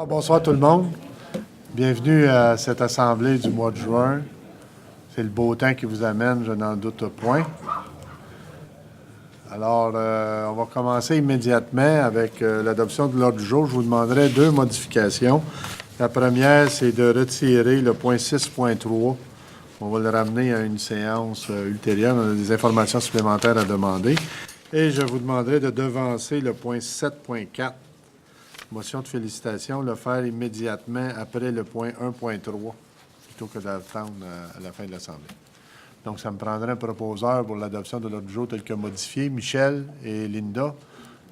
Bonsoir tout le monde. Bienvenue à cette assemblée du mois de juin. C'est le beau temps qui vous amène, je n'en doute point. Alors, on va commencer immédiatement avec l'adoption de l'ordre du jour. Je vous demanderai deux modifications. La première, c'est de retirer le point 6.3. On va le ramener à une séance ultérieure. On a des informations supplémentaires à demander. Et je vous demanderai de devancer le point 7.4. Motion de félicitations, le faire immédiatement après le point 1.3, plutôt que d'attendre à la fin de l'Assemblée. Donc, ça me prendrait un proposeur pour l'adoption de l'ordre du jour tel que modifié. Michel et Linda,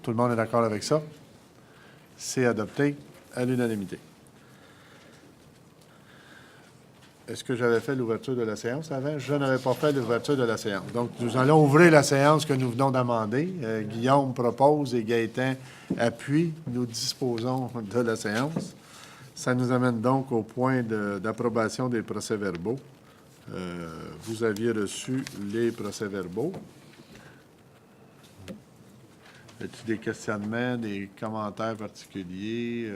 tout le monde est d'accord avec ça? C'est adopté à l'unanimité. Est-ce que j'avais fait l'ouverture de la séance avant? Je n'avais pas fait l'ouverture de la séance. Donc, nous allons ouvrir la séance que nous venons d'amender. Guillaume propose et Gaétan appuie. Nous disposons de la séance. Ça nous amène donc au point d'approbation des procès-verbaux. Vous aviez reçu les procès-verbaux. Y a-t-il des questionnements, des commentaires particuliers?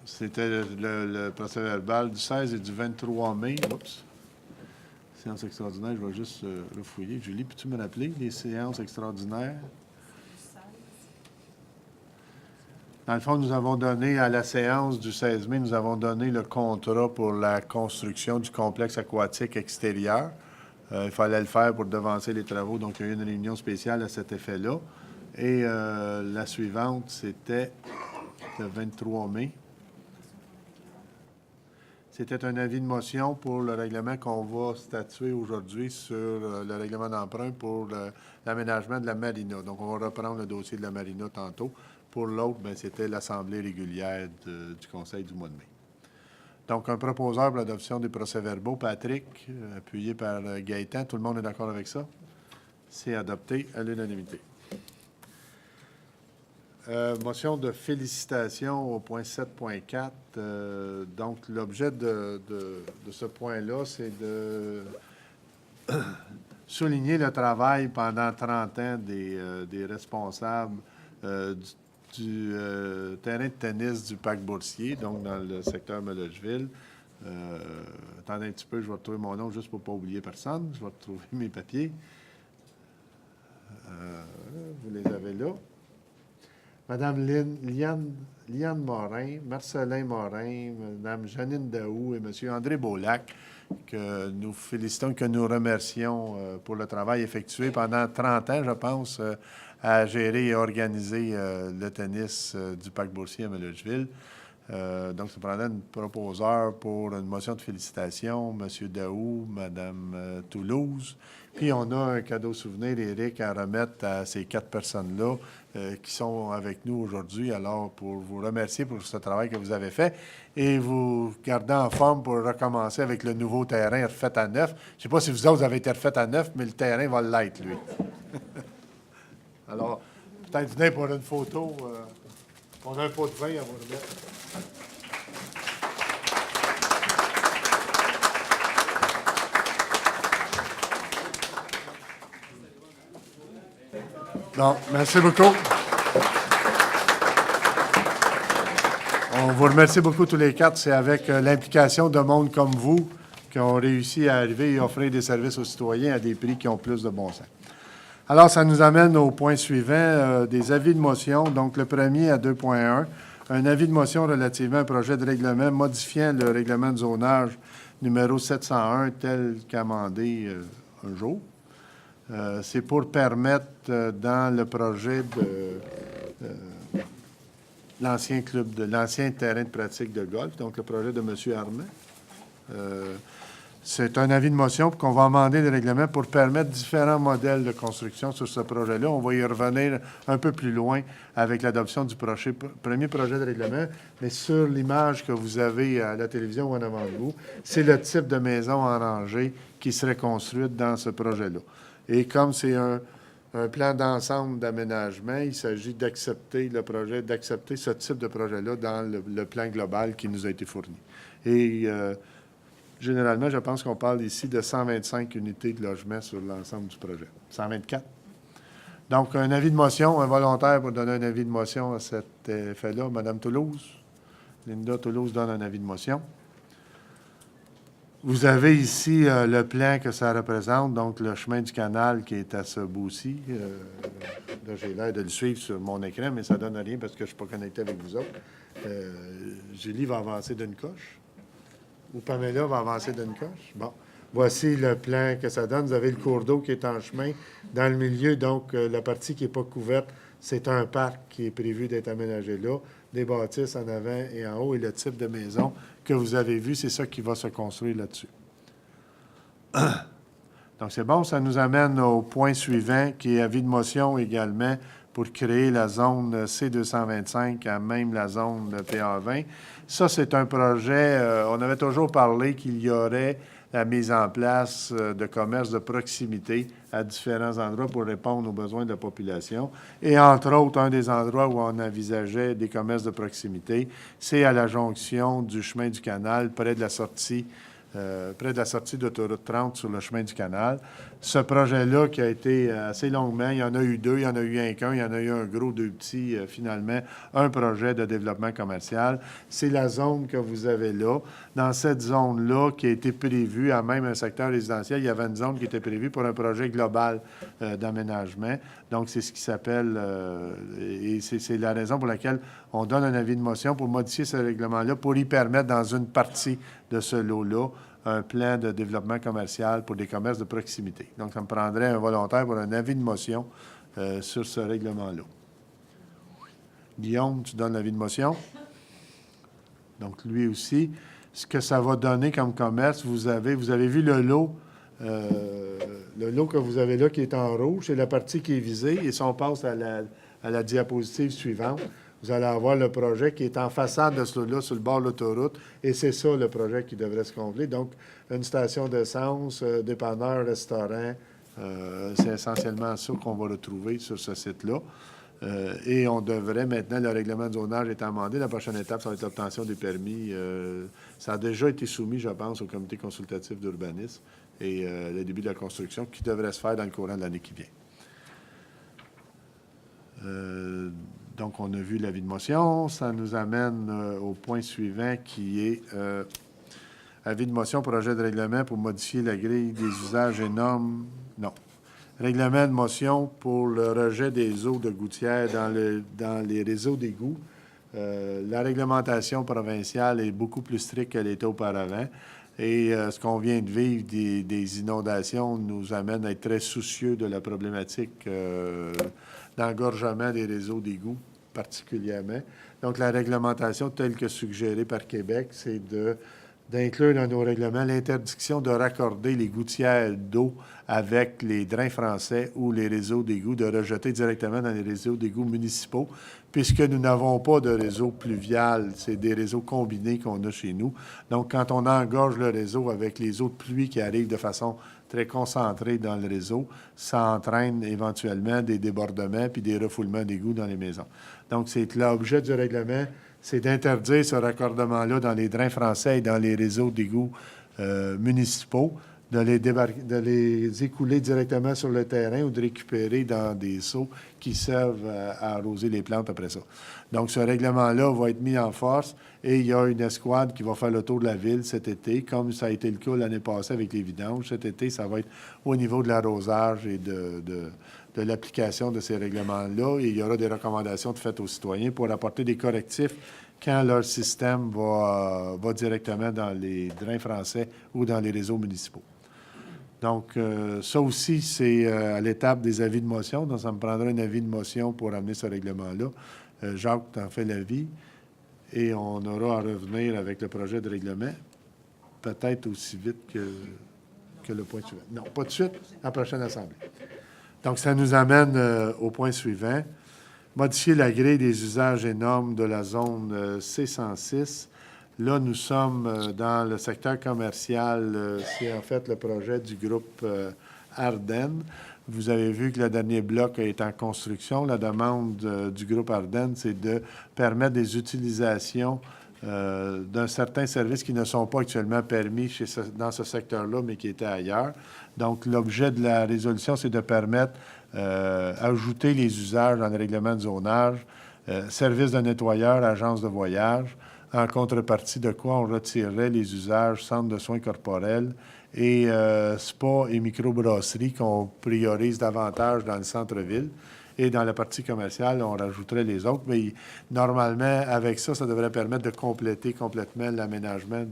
C'était le procès-verbal du 16 et du 23 mai. Oups. Séance extraordinaire, je vais juste refouiller. Julie, peux-tu me rappeler les séances extraordinaires? Dans le fond, nous avons donné à la séance du 16 mai, nous avons donné le contrat pour la construction du complexe aquatique extérieur. Il fallait le faire pour devancer les travaux, donc il y a eu une réunion spéciale à cet effet-là. Et la suivante, c'était le 23 mai. C'était un avis de motion pour le règlement qu'on va statuer aujourd'hui sur le règlement d'emprunt pour l'aménagement de la marina. Donc, on va reprendre le dossier de la marina tantôt. Pour l'autre, c'était l'assemblée régulière du Conseil du mois de mai. Donc, un proposeur pour l'adoption des procès-verbaux, Patrick, appuyé par Gaétan. Tout le monde est d'accord avec ça? C'est adopté à l'unanimité. Motion de félicitations au point 7.4. Donc, l'objet de ce point-là, c'est de souligner le travail pendant 30 ans des responsables du terrain de tennis du Parc Boursier, donc dans le secteur Mellocheville. Attendez un petit peu, je vais retrouver mon nom juste pour ne pas oublier personne. Je vais retrouver mes papiers. Vous les avez là. Madame Liane Morin, Marcelin Morin, Madame Janine Daou et Monsieur André Beaulac, que nous félicitons, que nous remercions pour le travail effectué pendant 30 ans, je pense, à gérer et organiser le tennis du Parc Boursier à Mellocheville. Donc, ça prendrait un proposeur pour une motion de félicitations, M. Daou, Mme Toulouse. Puis, on a un cadeau souvenir, Éric, à remettre à ces 4 personnes-là qui sont avec nous aujourd'hui. Alors, pour vous remercier pour ce travail que vous avez fait et vous garder en forme pour recommencer avec le nouveau terrain refait à neuf. Je ne sais pas si vous autres avez été refait à neuf, mais le terrain va l'être, lui. Alors, peut-être venez pour une photo. On a un pot de vin à vous remettre. Bon, merci beaucoup. On vous remercie beaucoup tous les 4. C'est avec l'implication de monde comme vous qu'on réussit à arriver et offrir des services aux citoyens à des prix qui ont plus de bon sens. Alors, ça nous amène au point suivant, des avis de motion. Donc, le premier à 2.1, un avis de motion relativement à un projet de règlement modifiant le règlement de zonage numéro 701 tel qu'amendé un jour. C'est pour permettre dans le projet de l'ancien terrain de pratique de golf, donc le projet de M. Armand. C'est un avis de motion qu'on va amender le règlement pour permettre différents modèles de construction sur ce projet-là. On va y revenir un peu plus loin avec l'adoption du premier projet de règlement, mais sur l'image que vous avez à la télévision ou en avant de vous, c'est le type de maison en rangée qui serait construite dans ce projet-là. Et comme c'est un plan d'ensemble d'aménagement, il s'agit d'accepter d'accepter ce type de projet-là dans le plan global qui nous a été fourni. Et généralement, je pense qu'on parle ici de 125 unités de logement sur l'ensemble du projet. 124? Donc, un avis de motion, un volontaire pour donner un avis de motion à cet effet-là. Madame Toulouse. Linda Toulouse donne un avis de motion. Vous avez ici le plan que ça représente, donc le chemin du canal qui est à ce bout-ci. Là, j'ai l'air de le suivre sur mon écran, mais ça ne donne rien parce que je ne suis pas connecté avec vous autres. Julie va avancer d'une coche. Ou Pamela va avancer d'une coche. Bon. Voici le plan que ça donne. Vous avez le cours d'eau qui est en chemin. Dans le milieu, donc, la partie qui n'est pas couverte, c'est un parc qui est prévu d'être aménagé là. Des bâtisses en avant et en haut et le type de maison que vous avez vu, c'est ça qui va se construire là-dessus. Donc, c'est bon. Ça nous amène au point suivant, qui est avis de motion également pour créer la zone C225 à même la zone PA20. Ça, c'est un projet, on avait toujours parlé qu'il y aurait la mise en place de commerces de proximité à différents endroits pour répondre aux besoins de la population. Et entre autres, un des endroits où on envisageait des commerces de proximité, c'est à la jonction du chemin du canal, près de la sortie d'autoroute 30 sur le chemin du canal. Ce projet-là qui a été assez longuement, il y en a eu deux, il y en a eu un qu'un, il y en a eu un gros, deux petits, finalement, un projet de développement commercial. C'est la zone que vous avez là. Dans cette zone-là qui a été prévue, à même un secteur résidentiel, il y avait une zone qui était prévue pour un projet global d'aménagement. Donc, c'est ce qui s'appelle, et c'est la raison pour laquelle on donne un avis de motion pour modifier ce règlement-là, pour y permettre dans une partie de ce lot-là un plan de développement commercial pour des commerces de proximité. Donc, ça me prendrait un volontaire pour un avis de motion sur ce règlement-là. Guillaume, tu donnes l'avis de motion. Donc, lui aussi. Ce que ça va donner comme commerce, vous avez vu le lot que vous avez là qui est en rouge, c'est la partie qui est visée. Et si on passe à la diapositive suivante, vous allez avoir le projet qui est en façade de ce lot-là, sur le bord de l'autoroute, et c'est ça le projet qui devrait se combler. Donc, une station d'essence, dépanneur, restaurant, c'est essentiellement ça qu'on va retrouver sur ce site-là. Et on devrait maintenant, le règlement de zonage est amendé. La prochaine étape, ça va être l'obtention des permis. Ça a déjà été soumis, je pense, au comité consultatif d'urbanisme et le début de la construction qui devrait se faire dans le courant de l'année qui vient. Donc, on a vu l'avis de motion. Ça nous amène au point suivant qui est avis de motion, projet de règlement pour modifier la grille des usages et normes. Non. Règlement de motion pour le rejet des eaux de gouttière dans les réseaux d'égouts. La réglementation provinciale est beaucoup plus stricte qu'elle était auparavant. Et ce qu'on vient de vivre des inondations nous amène à être très soucieux de la problématique d'engorgement des réseaux d'égouts particulièrement. Donc, la réglementation telle que suggérée par Québec, c'est d'inclure dans nos règlements l'interdiction de raccorder les gouttières d'eau avec les drains français ou les réseaux d'égouts, de rejeter directement dans les réseaux d'égouts municipaux, puisque nous n'avons pas de réseau pluvial. C'est des réseaux combinés qu'on a chez nous. Donc, quand on engorge le réseau avec les eaux de pluie qui arrivent de façon très concentrée dans le réseau, ça entraîne éventuellement des débordements puis des refoulements d'égouts dans les maisons. Donc, c'est l'objet du règlement, c'est d'interdire ce raccordement-là dans les drains français et dans les réseaux d'égouts municipaux, de les écouler directement sur le terrain ou de récupérer dans des seaux qui servent à arroser les plantes après ça. Donc, ce règlement-là va être mis en force et il y a une escouade qui va faire le tour de la ville cet été, comme ça a été le cas l'année passée avec les vidanges. Cet été, ça va être au niveau de l'arrosage et de l'application de ces règlements-là. Et il y aura des recommandations faites aux citoyens pour apporter des correctifs quand leur système va directement dans les drains français ou dans les réseaux municipaux. Donc, ça aussi, c'est à l'étape des avis de motion. Donc, ça me prendra un avis de motion pour amener ce règlement-là. Jacques t'en fait l'avis et on aura à revenir avec le projet de règlement, peut-être aussi vite que le point suivant. Non, pas de suite, à la prochaine assemblée. Donc, ça nous amène au point suivant. Modifier la grille des usages et normes de la zone C106. Là, nous sommes dans le secteur commercial. C'est en fait le projet du groupe Ardennes. Vous avez vu que le dernier bloc est en construction. La demande du groupe Ardennes, c'est de permettre des utilisations d'un certain service qui ne sont pas actuellement permis dans ce secteur-là, mais qui étaient ailleurs. Donc, l'objet de la résolution, c'est de permettre ajouter les usages dans le règlement de zonage, service de nettoyeur, agence de voyage, en contrepartie de quoi on retirerait les usages centre de soins corporels et spa et microbrasserie qu'on priorise davantage dans le centre-ville. Et dans la partie commerciale, on rajouterait les autres. Mais normalement, avec ça, ça devrait permettre de compléter complètement l'aménagement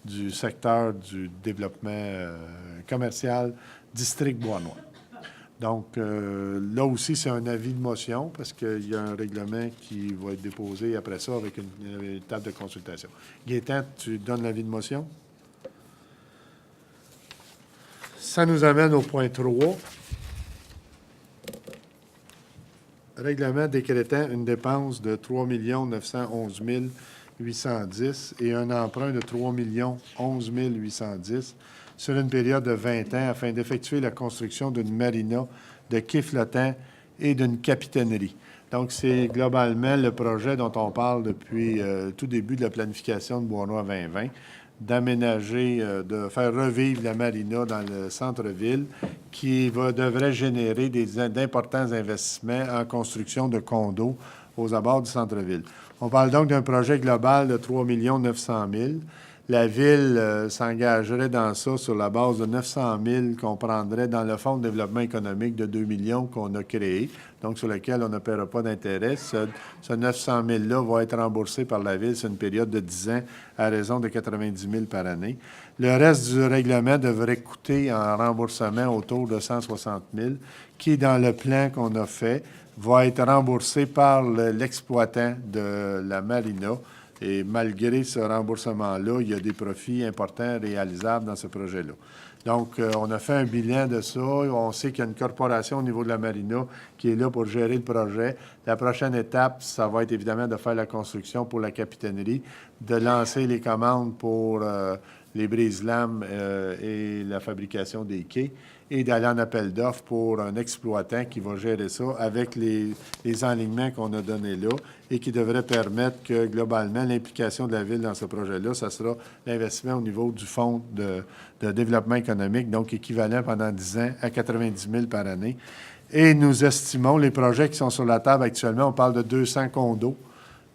du secteur du développement commercial district Bois-Noir. Donc, là aussi, c'est un avis de motion parce qu'il y a un règlement qui va être déposé après ça avec une table de consultation. Gaétan, tu donnes l'avis de motion? Ça nous amène au point 3. Règlement décrétant une dépense de 3 911 810 et un emprunt de 3 011 810 sur une période de 20 ans afin d'effectuer la construction d'une marina de quai flottant et d'une capitainerie. Donc, c'est globalement le projet dont on parle depuis tout début de la planification de Bois-Noir 2020, d'aménager, de faire revivre la marina dans le centre-ville qui devrait générer d'importants investissements en construction de condos aux abords du centre-ville. On parle donc d'un projet global de 3 900 000. La Ville s'engagerait dans ça sur la base de 900 000 qu'on prendrait dans le Fonds de développement économique de 2 millions qu'on a créé, donc sur lequel on ne paiera pas d'intérêt. Ce 900 000-là va être remboursé par la Ville sur une période de 10 ans à raison de 90 000 par année. Le reste du règlement devrait coûter en remboursement autour de 160 000, qui, dans le plan qu'on a fait, va être remboursé par l'exploitant de la marina. Et malgré ce remboursement-là, il y a des profits importants réalisables dans ce projet-là. Donc, on a fait un bilan de ça. On sait qu'il y a une corporation au niveau de la marina qui est là pour gérer le projet. La prochaine étape, ça va être évidemment de faire la construction pour la capitainerie, de lancer les commandes pour les brise-lames et la fabrication des quais, et d'aller en appel d'offres pour un exploitant qui va gérer ça avec les enlignements qu'on a donnés là et qui devrait permettre que, globalement, l'implication de la Ville dans ce projet-là, ça sera l'investissement au niveau du Fonds de développement économique, donc équivalent pendant 10 ans à 90 000 par année. Et nous estimons, les projets qui sont sur la table actuellement, on parle de 200 condos,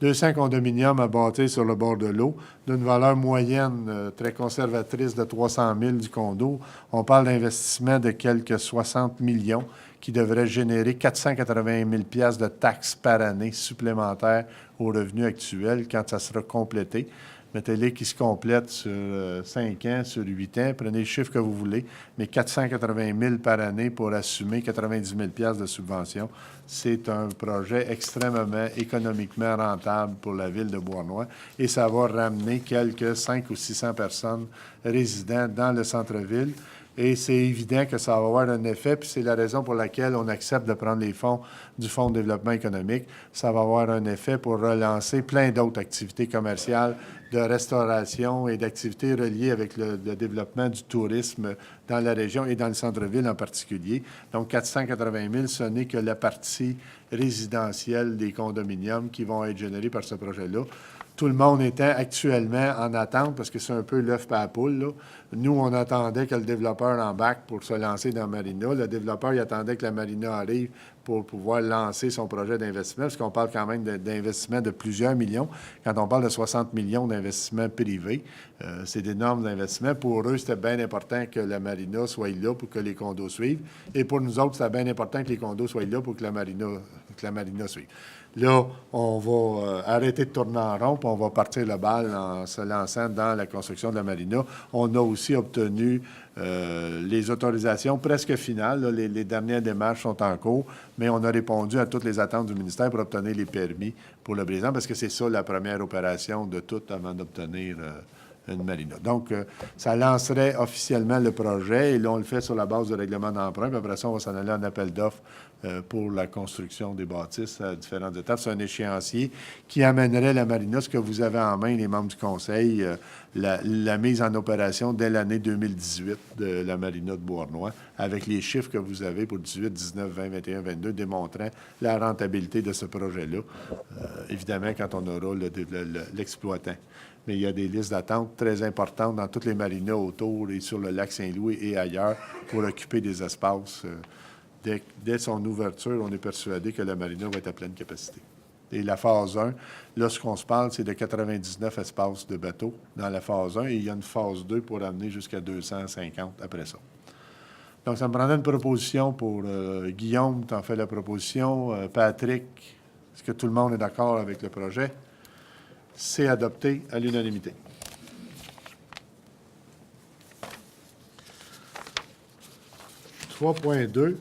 200 condominiums à bâtir sur le bord de l'eau, d'une valeur moyenne très conservatrice de 300 000 du condo. On parle d'investissement de quelques 60 millions qui devrait générer 480 000 de taxes par année supplémentaires aux revenus actuels quand ça sera complété. Mettez-les qui se complètent sur 5 ans, sur 8 ans. Prenez le chiffre que vous voulez, mais 480 000 par année pour assumer 90 000 de subvention. C'est un projet extrêmement économiquement rentable pour la Ville de Bois-Noir et ça va ramener quelques 500 ou 600 personnes résidentes dans le centre-ville. Et c'est évident que ça va avoir un effet, puis c'est la raison pour laquelle on accepte de prendre les fonds du Fonds de développement économique. Ça va avoir un effet pour relancer plein d'autres activités commerciales, de restauration et d'activités reliées avec le développement du tourisme dans la région et dans le centre-ville en particulier. Donc, 480 000, ce n'est que la partie résidentielle des condominiums qui vont être générés par ce projet-là. Tout le monde était actuellement en attente, parce que c'est un peu l'œuf par la poule, là. Nous, on attendait que le développeur embarque pour se lancer dans Marina. Le développeur, il attendait que la Marina arrive pour pouvoir lancer son projet d'investissement, parce qu'on parle quand même d'investissement de plusieurs millions. Quand on parle de 60 millions d'investissements privés, c'est d'énormes investissements. Pour eux, c'était bien important que la Marina soit là pour que les condos suivent. Et pour nous autres, c'était bien important que les condos soient là pour que la Marina suive. Là, on va arrêter de tourner en rond, puis on va partir le bal en se lançant dans la construction de la marina. On a aussi obtenu les autorisations presque finales. Là, les dernières démarches sont en cours, mais on a répondu à toutes les attentes du ministère pour obtenir les permis pour le brisant, parce que c'est ça la première opération de toutes avant d'obtenir une marina. Donc, ça lancerait officiellement le projet, et là, on le fait sur la base du règlement d'emprunt, puis après ça, on va s'en aller en appel d'offres pour la construction des bâtisses à différentes étapes. C'est un échéancier qui amènerait la marina, ce que vous avez en main, les membres du conseil, la mise en opération dès l'année 2018 de la marina de Bois-Noir, avec les chiffres que vous avez pour 18, 19, 20, 21, 22, démontrant la rentabilité de ce projet-là, évidemment, quand on aura l'exploitant. Mais il y a des listes d'attente très importantes dans toutes les marinas autour et sur le lac Saint-Louis et ailleurs pour occuper des espaces dès son ouverture, on est persuadé que la marina va être à pleine capacité. Et la phase 1, là, ce qu'on se parle, c'est de 99 espaces de bateaux dans la phase 1, et il y a une phase 2 pour amener jusqu'à 250 après ça. Donc, ça me prendrait une proposition pour Guillaume, tu en fais la proposition. Patrick, est-ce que tout le monde est d'accord avec le projet? C'est adopté à l'unanimité. « 3.2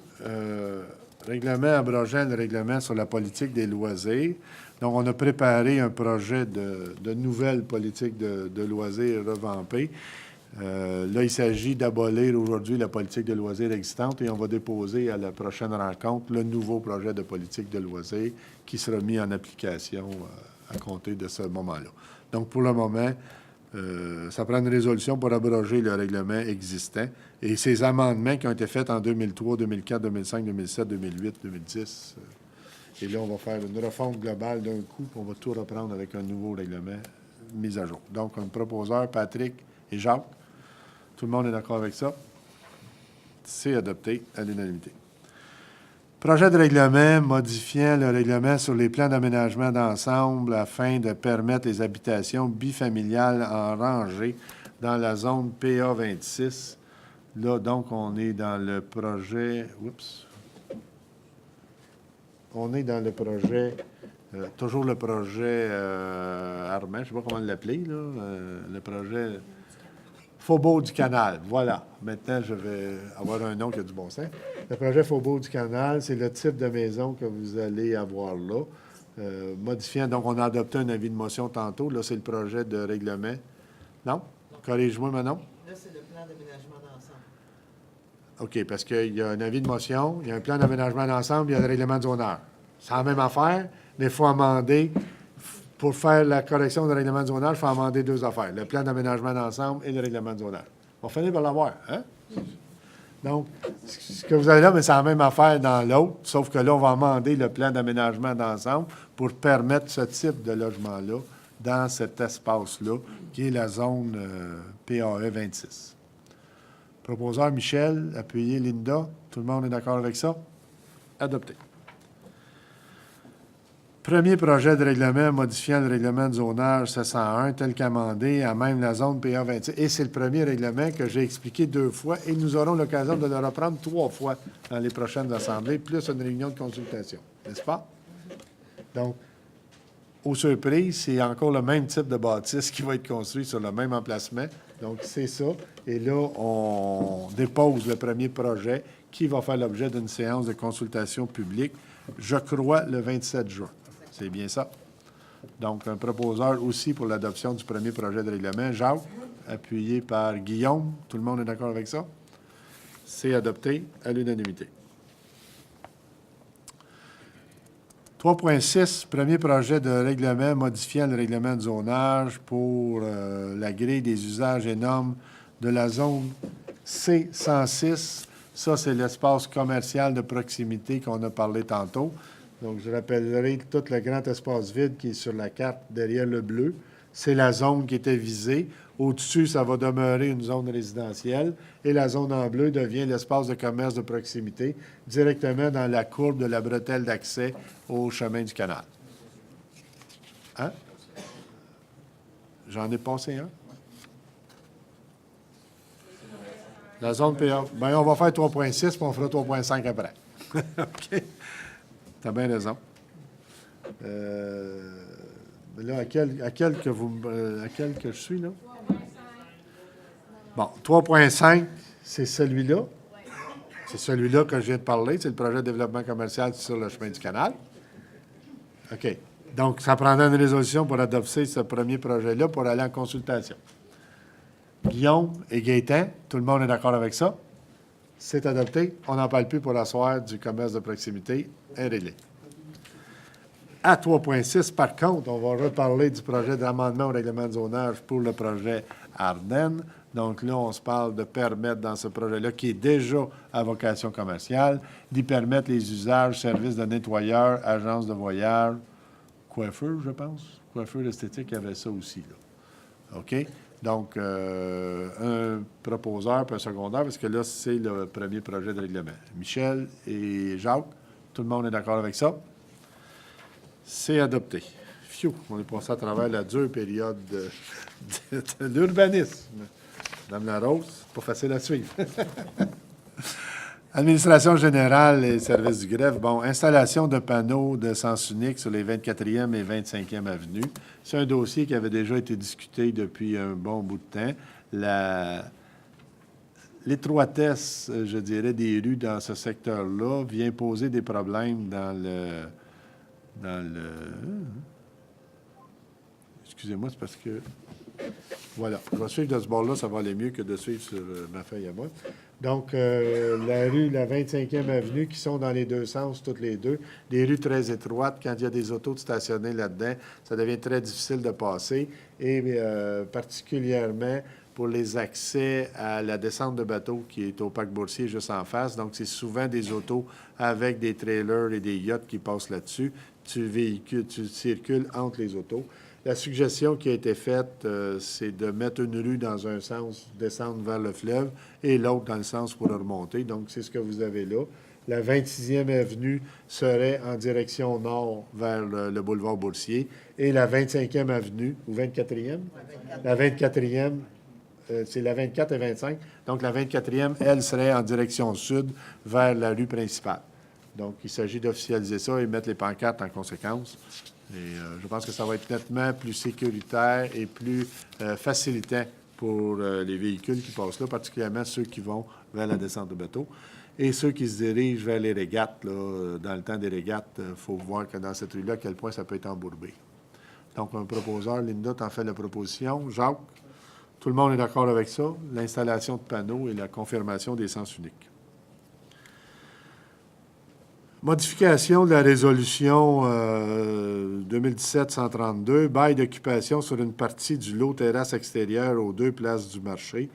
règlement abrogeant le règlement sur la politique des loisirs. » Donc, on a préparé un projet de nouvelle politique de loisirs revampée. Là, il s'agit d'abolir aujourd'hui la politique de loisirs existante et on va déposer à la prochaine rencontre le nouveau projet de politique de loisirs qui sera mis en application à compter de ce moment-là. Donc, pour le moment, ça prend une résolution pour abroger le règlement existant et ces amendements qui ont été faits en 2003, 2004, 2005, 2007, 2008, 2010. Et là, on va faire une refonte globale d'un coup, puis on va tout reprendre avec un nouveau règlement mis à jour. Donc, un proposeur, Patrick et Jacques. Tout le monde est d'accord avec ça? C'est adopté à l'unanimité. Projet de règlement modifiant le règlement sur les plans d'aménagement d'ensemble afin de permettre les habitations bifamiliales en rangée dans la zone PA 26. Là, donc, on est dans le projet... Oups! On est dans le projet... toujours le projet Armand, je ne sais pas comment l'appeler, là. Le projet... Faubourg du Canal, voilà. Maintenant, je vais avoir un nom qui a du bon sens. Le projet Faubourg du Canal, c'est le type de maison que vous allez avoir là. Modifiant, donc on a adopté un avis de motion tantôt. Là, c'est le projet de règlement. Non? Corrige-moi, Manon. Là, c'est le plan d'aménagement d'ensemble. OK, parce qu'il y a un avis de motion, il y a un plan d'aménagement d'ensemble, il y a le règlement de zonage. C'est la même affaire, mais il faut amender. Pour faire la correction du règlement de zonage, il faut amender deux affaires, le plan d'aménagement d'ensemble et le règlement de zonage. On finit par l'avoir, hein? Donc, ce que vous avez là, mais c'est la même affaire dans l'autre, sauf que là, on va amender le plan d'aménagement d'ensemble pour permettre ce type de logement-là dans cet espace-là, qui est la zone PAE 26. Proposeur Michel, appuyé Linda. Tout le monde est d'accord avec ça? Adopté. Premier projet de règlement modifiant le règlement de zonage 701 tel qu'amendé à même la zone PA 26. Et c'est le premier règlement que j'ai expliqué 2 fois et nous aurons l'occasion de le reprendre 3 fois dans les prochaines assemblées, plus une réunion de consultation. N'est-ce pas? Donc, aux surprises, c'est encore le même type de bâtisse qui va être construit sur le même emplacement. Donc, c'est ça. Et là, on dépose le premier projet qui va faire l'objet d'une séance de consultation publique, je crois, le 27 juin. C'est bien ça. Donc, un proposeur aussi pour l'adoption du premier projet de règlement. Jacques, appuyé par Guillaume. Tout le monde est d'accord avec ça? C'est adopté à l'unanimité. 3.6, premier projet de règlement modifiant le règlement de zonage pour la grille des usages et normes de la zone C106. Ça, c'est l'espace commercial de proximité qu'on a parlé tantôt. Donc, je rappellerai tout le grand espace vide qui est sur la carte derrière le bleu. C'est la zone qui était visée. Au-dessus, ça va demeurer une zone résidentielle. Et la zone en bleu devient l'espace de commerce de proximité, directement dans la courbe de la bretelle d'accès au chemin du canal. Hein? J'en ai passé un. La zone PA. Bien, on va faire 3.6 puis on fera 3.5 après. OK? Tu as bien raison. Là, à quel que je suis, là? Bon, 3.5, c'est celui-là. C'est celui-là que je viens de parler. C'est le projet de développement commercial sur le chemin du canal. OK. Donc, ça prendra une résolution pour adopter ce premier projet-là pour aller en consultation. Guillaume et Gaétan, tout le monde est d'accord avec ça? C'est adopté. On n'en parle plus pour l'asseoir du commerce de proximité. Est réglé. À 3.6, par contre, on va reparler du projet d'amendement au règlement de zonage pour le projet Ardennes. Donc là, on se parle de permettre dans ce projet-là, qui est déjà à vocation commerciale, d'y permettre les usages, services de nettoyeurs, agences de voyage, coiffeur, je pense. Coiffeur esthétique, il y avait ça aussi, là. OK? Donc, un proposeur puis un secondaire, parce que là, c'est le premier projet de règlement. Michel et Jacques, tout le monde est d'accord avec ça? C'est adopté. Phew, on est passé à travers la dure période de l'urbanisme. Madame Larose, pas facile à suivre. Administration générale et services du greffe. Bon, installation de panneaux de sens unique sur les 24e et 25e avenues. C'est un dossier qui avait déjà été discuté depuis un bon bout de temps. L'étroitesse, je dirais, des rues dans ce secteur-là vient poser des problèmes dans le... Excusez-moi, c'est parce que... Voilà. Je vais suivre de ce bord-là, ça va aller mieux que de suivre sur ma feuille à moi. Donc, la 25e avenue, qui sont dans les deux sens, toutes les deux, des rues très étroites. Quand il y a des autos stationnés là-dedans, ça devient très difficile de passer. Et particulièrement pour les accès à la descente de bateau qui est au parc Boursier juste en face. Donc, c'est souvent des autos avec des trailers et des yachts qui passent là-dessus. Tu circules entre les autos. La suggestion qui a été faite, c'est de mettre une rue dans un sens, descendre vers le fleuve, et l'autre dans le sens pour remonter. Donc, c'est ce que vous avez là. La 26e avenue serait en direction nord vers le boulevard Boursier, et la 25e avenue, ou 24e? La 24e, c'est la 24 et 25. Donc, la 24e, elle, serait en direction sud vers la rue principale. Donc, il s'agit d'officialiser ça et mettre les pancartes en conséquence. Et je pense que ça va être nettement plus sécuritaire et plus facilitant pour les véhicules qui passent là, particulièrement ceux qui vont vers la descente de bateau. Et ceux qui se dirigent vers les régates, là, dans le temps des régates, il faut voir que dans cette rue-là, à quel point ça peut être embourbé. Donc, un proposeur, Linda, t'en fait la proposition. Jacques, tout le monde est d'accord avec ça? L'installation de panneaux et la confirmation des sens uniques. Modification de la résolution 2017-132, bail d'occupation sur une partie du lot terrasse extérieure aux deux places du marché.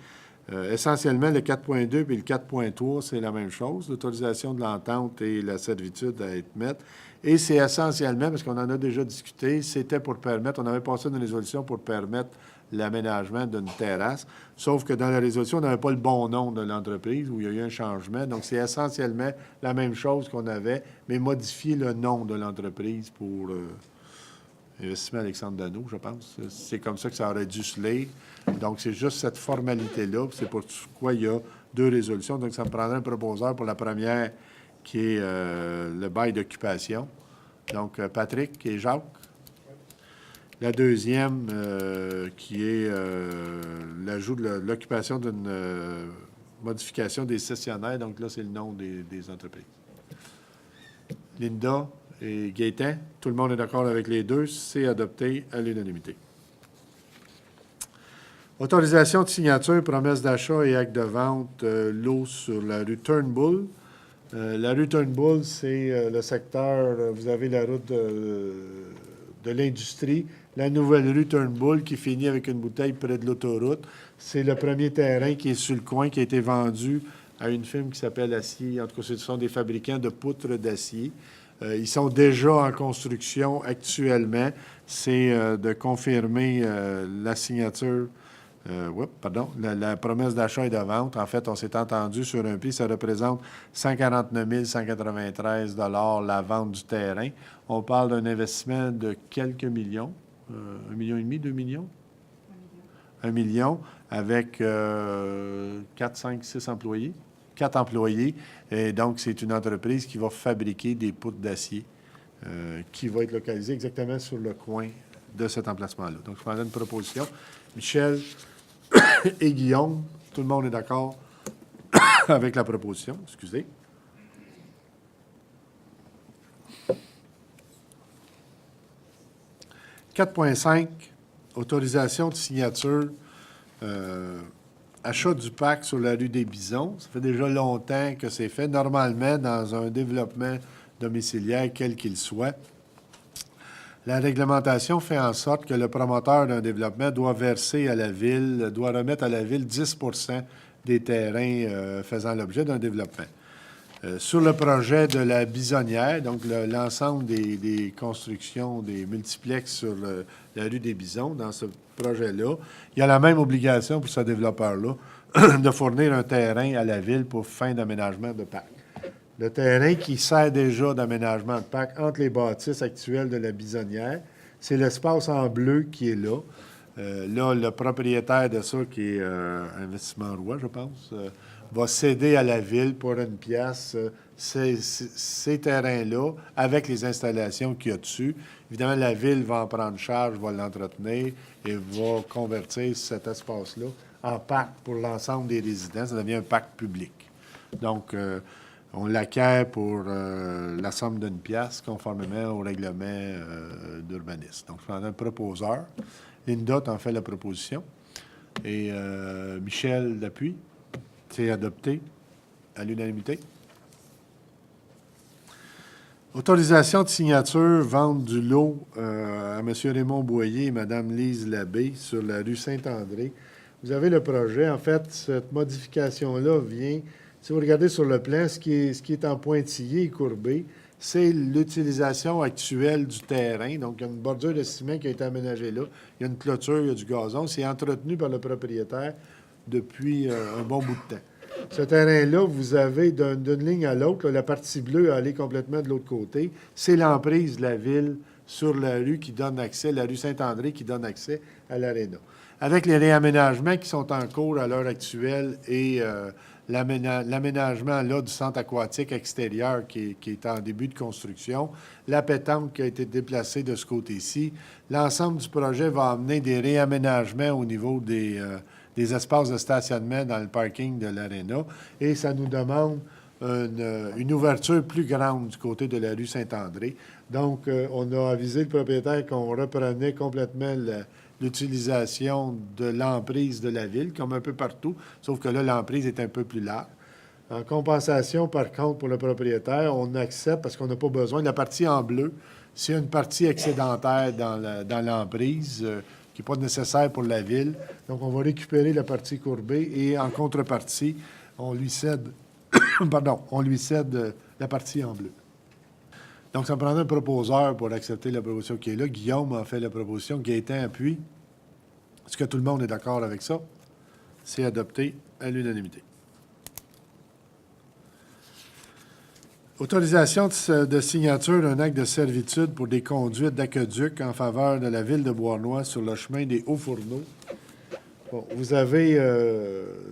Essentiellement, le 4.2 et le 4.3, c'est la même chose, l'autorisation de l'entente et la servitude à être maître. Et c'est essentiellement, parce qu'on en a déjà discuté, c'était pour permettre, on avait passé une résolution pour permettre l'aménagement d'une terrasse, sauf que dans la résolution, on n'avait pas le bon nom de l'entreprise, où il y a eu un changement. Donc, c'est essentiellement la même chose qu'on avait, mais modifier le nom de l'entreprise pour Investissement Alexandre Dano, je pense. C'est comme ça que ça aurait dû se lire. Donc, c'est juste cette formalité-là. C'est pour quoi il y a deux résolutions. Donc, ça me prendrait un proposeur pour la première, qui est le bail d'occupation. Donc, Patrick et Jacques. La deuxième, qui est l'ajout de l'occupation d'une modification des cessionnaires. Donc là, c'est le nom des entreprises. Linda et Gaétan, tout le monde est d'accord avec les deux. C'est adopté à l'unanimité. Autorisation de signature, promesse d'achat et acte de vente, lot sur la rue Turnbull. La rue Turnbull, c'est le secteur, vous avez la route de l'industrie, la nouvelle rue Turnbull qui finit avec une bouteille près de l'autoroute. C'est le premier terrain qui est sur le coin, qui a été vendu à une firme qui s'appelle Acier. En tout cas, ce sont des fabricants de poutres d'acier. Ils sont déjà en construction actuellement. C'est de confirmer la signature, la promesse d'achat et de vente. En fait, on s'est entendu sur un prix. Ça représente 149 193 $ la vente du terrain. On parle d'un investissement de quelques millions. 1,5 million, 2 millions? 1 million, avec 4, 5, 6 employés. 4 employés. Et donc, c'est une entreprise qui va fabriquer des poutres d'acier qui va être localisée exactement sur le coin de cet emplacement-là. Donc, je prendrai une proposition. Michel et Guillaume, tout le monde est d'accord avec la proposition. Excusez. « 4.5, autorisation de signature, achat du parc sur la rue des Bisons. Ça fait déjà longtemps que c'est fait. Normalement, dans un développement domiciliaire, quel qu'il soit, la réglementation fait en sorte que le promoteur d'un développement doit verser à la Ville, doit remettre à la Ville 10 des terrains faisant l'objet d'un développement. Sur le projet de la Bisonnière, donc l'ensemble des constructions, des multiplexes sur la rue des Bisons, dans ce projet-là, il y a la même obligation pour ce développeur-là de fournir un terrain à la ville pour fin d'aménagement de parc. Le terrain qui sert déjà d'aménagement de parc entre les bâtisses actuelles de la Bisonnière, c'est l'espace en bleu qui est là. Là, le propriétaire de ça, qui est Investissement Roi, je pense, va céder à la ville pour une pièce ces terrains-là avec les installations qu'il y a dessus. Évidemment, la ville va en prendre charge, va l'entretenir et va convertir cet espace-là en parc pour l'ensemble des résidents. Ça devient un parc public. Donc, on l'acquiert pour la somme d'une pièce conformément au règlement d'urbanisme. Donc, je prends un proposeur. Linda t'en fait la proposition. Et Michel l'appuie. C'est adopté à l'unanimité. Autorisation de signature, vente du lot à M. Raymond Boyer et Mme Lise Labbé sur la rue Saint-André. Vous avez le projet. En fait, cette modification-là vient, si vous regardez sur le plan, ce qui est en pointillé et courbé, c'est l'utilisation actuelle du terrain. Donc, il y a une bordure de ciment qui a été aménagée là. Il y a une clôture, il y a du gazon. C'est entretenu par le propriétaire depuis un bon bout de temps. Ce terrain-là, vous avez d'une ligne à l'autre, la partie bleue allée complètement de l'autre côté. C'est l'emprise de la ville sur la rue qui donne accès, la rue Saint-André qui donne accès à l'aréna. Avec les réaménagements qui sont en cours à l'heure actuelle et l'aménagement là, du centre aquatique extérieur qui est en début de construction, la pétanque qui a été déplacée de ce côté-ci, l'ensemble du projet va amener des réaménagements au niveau des espaces de stationnement dans le parking de l'aréna et ça nous demande une ouverture plus grande du côté de la rue Saint-André. Donc, on a avisé le propriétaire qu'on reprenait complètement l'utilisation de l'emprise de la ville, comme un peu partout, sauf que là, l'emprise est un peu plus large. En compensation, par contre, pour le propriétaire, on accepte, parce qu'on n'a pas besoin, de la partie en bleu, c'est une partie excédentaire dans l'emprise, qui n'est pas nécessaire pour la ville. Donc, on va récupérer la partie courbée et, en contrepartie, on lui cède, la partie en bleu. Donc, ça prendrait un proposeur pour accepter la proposition qui est là. Guillaume a fait la proposition. Gaétan appuie. Est-ce que tout le monde est d'accord avec ça? C'est adopté à l'unanimité. Autorisation de signature d'un acte de servitude pour des conduites d'aqueduc en faveur de la ville de Beauharnois sur le chemin des Hauts-Fourneaux. Bon, vous avez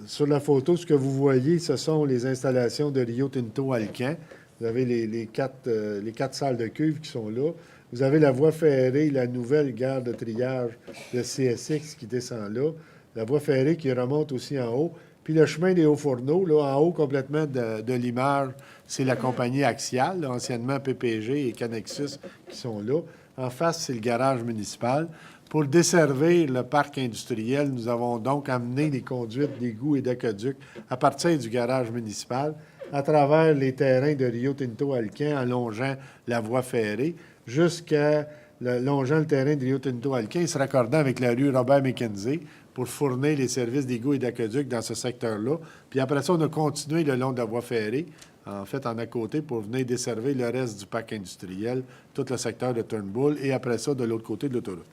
sur la photo, ce que vous voyez, ce sont les installations de Rio Tinto Alcan. Vous avez les quatre salles de cuve qui sont là. Vous avez la voie ferrée, la nouvelle gare de triage de CSX qui descend là. La voie ferrée qui remonte aussi en haut. Puis le chemin des Hauts-Fourneaux, là, en haut complètement de l'image, c'est la compagnie Axial, là, anciennement PPG et Canexus qui sont là. En face, c'est le garage municipal. Pour desservir le parc industriel, nous avons donc amené les conduites d'égouts et d'aqueducs à partir du garage municipal, à travers les terrains de Rio Tinto Alcan, en longeant la voie ferrée, jusqu'à longeant le terrain de Rio Tinto Alcan et se raccordant avec la rue Robert-Mackenzie pour fournir les services d'égouts et d'aqueducs dans ce secteur-là. Puis après ça, on a continué le long de la voie ferrée, en fait, en à côté, pour venir desservir le reste du parc industriel, tout le secteur de Turnbull, et après ça, de l'autre côté de l'autoroute.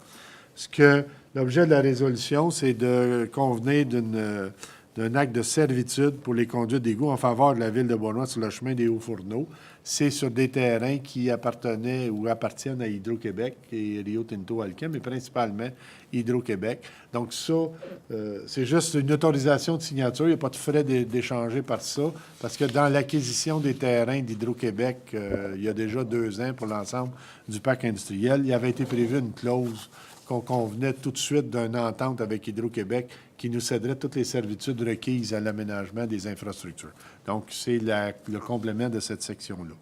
L'objet de la résolution, c'est de convenir d'un acte de servitude pour les conduites d'égouts en faveur de la ville de Beauharnois sur le chemin des Hauts-Fourneaux. C'est sur des terrains qui appartenaient ou appartiennent à Hydro-Québec et Rio Tinto Alcan, mais principalement Hydro-Québec. Donc ça, c'est juste une autorisation de signature. Il n'y a pas de frais d'échanger par ça, parce que dans l'acquisition des terrains d'Hydro-Québec, il y a déjà 2 ans pour l'ensemble du parc industriel, il avait été prévu une clause qu'on convenait tout de suite d'une entente avec Hydro-Québec qui nous céderait toutes les servitudes requises à l'aménagement des infrastructures. Donc, c'est le complément de cette section-là.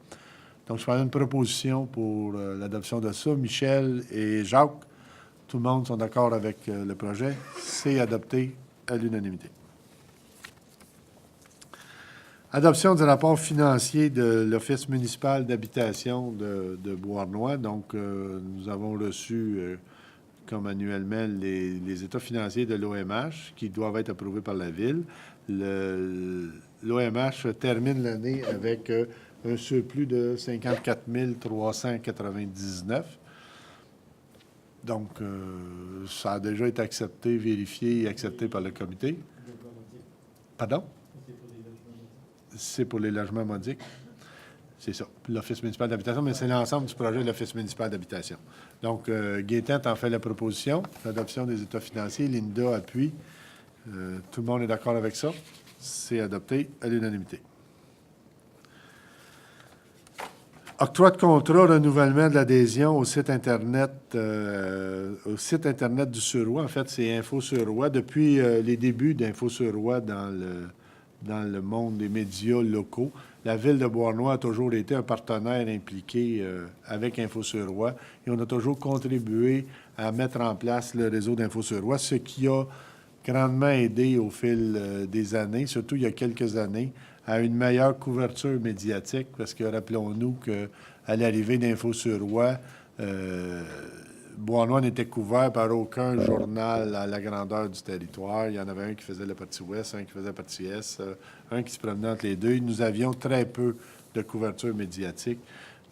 Donc, je ferai une proposition pour l'adoption de ça. Michel et Jacques, tout le monde sont d'accord avec le projet. C'est adopté à l'unanimité. Adoption du rapport financier de l'Office municipal d'habitation de Beauharnois. Donc, nous avons reçu comme annuellement les états financiers de l'OMH qui doivent être approuvés par la Ville. l'OMH termine l'année avec un surplus de 54 399. Donc, ça a déjà été accepté, vérifié et accepté par le comité. Pardon? C'est pour les logements modiques. C'est ça, l'Office municipal d'habitation, mais c'est l'ensemble du projet de l'Office municipal d'habitation. Donc, Gaétan t'en fait la proposition, l'adoption des états financiers. Linda appuie. Tout le monde est d'accord avec ça. C'est adopté à l'unanimité. Octroi de contrat, renouvellement de l'adhésion au site Internet du Suroît. En fait, c'est Info Suroît. Depuis les débuts d'Info Suroît dans le monde des médias locaux, la Ville de Beauharnois a toujours été un partenaire impliqué avec Info Suroît et on a toujours contribué à mettre en place le réseau d'Info Suroît, ce qui a grandement aidé au fil des années, surtout il y a quelques années, à une meilleure couverture médiatique, parce que rappelons-nous qu'à l'arrivée d'Info Suroît, Beauharnois n'était couvert par aucun journal à la grandeur du territoire. Il y en avait un qui faisait la partie ouest, un qui faisait la partie est, un qui se promenait entre les deux. Nous avions très peu de couverture médiatique.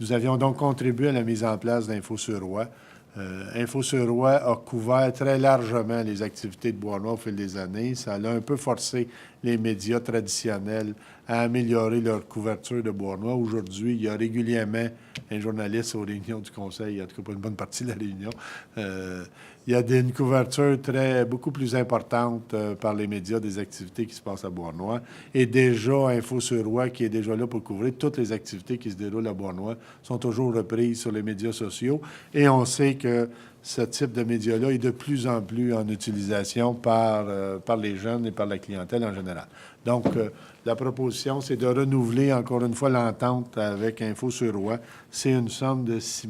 Nous avions donc contribué à la mise en place d'Info Suroît. Info Suroît a couvert très largement les activités de Beauharnois au fil des années. Ça a un peu forcé les médias traditionnels à améliorer leur couverture de Beauharnois. Aujourd'hui, il y a régulièrement un journaliste aux réunions du conseil, en tout cas pas une bonne partie de la réunion. Il y a une couverture beaucoup plus importante par les médias des activités qui se passent à Beauharnois. Et déjà, Info Suroît, qui est déjà là pour couvrir toutes les activités qui se déroulent à Beauharnois, sont toujours reprises sur les médias sociaux. Et on sait que ce type de médias-là est de plus en plus en utilisation par les jeunes et par la clientèle en général. Donc, la proposition, c'est de renouveler encore une fois l'entente avec Info Suroît. C'est une somme de 6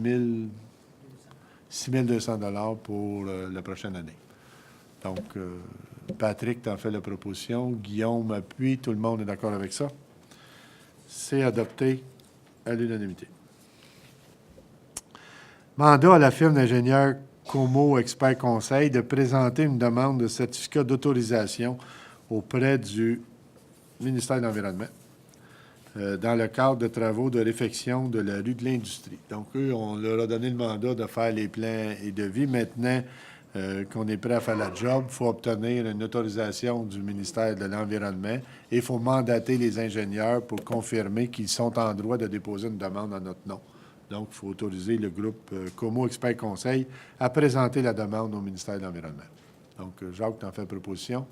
200 $ pour la prochaine année. Donc, Patrick t'en fait la proposition. Guillaume appuie. Tout le monde est d'accord avec ça. C'est adopté à l'unanimité. Mandat à la firme d'ingénieur Como Expert Conseil de présenter une demande de certificat d'autorisation auprès du ministère de l'Environnement dans le cadre de travaux de réfection de la rue de l'Industrie. Donc, eux, on leur a donné le mandat de faire les plans et devis. Maintenant qu'on est prêt à faire la job, il faut obtenir une autorisation du ministère de l'Environnement et il faut mandater les ingénieurs pour confirmer qu'ils sont en droit de déposer une demande en notre nom. Donc, il faut autoriser le groupe Como Expert Conseil à présenter la demande au ministère de l'Environnement. Donc, Jacques t'en fait proposition.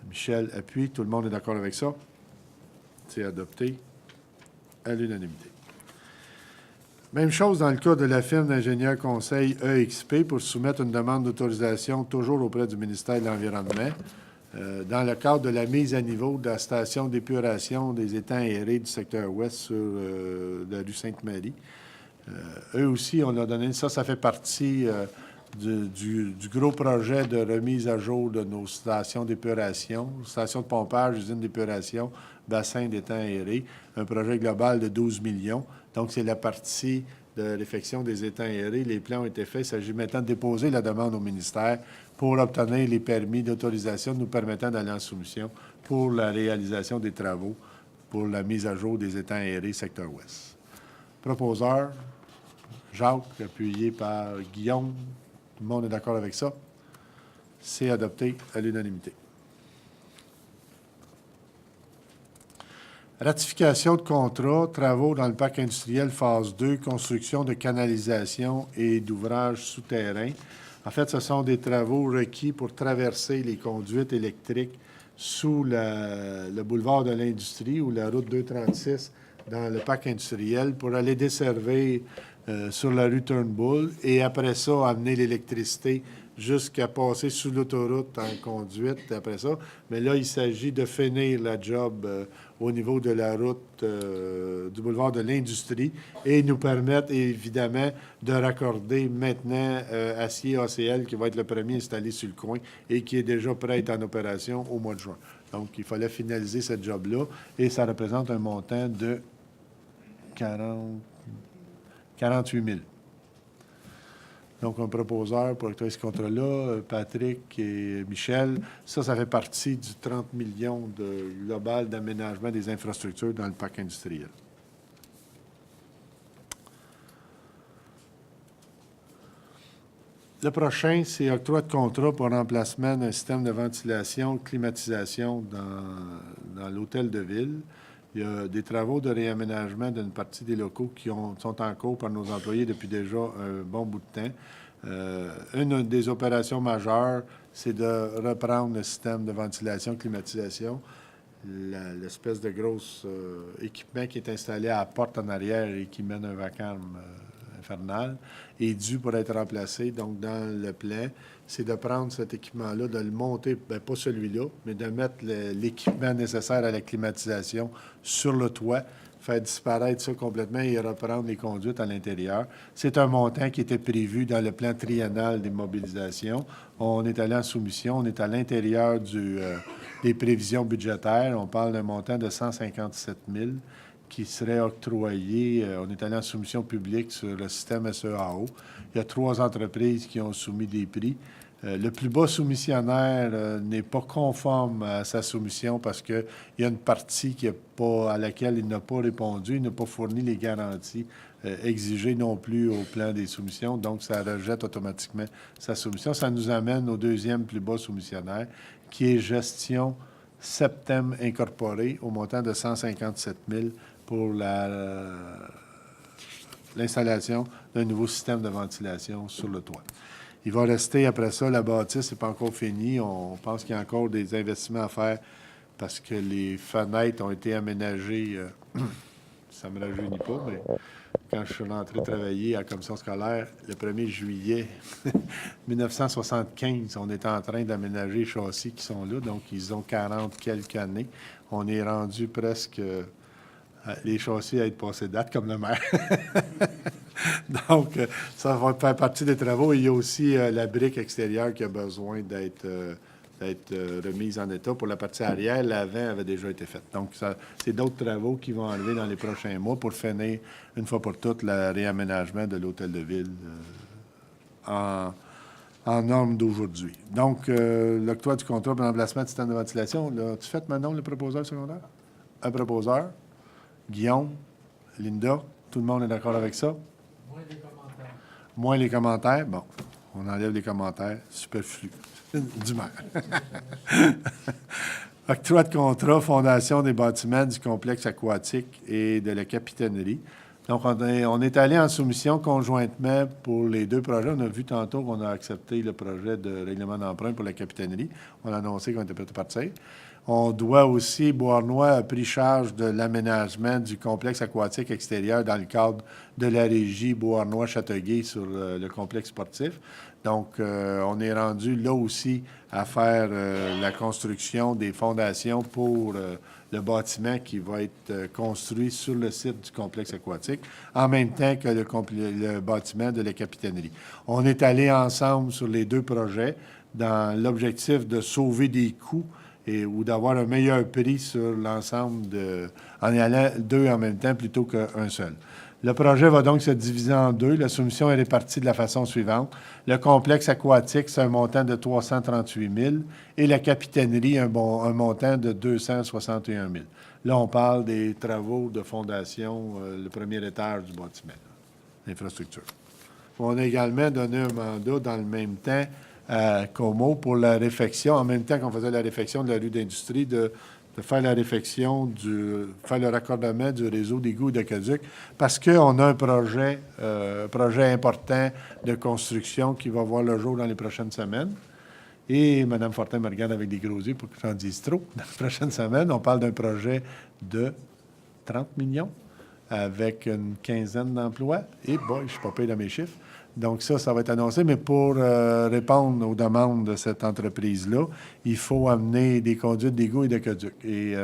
Michel appuie. Tout le monde est d'accord avec ça? C'est adopté à l'unanimité. Même chose dans le cas de la firme d'ingénieur conseil EXP pour soumettre une demande d'autorisation toujours auprès du ministère de l'Environnement dans le cadre de la mise à niveau de la station d'épuration des étangs aérés du secteur ouest sur la rue Sainte-Marie. Eux aussi, on leur a donné ça. Ça fait partie du gros projet de remise à jour de nos stations d'épuration, stations de pompage, usines d'épuration, bassins d'étangs aérés, un projet global de 12 millions. Donc, c'est la partie de réfection des étangs aérés. Les plans ont été faits. Il s'agit maintenant de déposer la demande au ministère pour obtenir les permis d'autorisation nous permettant d'aller en soumission pour la réalisation des travaux pour la mise à jour des étangs aérés secteur ouest. Proposeur, Jacques, appuyé par Guillaume. Tout le monde est d'accord avec ça? C'est adopté à l'unanimité. Ratification de contrat, travaux dans le parc industriel phase 2, construction de canalisation et d'ouvrages souterrains. En fait, ce sont des travaux requis pour traverser les conduites électriques sous le boulevard de l'Industrie ou la route 236 dans le parc industriel pour aller desservir sur la rue Turnbull et après ça, amener l'électricité jusqu'à passer sous l'autoroute en conduite après ça. Mais là, il s'agit de finir la job au niveau de la route du boulevard de l'Industrie et nous permettre évidemment de raccorder maintenant Acier ACL qui va être le premier installé sur le coin et qui est déjà prêt à être en opération au mois de juin. Donc, il fallait finaliser cette job-là et ça représente un montant de 48 000. Donc, un proposeur pour octroyer ce contrat-là, Patrick et Michel, ça fait partie du 30 millions de global d'aménagement des infrastructures dans le parc industriel. Le prochain, c'est octroi de contrat pour remplacement d'un système de ventilation, climatisation dans l'hôtel de ville. Il y a des travaux de réaménagement d'une partie des locaux qui sont en cours par nos employés depuis déjà un bon bout de temps. Une des opérations majeures, c'est de reprendre le système de ventilation, climatisation, l'espèce de gros équipement qui est installé à la porte en arrière et qui mène un vacarme infernal, est dû pour être remplacé. Donc, dans le plan, c'est de prendre cet équipement-là, de le monter, bien, pas celui-là, mais de mettre l'équipement nécessaire à la climatisation sur le toit, faire disparaître ça complètement et reprendre les conduites à l'intérieur. C'est un montant qui était prévu dans le plan triennal des mobilisations. On est allé en soumission, on est à l'intérieur des prévisions budgétaires. On parle d'un montant de 157 000 qui serait octroyé. On est allé en soumission publique sur le système SEAO. Il y a 3 entreprises qui ont soumis des prix. Le plus bas soumissionnaire n'est pas conforme à sa soumission parce qu'il y a une partie à laquelle il n'a pas répondu, il n'a pas fourni les garanties exigées non plus au plan des soumissions, donc ça rejette automatiquement sa soumission. Ça nous amène au deuxième plus bas soumissionnaire, qui est Gestion Septem Incorporée, au montant de 157 000 pour l'installation d'un nouveau système de ventilation sur le toit. Il va rester, après ça, la bâtisse n'est pas encore finie. On pense qu'il y a encore des investissements à faire parce que les fenêtres ont été aménagées. Ça ne me rajeunit pas, mais quand je suis rentré travailler à la commission scolaire, le 1er juillet 1975, on est en train d'aménager les châssis qui sont là. Donc, ils ont 40 quelques années. On est rendu presque... les châssis à être passés date, comme le maire. Donc, ça va faire partie des travaux. Il y a aussi la brique extérieure qui a besoin d'être remise en état. Pour la partie arrière, l'avant avait déjà été faite. Donc, c'est d'autres travaux qui vont arriver dans les prochains mois pour finir, une fois pour toutes, le réaménagement de l'hôtel de ville en norme d'aujourd'hui. Donc, l'octroi du contrat pour l'emplacement de système de ventilation, l'as-tu fait maintenant, le proposeur secondaire? Un proposeur. Guillaume, Linda, tout le monde est d'accord avec ça? Moins les commentaires. Moins les commentaires. Bon, on enlève les commentaires. Superflu. Du maire. Octroi de contrat, fondation des bâtiments du complexe aquatique et de la capitainerie. Donc, on est allé en soumission conjointement pour les 2 projets. On a vu tantôt qu'on a accepté le projet de règlement d'emprunt pour la capitainerie. On a annoncé qu'on était prêt à partir. On doit aussi, Beauharnois a pris charge de l'aménagement du complexe aquatique extérieur dans le cadre de la régie Beauharnois-Châteauguay sur le complexe sportif. Donc, on est rendu là aussi à faire la construction des fondations pour le bâtiment qui va être construit sur le site du complexe aquatique, en même temps que le bâtiment de la capitainerie. On est allé ensemble sur les 2 projets dans l'objectif de sauver des coûts ou d'avoir un meilleur prix sur l'ensemble en y allant 2 en même temps plutôt qu'un seul. Le projet va donc se diviser en 2. La soumission est répartie de la façon suivante. Le complexe aquatique, c'est un montant de 338 000 et la capitainerie, un montant de 261 000. Là, on parle des travaux de fondation, le premier étage du bâtiment, l'infrastructure. On a également donné un mandat dans le même temps à Como pour la réfection, en même temps qu'on faisait la réfection de la rue d'Industrie, de faire la réfection, faire le raccordement du réseau d'égouts et d'aqueducs, parce qu'on a un projet important de construction qui va voir le jour dans les prochaines semaines. Et Mme Fortin me regarde avec des gros yeux pour que j'en dise trop. Dans les prochaines semaines, on parle d'un projet de 30 millions avec une quinzaine d'emplois. Et boy, je ne suis pas payé dans mes chiffres. Donc ça va être annoncé, mais pour répondre aux demandes de cette entreprise-là, il faut amener des conduites d'égouts et d'aqueducs. Et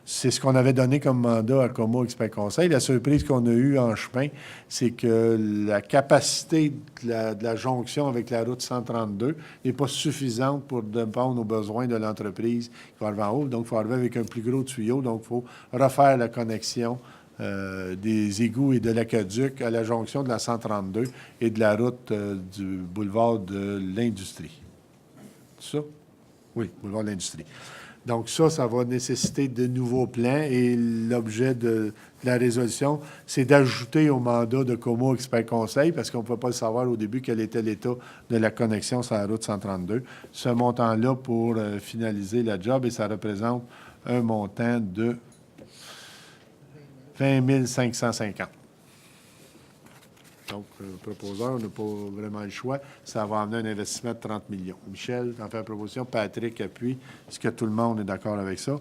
c'est ce qu'on avait donné comme mandat à Como Expert Conseil. La surprise qu'on a eue en chemin, c'est que la capacité de la jonction avec la route 132 n'est pas suffisante pour répondre aux besoins de l'entreprise qui va arriver en haut. Donc, il faut arriver avec un plus gros tuyau. Donc, il faut refaire la connexion des égouts et de l'aqueduc à la jonction de la 132 et de la route du boulevard de l'Industrie. C'est ça? Oui, boulevard de l'Industrie. Donc ça va nécessiter de nouveaux plans et l'objet de la résolution, c'est d'ajouter au mandat de Como Expert Conseil, parce qu'on ne pouvait pas le savoir au début quel était l'état de la connexion sur la route 132, ce montant-là pour finaliser la job, et ça représente un montant de 20 550. Donc, le proposeur n'a pas vraiment le choix. Ça va amener un investissement de 30 millions. Michel en fait la proposition. Patrick appuie. Est-ce que tout le monde est d'accord avec ça?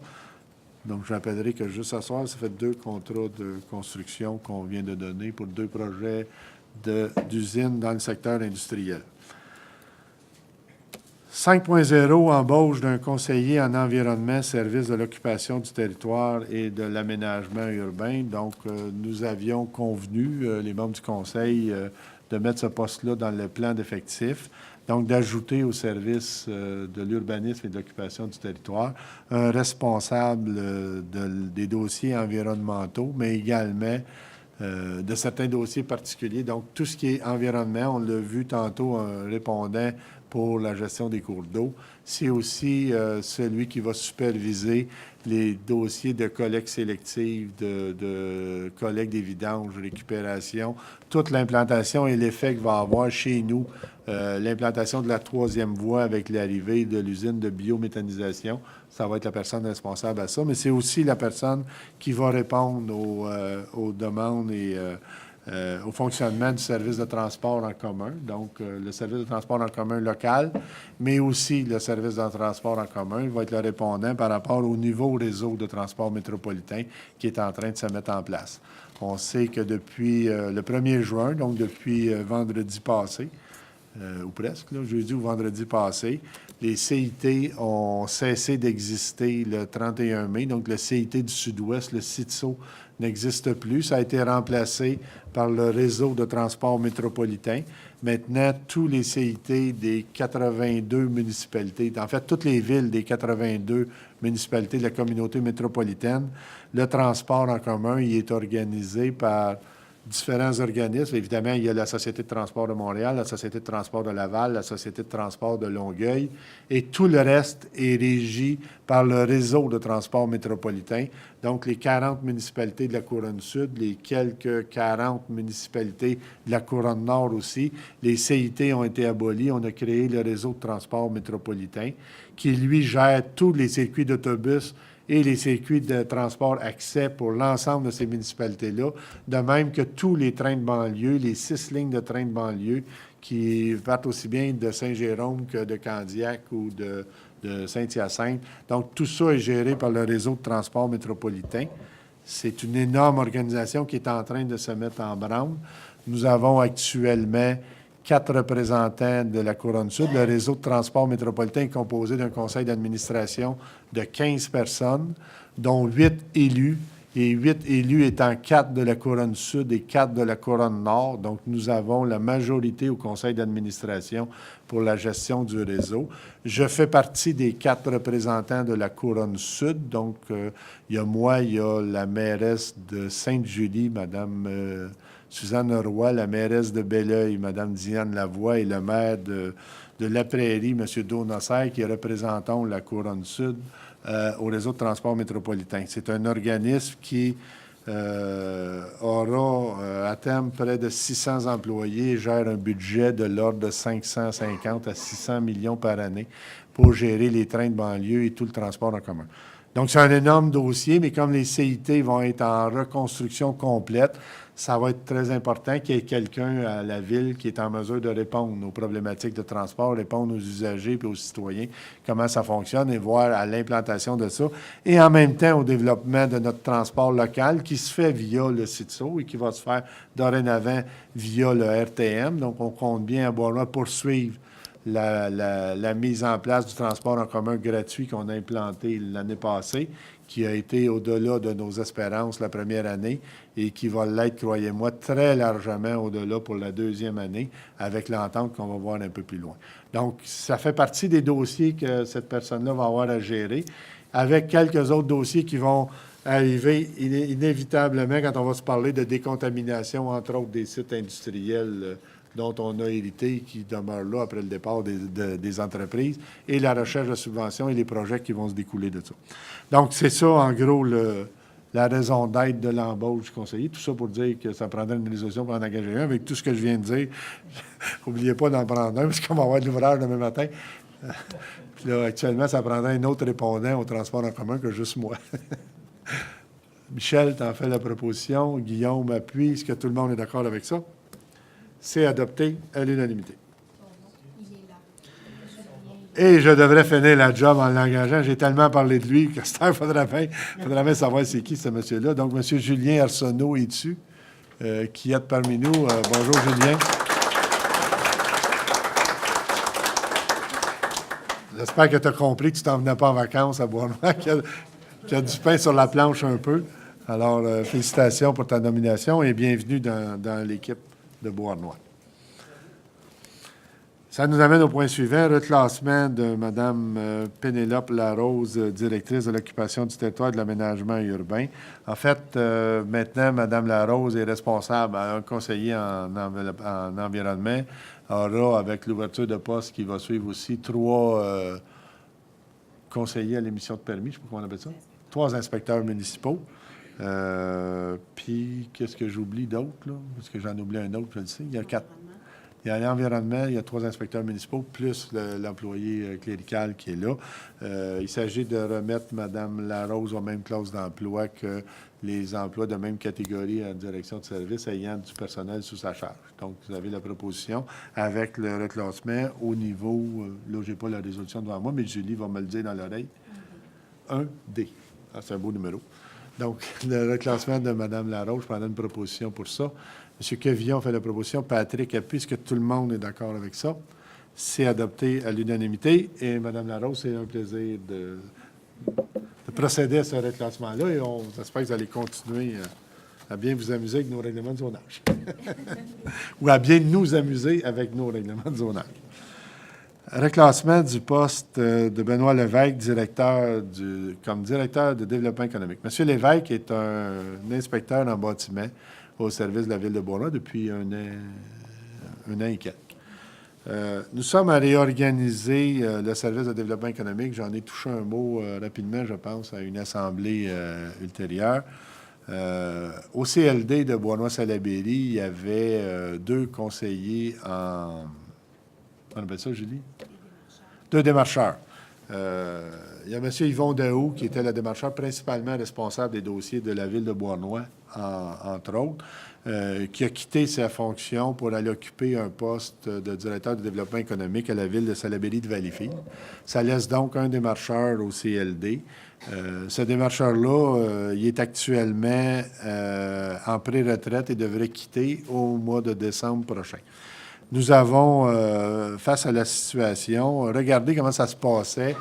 Donc, je rappellerai que juste ce soir, ça fait 2 contrats de construction qu'on vient de donner pour 2 projets d'usines dans le secteur industriel. 5.0, embauche d'un conseiller en environnement, service de l'occupation du territoire et de l'aménagement urbain. Donc, nous avions convenu, les membres du conseil, de mettre ce poste-là dans le plan d'effectifs. Donc, d'ajouter au service de l'urbanisme et de l'occupation du territoire un responsable des dossiers environnementaux, mais également de certains dossiers particuliers. Donc, tout ce qui est environnement, on l'a vu tantôt, un répondant pour la gestion des cours d'eau. C'est aussi celui qui va superviser les dossiers de collecte sélective, de collecte des vidanges, récupération, toute l'implantation et l'effet que va avoir chez nous l'implantation de la 3e voie avec l'arrivée de l'usine de biométhanisation. Ça va être la personne responsable à ça, mais c'est aussi la personne qui va répondre aux demandes et au fonctionnement du service de transport en commun, donc le service de transport en commun local, mais aussi le service de transport en commun va être le répondant par rapport au nouveau réseau de transport métropolitain qui est en train de se mettre en place. On sait que depuis le 1er juin, donc depuis vendredi passé, ou presque, là, jeudi ou vendredi passé, les CIT ont cessé d'exister le 31 mai. Donc, le CIT du Sud-Ouest, le CITSO, n'existe plus. Ça a été remplacé par le réseau de transport métropolitain. Maintenant, tous les CIT des 82 municipalités, en fait, toutes les villes des 82 municipalités de la communauté métropolitaine, le transport en commun, il est organisé par différents organismes. Évidemment, il y a la Société de transport de Montréal, la Société de transport de Laval, la Société de transport de Longueuil, et tout le reste est régi par le réseau de transport métropolitain. Donc, les 40 municipalités de la Couronne Sud, les quelques 40 municipalités de la Couronne Nord aussi, les CIT ont été abolis. On a créé le réseau de transport métropolitain qui, lui, gère tous les circuits d'autobus et les circuits de transport accès pour l'ensemble de ces municipalités-là, de même que tous les trains de banlieue, les 6 lignes de trains de banlieue qui partent aussi bien de Saint-Jérôme que de Candiac ou de Saint-Hyacinthe. Donc, tout ça est géré par le réseau de transport métropolitain. C'est une énorme organisation qui est en train de se mettre en branle. Nous avons actuellement 4 représentants de la Couronne Sud. Le réseau de transport métropolitain est composé d'un conseil d'administration de 15 personnes, dont 8 élus, et 8 élus étant 4 de la Couronne Sud et 4 de la Couronne Nord. Donc, nous avons la majorité au conseil d'administration pour la gestion du réseau. Je fais partie des 4 représentants de la Couronne Sud. Donc, il y a moi, il y a la mairesse de Sainte-Julie, Mme Suzanne Roy, la mairesse de Belleuil, Mme Diane Lavoie, et le maire de La Prairie, M. Donossaire, qui représentent la Couronne Sud au réseau de transport métropolitain. C'est un organisme qui aura à terme près de 600 employés et gère un budget de l'ordre de 550 à 600 millions par année pour gérer les trains de banlieue et tout le transport en commun. Donc, c'est un énorme dossier, mais comme les CIT vont être en reconstruction complète, ça va être très important qu'il y ait quelqu'un à la ville qui est en mesure de répondre aux problématiques de transport, répondre aux usagers et aux citoyens, comment ça fonctionne et voir à l'implantation de ça. Et en même temps, au développement de notre transport local qui se fait via le CITSO et qui va se faire dorénavant via le RTM. Donc, on compte bien avoir poursuivre la mise en place du transport en commun gratuit qu'on a implanté l'année passée, qui a été au-delà de nos espérances la première année et qui va l'être, croyez-moi, très largement au-delà pour la 2e année avec l'entente qu'on va voir un peu plus loin. Donc, ça fait partie des dossiers que cette personne-là va avoir à gérer, avec quelques autres dossiers qui vont arriver inévitablement quand on va se parler de décontamination, entre autres des sites industriels dont on a hérité, qui demeurent là après le départ des entreprises, et la recherche de subventions et les projets qui vont se découler de ça. Donc, c'est ça, en gros, la raison d'être de l'embauche du conseiller. Tout ça pour dire que ça prendrait une résolution pour en engager un. Avec tout ce que je viens de dire, n'oubliez pas d'en prendre un, parce qu'on va avoir de l'ouvrage demain matin. Puis là, actuellement, ça prendrait un autre répondant au transport en commun que juste moi. Michel, t'en fais la proposition. Guillaume appuie. Est-ce que tout le monde est d'accord avec ça? C'est adopté à l'unanimité. Et je devrais finir la job en l'engageant. J'ai tellement parlé de lui que il faudrait bien savoir c'est qui ce monsieur-là. Donc, M. Julien Arsenault est dessus, qui est parmi nous. Bonjour, Julien. J'espère que tu as compris que tu t'en venais pas en vacances à Bois-Noir, qu'il y a du pain sur la planche un peu. Alors, félicitations pour ta nomination et bienvenue dans l'équipe de Bois-Noir. Ça nous amène au point suivant, reclassement de Mme Pénélope Larose, directrice de l'occupation du territoire et de l'aménagement urbain. En fait, maintenant, Mme Larose est responsable, un conseiller en environnement, aura, avec l'ouverture de poste qui va suivre aussi, 3 conseillers à l'émission de permis, je ne sais pas comment on appelle ça, 3 inspecteurs municipaux. Puis, qu'est-ce que j'oublie d'autre, là? Parce que j'en oublie un autre, je le sais. Il y a 4. Il y a l'environnement, il y a 3 inspecteurs municipaux, plus l'employé clérical qui est là. Il s'agit de remettre Mme Larose aux mêmes classes d'emploi que les emplois de même catégorie en direction de service ayant du personnel sous sa charge. Donc, vous avez la proposition avec le reclassement au niveau, là, je n'ai pas la résolution devant moi, mais Julie va me le dire dans l'oreille, 1D. Ah, c'est un beau numéro. Donc, le reclassement de Mme Larose, je prendrai une proposition pour ça. M. Quevillon fait la proposition. Patrick appuie. Est-ce que tout le monde est d'accord avec ça? C'est adopté à l'unanimité. Et Mme Larose, c'est un plaisir de procéder à ce reclassement-là. Et on espère que vous allez continuer à bien vous amuser avec nos règlements de zonage. Ou à bien nous amuser avec nos règlements de zonage. Reclassement du poste de Benoît Lévesque, comme directeur de développement économique. M. Lévesque est un inspecteur en bâtiment au service de la Ville de Bois-Noir depuis un an et quelques. Nous sommes à réorganiser le service de développement économique. J'en ai touché un mot rapidement, je pense, à une assemblée ultérieure. Au CLD de Bois-Noir-Salaberry, il y avait 2 conseillers en... On appelle ça, Julie? 2 démarcheurs. Il y a M. Yvon Daou, qui était le démarcheur principalement responsable des dossiers de la Ville de Bois-Noir, entre autres, qui a quitté sa fonction pour aller occuper un poste de directeur de développement économique à la Ville de Salaberry-de-Valleyfield. Ça laisse donc un démarcheur au CLD. Ce démarcheur-là, il est actuellement en pré-retraite et devrait quitter au mois de décembre prochain. Nous avons, face à la situation, regardé comment ça se passait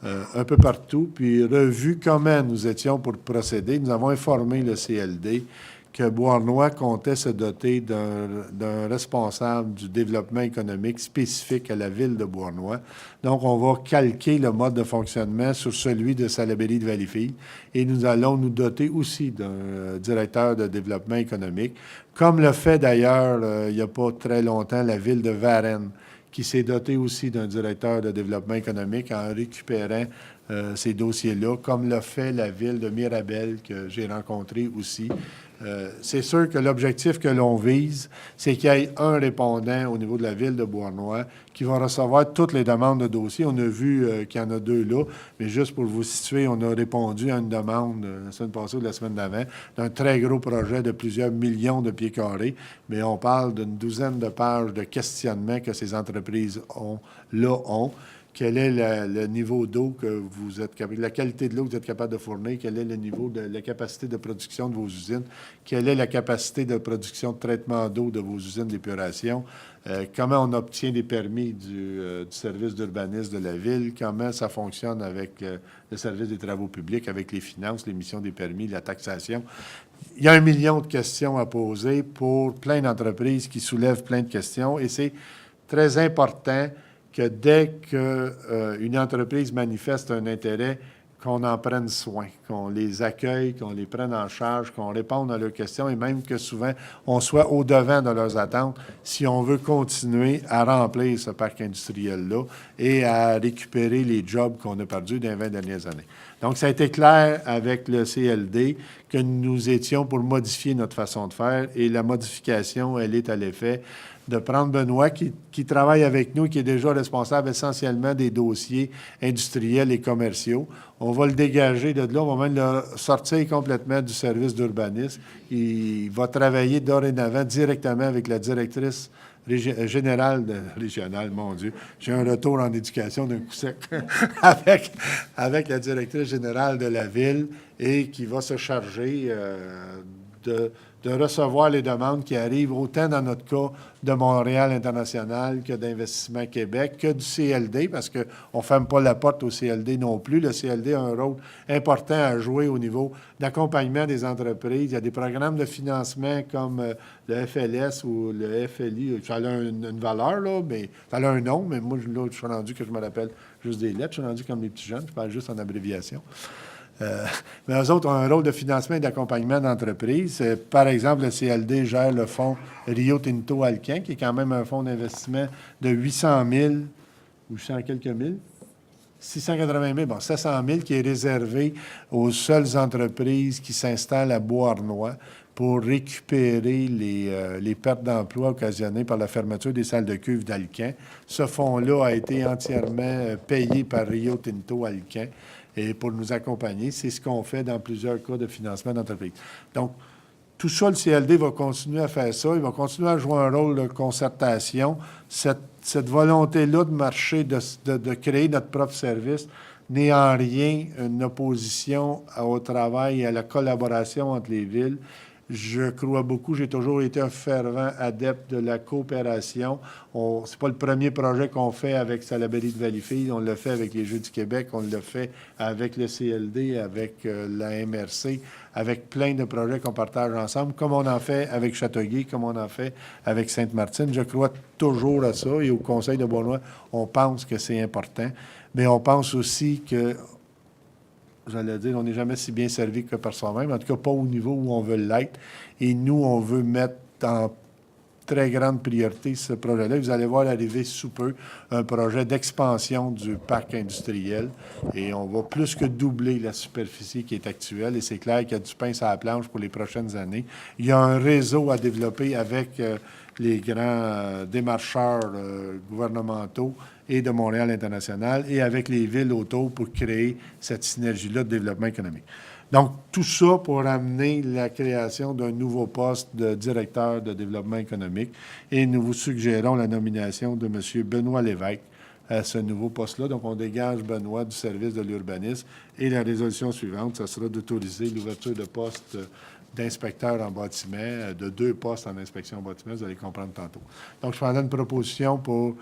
un peu partout, puis revu comment nous étions pour procéder. Nous avons informé le CLD que Bois-Noir comptait se doter d'un responsable du développement économique spécifique à la Ville de Bois-Noir. Donc, on va calquer le mode de fonctionnement sur celui de Salaberry-de-Valleyfield et nous allons nous doter aussi d'un directeur de développement économique, comme le fait d'ailleurs, il n'y a pas très longtemps, la Ville de Varennes, qui s'est dotée aussi d'un directeur de développement économique en récupérant ces dossiers-là, comme l'a fait la Ville de Mirabel, que j'ai rencontré aussi. C'est sûr que l'objectif que l'on vise, c'est qu'il y ait un répondant au niveau de la Ville de Bois-Noir qui va recevoir toutes les demandes de dossiers. On a vu qu'il y en a 2 là, mais juste pour vous situer, on a répondu à une demande la semaine passée ou la semaine d'avant d'un très gros projet de plusieurs millions de pieds carrés, mais on parle d'une douzaine de pages de questionnements que ces entreprises ont. Quel est le niveau d'eau que vous êtes capable, la qualité de l'eau que vous êtes capable de fournir, quel est le niveau de la capacité de production de vos usines, quelle est la capacité de production de traitement d'eau de vos usines d'épuration, comment on obtient des permis du service d'urbanisme de la Ville, comment ça fonctionne avec le service des travaux publics, avec les finances, l'émission des permis, la taxation. Il y a 1 million de questions à poser pour plein d'entreprises qui soulèvent plein de questions et c'est très important que dès qu'une entreprise manifeste un intérêt, qu'on en prenne soin, qu'on les accueille, qu'on les prenne en charge, qu'on réponde à leurs questions et même que souvent, on soit au-devant de leurs attentes si on veut continuer à remplir ce parc industriel-là et à récupérer les jobs qu'on a perdus dans les 20 dernières années. Donc, ça a été clair avec le CLD que nous étions pour modifier notre façon de faire et la modification, elle est à l'effet de prendre Benoît, qui travaille avec nous, qui est déjà responsable essentiellement des dossiers industriels et commerciaux. On va le dégager de là, on va même le sortir complètement du service d'urbanisme. Il va travailler dorénavant directement avec la directrice régionale, mon Dieu, j'ai un retour en éducation d'un coup sec, avec la directrice générale de la ville et qui va se charger de recevoir les demandes qui arrivent autant dans notre cas de Montréal International que d'Investissement Québec, que du CLD, parce qu'on ne ferme pas la porte au CLD non plus. Le CLD a un rôle important à jouer au niveau d'accompagnement des entreprises. Il y a des programmes de financement comme le FLS ou le FLI. Ça a une valeur, là, mais ça a un nom, mais moi, là, je suis rendu que je me rappelle juste des lettres. Je suis rendu comme les petits jeunes, je parle juste en abréviation. Mais eux autres ont un rôle de financement et d'accompagnement d'entreprise. Par exemple, le CLD gère le fonds Rio Tinto Alcan, qui est quand même un fonds d'investissement de 800 000, ou 800 quelques mille, 680 000, bon, 700 000, qui est réservé aux seules entreprises qui s'installent à Beauharnois pour récupérer les pertes d'emploi occasionnées par la fermeture des salles de cuve d'Alcan. Ce fonds-là a été entièrement payé par Rio Tinto Alcan. Et pour nous accompagner, c'est ce qu'on fait dans plusieurs cas de financement d'entreprise. Donc, tout ça, le CLD va continuer à faire ça. Il va continuer à jouer un rôle de concertation. Cette volonté-là de marcher, de créer notre propre service, n'est en rien une opposition au travail et à la collaboration entre les villes. Je crois beaucoup, j'ai toujours été un fervent adepte de la coopération. C'est pas le premier projet qu'on fait avec Salaberry de Valleyfield, on l'a fait avec les Jeux du Québec, on l'a fait avec le CLD, avec la MRC, avec plein de projets qu'on partage ensemble, comme on en fait avec Châteauguay, comme on en fait avec Sainte-Martine. Je crois toujours à ça et au Conseil de Beauharnois, on pense que c'est important, mais on pense aussi que j'allais dire, on n'est jamais si bien servi que par soi-même, en tout cas pas au niveau où on veut l'être. Et nous, on veut mettre en très grande priorité ce projet-là. Vous allez voir arriver sous peu un projet d'expansion du parc industriel et on va plus que doubler la superficie qui est actuelle et c'est clair qu'il y a du pain sur la planche pour les prochaines années. Il y a un réseau à développer avec les grands démarcheurs gouvernementaux et de Montréal International et avec les villes autour pour créer cette synergie-là de développement économique. Donc, tout ça pour amener la création d'un nouveau poste de directeur de développement économique et nous vous suggérons la nomination de M. Benoît Lévesque à ce nouveau poste-là. Donc, on dégage Benoît du service de l'urbanisme et la résolution suivante, ça sera d'autoriser l'ouverture de postes d'inspecteurs en bâtiment, de 2 postes en inspection en bâtiment, vous allez comprendre tantôt. Donc, je prendrai une proposition pour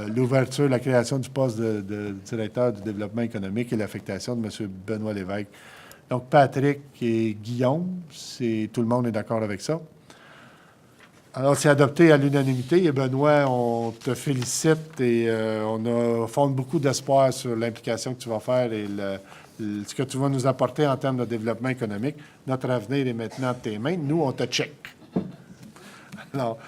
l'ouverture, la création du poste de directeur du développement économique et l'affectation de M. Benoît Lévesque. Donc, Patrick et Guillaume, tout le monde est d'accord avec ça. Alors, c'est adopté à l'unanimité. Et Benoît, on te félicite et on fonde beaucoup d'espoir sur l'implication que tu vas faire et ce que tu vas nous apporter en termes de développement économique. Notre avenir est maintenant de tes mains. Nous, on te check. Alors,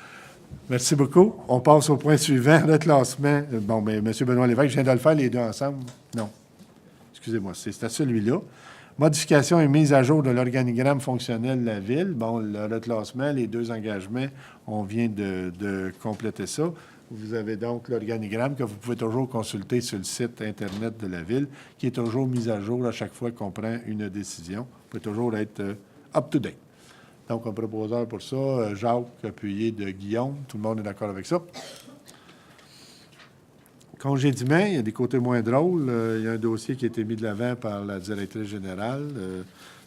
merci beaucoup. On passe au point suivant, le classement. Bon, mais M. Benoît Lévesque, je viens de le faire les deux ensemble. Non. Excusez-moi, c'est à celui-là. Modification et mise à jour de l'organigramme fonctionnel de la Ville. Bon, le reclassement, les 2 engagements, on vient de compléter ça. Vous avez donc l'organigramme que vous pouvez toujours consulter sur le site Internet de la Ville, qui est toujours mis à jour à chaque fois qu'on prend une décision. Vous pouvez toujours être up-to-date. Donc, un proposeur pour ça, Jacques, appuyé de Guillaume. Tout le monde est d'accord avec ça? Congédiement, il y a des côtés moins drôles. Il y a un dossier qui a été mis de l'avant par la directrice générale.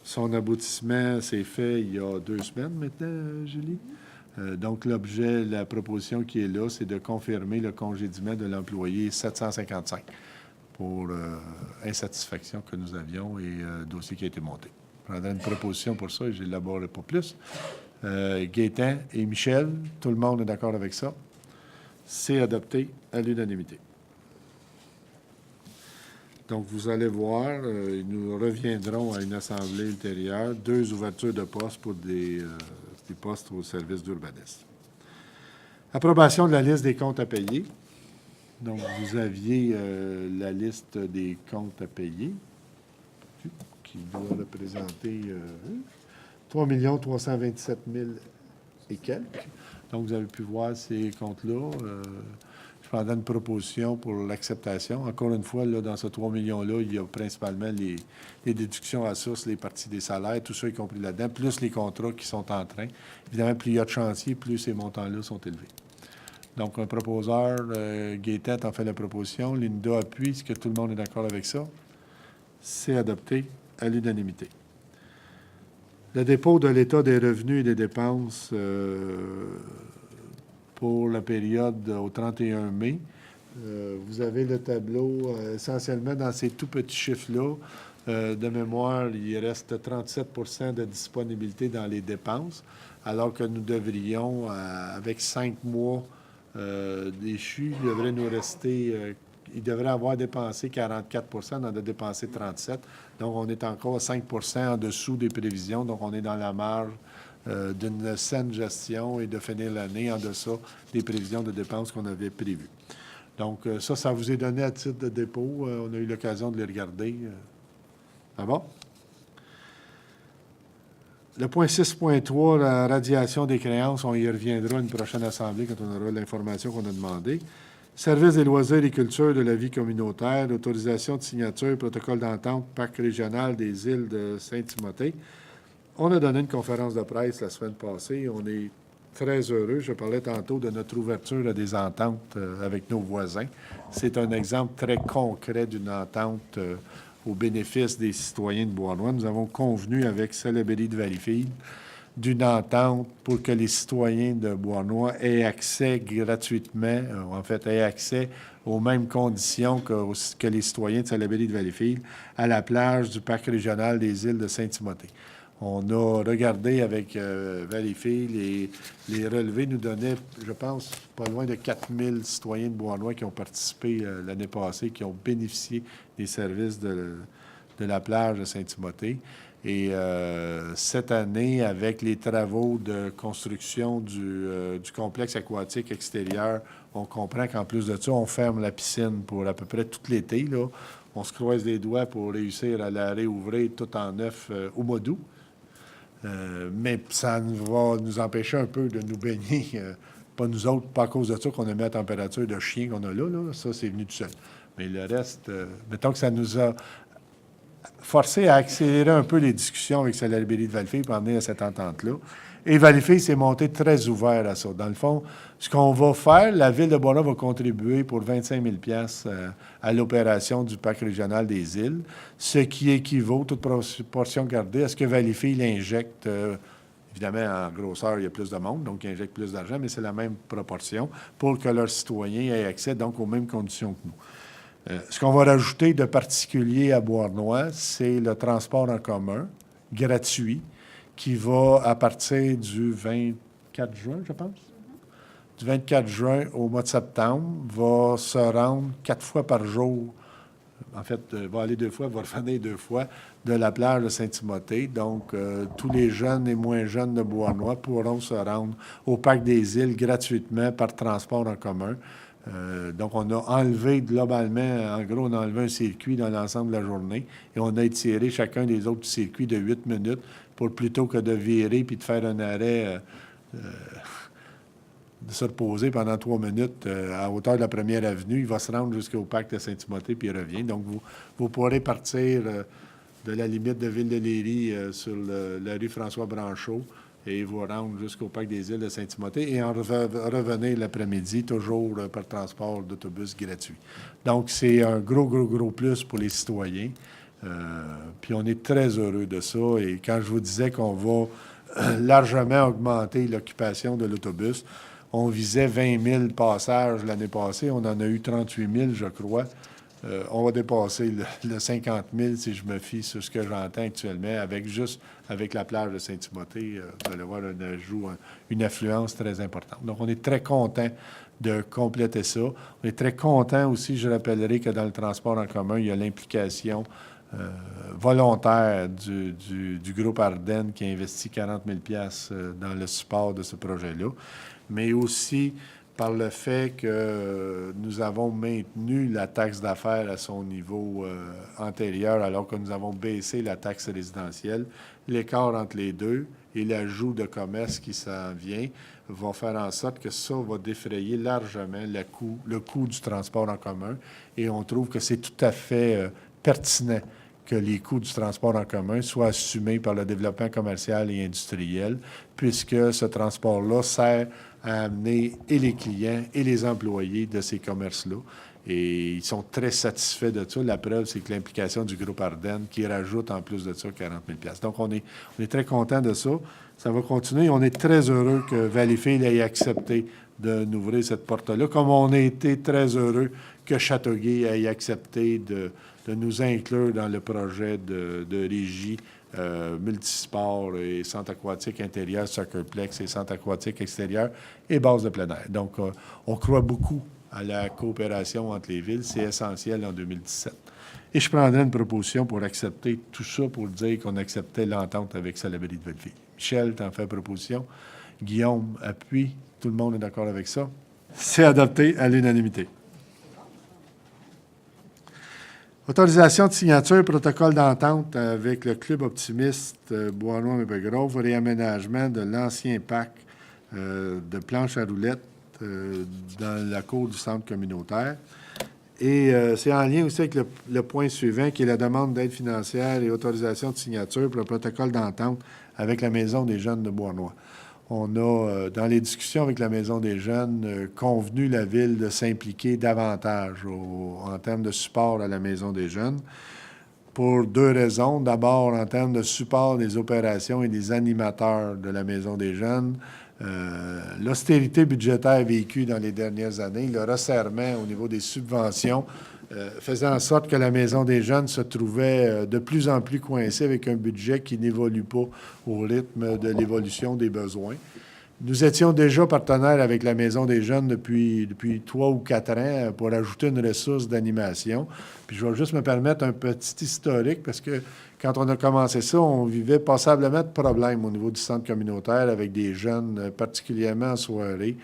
Son aboutissement s'est fait il y a 2 semaines maintenant, Julie. Donc, l'objet, la proposition qui est là, c'est de confirmer le congédiement de l'employé 755 pour insatisfaction que nous avions et dossier qui a été monté. Je prendrai une proposition pour ça et je n'élaborerai pas plus. Gaétan et Michel, tout le monde est d'accord avec ça. C'est adopté à l'unanimité. Donc, vous allez voir, nous reviendrons à une assemblée ultérieure, 2 ouvertures de postes pour des postes au service d'urbanisme. Approbation de la liste des comptes à payer. Donc, vous aviez la liste des comptes à payer qui doit représenter 3 327 000 et quelques. Donc, vous avez pu voir ces comptes-là. Je prendrai une proposition pour l'acceptation. Encore une fois, là, dans ce 3 millions-là, il y a principalement les déductions à source, les parties des salaires, tout ça y compris là-dedans, plus les contrats qui sont en train. Évidemment, plus il y a de chantiers, plus ces montants-là sont élevés. Donc, un proposeur, Gaétette en fait la proposition. Linda appuie. Est-ce que tout le monde est d'accord avec ça? C'est adopté à l'unanimité. Le dépôt de l'état des revenus et des dépenses pour la période au 31 mai. Vous avez le tableau essentiellement dans ces tout petits chiffres-là. De mémoire, il reste 37 de disponibilité dans les dépenses, alors que nous devrions, avec 5 mois déchus, il devrait nous rester... il devrait avoir dépensé 44 on en a dépensé 37 donc on est encore à 5 en dessous des prévisions. Donc, on est dans la marge d'une saine gestion et de finir l'année en deçà des prévisions de dépenses qu'on avait prévues. Donc, ça vous est donné à titre de dépôt. On a eu l'occasion de les regarder. Ah bon? Le point 6.3, la radiation des créances, on y reviendra à une prochaine assemblée quand on aura l'information qu'on a demandée. Service des loisirs et culture de la vie communautaire, autorisation de signature, protocole d'entente, parc régional des îles de Saint-Timothée. On a donné une conférence de presse la semaine passée. On est très heureux. Je parlais tantôt de notre ouverture à des ententes avec nos voisins. C'est un exemple très concret d'une entente au bénéfice des citoyens de Beauharnois. Nous avons convenu avec Celebrity de Valleyfield d'une entente pour que les citoyens de Beauharnois aient accès gratuitement, aient accès aux mêmes conditions que les citoyens de Salaberry de Valleyfield à la plage du parc régional des îles de Saint-Timothée. On a regardé avec Valleyfield et les relevés nous donnaient, je pense, pas loin de 4000 citoyens de Beauharnois qui ont participé l'année passée, qui ont bénéficié des services de la plage de Saint-Timothée. Et cette année, avec les travaux de construction du complexe aquatique extérieur, on comprend qu'en plus de ça, on ferme la piscine pour à peu près tout l'été. Là. On se croise les doigts pour réussir à la réouvrir tout en neuf au mois d'août. Mais ça va nous empêcher un peu de nous baigner. Pas nous autres, pas à cause de ça qu'on a mis la température de chien qu'on a là. Ça, c'est venu tout seul. Mais le reste, mettons que ça nous a forcé à accélérer un peu les discussions avec Salaberry de Valleyfield pour amener à cette entente-là. Et Valleyfield s'est monté très ouvert à ça. Dans le fond, ce qu'on va faire, la Ville de Beauharnois va contribuer pour 25 000 à l'opération du parc régional des îles, ce qui équivaut, toute proportion gardée, à ce que Valleyfield injecte, évidemment, en grosseur, il y a plus de monde, donc il injecte plus d'argent, mais c'est la même proportion pour que leurs citoyens aient accès, donc, aux mêmes conditions que nous. Ce qu'on va rajouter de particulier à Beauharnois, c'est le transport en commun, gratuit, qui va, à partir du 24 juin, je pense, du 24 juin au mois de septembre, va se rendre 4 fois par jour. En fait, va aller 2 fois, va revenir 2 fois de la plage de Saint-Timothée. Donc, tous les jeunes et moins jeunes de Beauharnois pourront se rendre au parc des îles gratuitement par transport en commun. Donc, on a enlevé globalement, en gros, on a enlevé un circuit dans l'ensemble de la journée et on a étiré chacun des autres circuits de 8 minutes pour plutôt que de virer puis de faire un arrêt, de se reposer pendant 3 minutes à hauteur de la première avenue. Il va se rendre jusqu'au parc de Saint-Timothée puis il revient. Donc, vous pourrez partir de la limite de Ville-de-Léry sur la rue François-Branchaud et vous rendre jusqu'au parc des îles de Saint-Timothée et en revenir l'après-midi, toujours par transport d'autobus gratuit. Donc, c'est un gros plus pour les citoyens. Puis on est très heureux de ça. Et quand je vous disais qu'on va largement augmenter l'occupation de l'autobus, on visait 20 000 passages l'année passée. On en a eu 38 000, je crois. on va dépasser le 50 000 si je me fie sur ce que j'entends actuellement, avec la plage de Saint-Timothée. Vous allez voir un ajout, une affluence très importante. Donc, on est très content de compléter ça. On est très content aussi, je rappellerai que dans le transport en commun, il y a l'implication volontaire du groupe Ardennes qui a investi 40 000 dans le support de ce projet-là, mais aussi par le fait que nous avons maintenu la taxe d'affaires à son niveau antérieur, alors que nous avons baissé la taxe résidentielle. L'écart entre les deux et l'ajout de commerce qui s'en vient va faire en sorte que ça va défrayer largement le coût du transport en commun. Et on trouve que c'est tout à fait pertinent que les coûts du transport en commun soient assumés par le développement commercial et industriel, puisque ce transport-là sert à amener et les clients et les employés de ces commerces-là. Et ils sont très satisfaits de ça. La preuve, c'est que l'implication du groupe Ardennes qui rajoute en plus de ça 40 000 $. Donc, on est très content de ça. Ça va continuer. On est très heureux que Valleyfield ait accepté de nous ouvrir cette porte-là, comme on a été très heureux que Châteauguay ait accepté de nous inclure dans le projet de régie multisport et centre aquatique intérieur, Soccerplex et centre aquatique extérieur et base de plein air. Donc, on croit beaucoup à la coopération entre les villes. C'est essentiel en 2017. Et je prendrai une proposition pour accepter tout ça, pour dire qu'on acceptait l'entente avec Salaberry de Valleyfield. Michel, t'en fais proposition. Guillaume appuie. Tout le monde est d'accord avec ça. C'est adopté à l'unanimité. Autorisation de signature, protocole d'entente avec le Club optimiste Bois-Noir-Maple-Grove, réaménagement de l'ancien parc de planche à roulettes dans la cour du centre communautaire. Et c'est en lien aussi avec le point suivant, qui est la demande d'aide financière et autorisation de signature pour le protocole d'entente avec la Maison des jeunes de Bois-Noir. On a, dans les discussions avec la Maison des jeunes, convenu la Ville de s'impliquer davantage en termes de support à la Maison des jeunes pour deux raisons. D'abord, en termes de support des opérations et des animateurs de la Maison des jeunes, l'austérité budgétaire vécue dans les dernières années, le resserrement au niveau des subventions, faisait en sorte que la Maison des jeunes se trouvait de plus en plus coincée avec un budget qui n'évolue pas au rythme de l'évolution des besoins. Nous étions déjà partenaires avec la Maison des jeunes depuis 3 ou 4 ans pour ajouter une ressource d'animation. Puis je vais juste me permettre un petit historique parce que quand on a commencé ça, on vivait passablement de problèmes au niveau du centre communautaire avec des jeunes, particulièrement en soirée.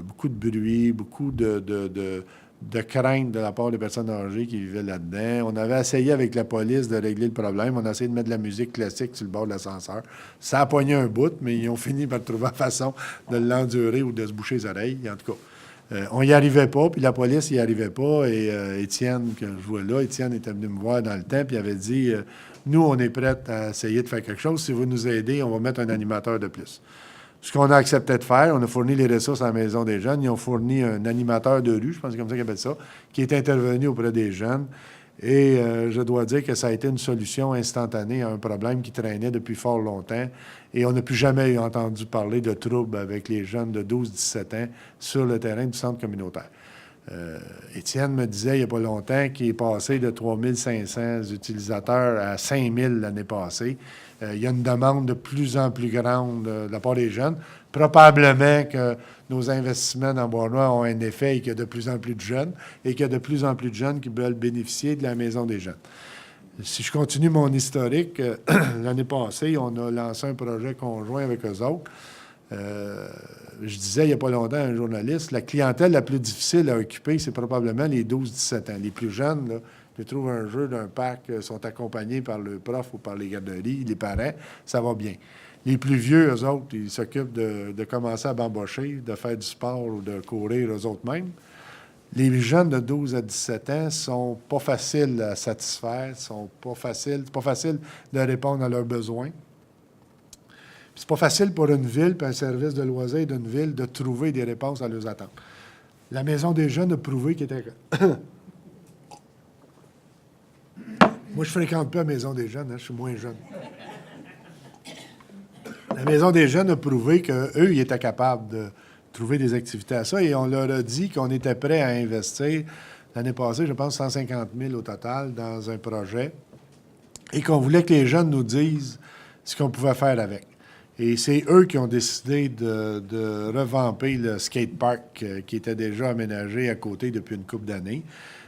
Beaucoup de bruit, beaucoup de crainte de la part des personnes âgées qui vivaient là-dedans. On avait essayé avec la police de régler le problème. On a essayé de mettre de la musique classique sur le bord de l'ascenseur. Ça a pogné un bout, mais ils ont fini par trouver la façon de l'endurer ou de se boucher les oreilles. En tout cas, on n'y arrivait pas, puis la police n'y arrivait pas. Et Étienne, que je vois là, Étienne était venu me voir dans le temps, puis il avait dit nous, on est prêts à essayer de faire quelque chose. Si vous nous aidez, on va mettre un animateur de plus. Ce qu'on a accepté de faire, on a fourni les ressources à la Maison des jeunes. Ils ont fourni un animateur de rue, je pense que c'est comme ça qu'ils appellent ça, qui est intervenu auprès des jeunes. Et je dois dire que ça a été une solution instantanée à un problème qui traînait depuis fort longtemps. Et on n'a plus jamais entendu parler de troubles avec les jeunes de 12-17 ans sur le terrain du centre communautaire. Étienne me disait il n'y a pas longtemps qu'il est passé de 3 500 utilisateurs à 5 000 l'année passée. Il y a une demande de plus en plus grande de la part des jeunes. Probablement que nos investissements dans Bois-Noir ont un effet et qu'il y a de plus en plus de jeunes et qu'il y a de plus en plus de jeunes qui veulent bénéficier de la Maison des jeunes. Si je continue mon historique, l'année passée, on a lancé un projet conjoint avec eux autres. Je disais il n'y a pas longtemps à un journaliste, la clientèle la plus difficile à occuper, c'est probablement les 12-17 ans. Les plus jeunes, là, ils trouvent un jeu d'un parc, sont accompagnés par le prof ou par les garderies, les parents, ça va bien. Les plus vieux, eux autres, ils s'occupent de commencer à bambocher, de faire du sport ou de courir eux autres mêmes. Les jeunes de 12 à 17 ans sont pas faciles à satisfaire, c'est pas facile de répondre à leurs besoins. C'est pas facile pour une ville et un service de loisirs d'une ville de trouver des réponses à leurs attentes. La Maison des jeunes a prouvé qu'il était... Moi, je fréquente pas la Maison des jeunes, je suis moins jeune. La Maison des jeunes a prouvé qu'eux, ils étaient capables de trouver des activités à ça et on leur a dit qu'on était prêt à investir l'année passée, je pense 150 000 au total dans un projet, et qu'on voulait que les jeunes nous disent ce qu'on pouvait faire avec. Et c'est eux qui ont décidé de revamper le skatepark qui était déjà aménagé à côté depuis une couple d'années.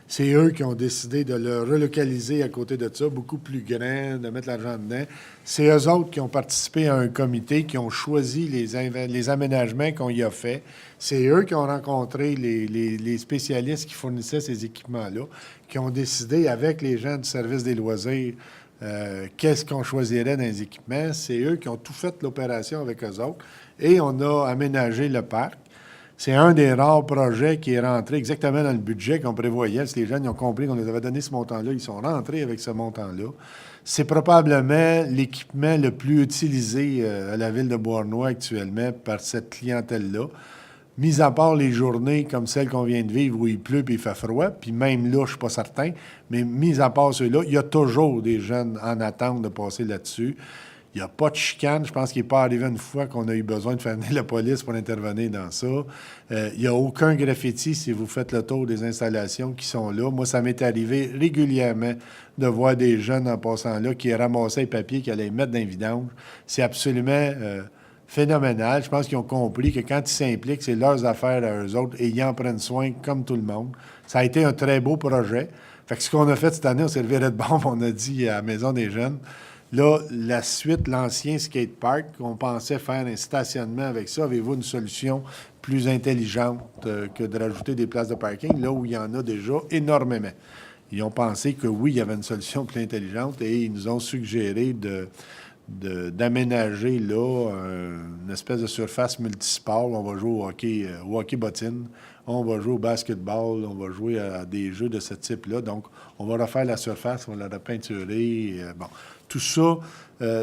C'est eux qui ont décidé de le relocaliser à côté de ça, beaucoup plus grand, de mettre l'argent dedans. C'est eux autres qui ont participé à un comité, qui ont choisi les aménagements qu'on y a fait. C'est eux qui ont rencontré les spécialistes qui fournissaient ces équipements-là, qui ont décidé avec les gens du service des loisirs qu'est-ce qu'on choisirait dans les équipements. C'est eux qui ont tout fait l'opération avec eux autres. Et on a aménagé le parc. C'est un des rares projets qui est rentré exactement dans le budget qu'on prévoyait. Si les jeunes ils ont compris qu'on les avait donné ce montant-là, ils sont rentrés avec ce montant-là. C'est probablement l'équipement le plus utilisé à la ville de Beauharnois actuellement par cette clientèle-là. Mis à part les journées comme celles qu'on vient de vivre où il pleut et il fait froid, puis même là, je ne suis pas certain, mais mis à part ceux-là, il y a toujours des jeunes en attente de passer là-dessus. Il n'y a pas de chicane. Je pense qu'il n'est pas arrivé une fois qu'on a eu besoin de faire venir la police pour intervenir dans ça. Il n'y a aucun graffiti si vous faites le tour des installations qui sont là. Moi, ça m'est arrivé régulièrement de voir des jeunes en passant là qui ramassaient les papiers, qui allaient les mettre dans les vidanges. C'est absolument phénoménal. Je pense qu'ils ont compris que quand ils s'impliquent, c'est leurs affaires à eux autres et ils en prennent soin comme tout le monde. Ça a été un très beau projet. Fait que ce qu'on a fait cette année, on s'est levé de bombe, on a dit à la Maison des jeunes, là, la suite, l'ancien skatepark, on pensait faire un stationnement avec ça. Avez-vous une solution plus intelligente que de rajouter des places de parking, là où il y en a déjà énormément? Ils ont pensé que oui, il y avait une solution plus intelligente et ils nous ont suggéré d'aménager là une espèce de surface multisport. On va jouer au hockey bottine, on va jouer au basketball, on va jouer à des jeux de ce type-là. Donc, on va refaire la surface, on va la repeinturer. Bon, tout ça,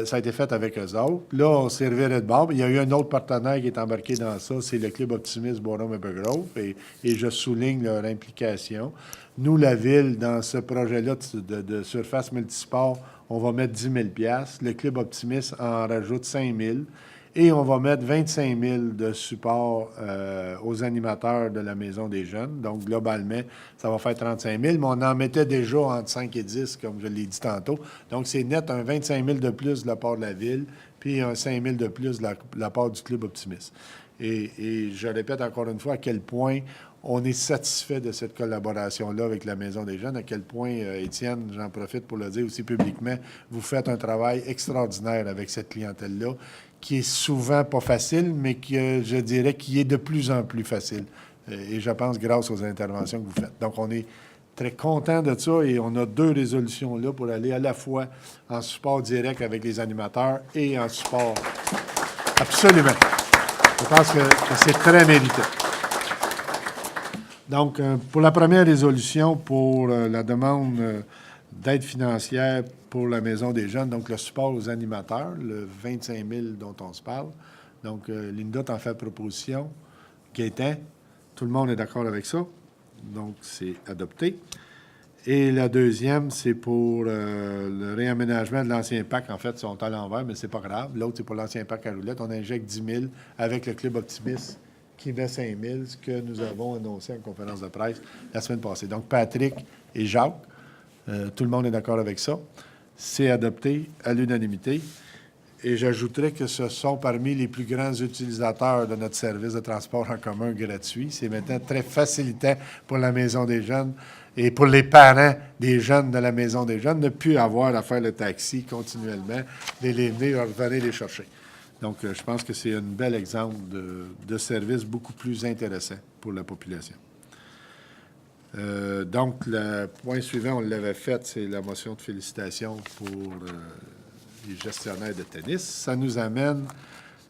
ça a été fait avec eux autres. Là, on s'est reviré de bord. Il y a eu un autre partenaire qui est embarqué dans ça, c'est le Club Optimiste Bois-Maple-Grove, et je souligne leur implication. Nous, la Ville, dans ce projet-là de surface multisport, on va mettre 10 000 $. Le Club Optimiste en rajoute 5 000 $. Et on va mettre 25 000 de support aux animateurs de la Maison des jeunes. Donc, globalement, ça va faire 35 000 mais on en mettait déjà entre 5 et 10, comme je l'ai dit tantôt. Donc, c'est net un 25 000 de plus de la part de la Ville, puis un 5 000 de plus de la part du Club Optimiste. Et je répète encore une fois à quel point on est satisfait de cette collaboration-là avec la Maison des jeunes, à quel point, Étienne, j'en profite pour le dire aussi publiquement, vous faites un travail extraordinaire avec cette clientèle-là, qui est souvent pas facile, mais que je dirais qui est de plus en plus facile. Et je pense grâce aux interventions que vous faites. Donc, on est très content de ça et on a 2 résolutions là pour aller à la fois en support direct avec les animateurs et en support. Absolument. Je pense que c'est très mérité. Donc, pour la première résolution, pour la demande d'aide financière pour la Maison des jeunes, donc le support aux animateurs, le 25 000 dont on se parle. Donc, Linda t'en fait proposition. Gaétan, tout le monde est d'accord avec ça. Donc, c'est adopté. Et la deuxième, c'est pour le réaménagement de l'ancien parc. En fait, ils sont à l'envers, mais c'est pas grave. L'autre, c'est pour l'ancien parc à roulettes. On injecte 10 000 avec le Club Optimiste qui met 5 000, ce que nous avons annoncé en conférence de presse la semaine passée. Donc, Patrick et Jacques, tout le monde est d'accord avec ça. C'est adopté à l'unanimité. Et j'ajouterais que ce sont parmi les plus grands utilisateurs de notre service de transport en commun gratuit. C'est maintenant très facilitant pour la Maison des jeunes et pour les parents des jeunes de la Maison des jeunes de ne plus avoir à faire le taxi continuellement, les venir revenir les chercher. Donc, je pense que c'est un bel exemple de service beaucoup plus intéressant pour la population. Donc, le point suivant, on l'avait fait, c'est la motion de félicitations pour les gestionnaires de tennis. Ça nous amène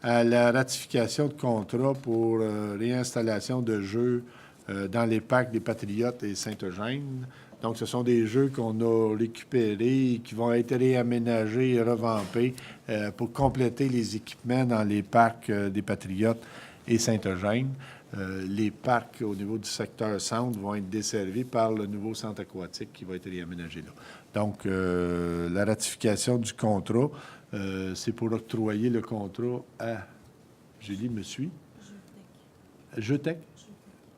à la ratification de contrat pour réinstallation de jeux dans les parcs des Patriotes et Saint-Eugène. Donc, ce sont des jeux qu'on a récupérés et qui vont être réaménagés et revampés pour compléter les équipements dans les parcs des Patriotes et Saint-Eugène. Les parcs au niveau du secteur centre vont être desservis par le nouveau centre aquatique qui va être réaménagé là. Donc, la ratification du contrat, c'est pour octroyer le contrat à... Julie me suit? Jeutec.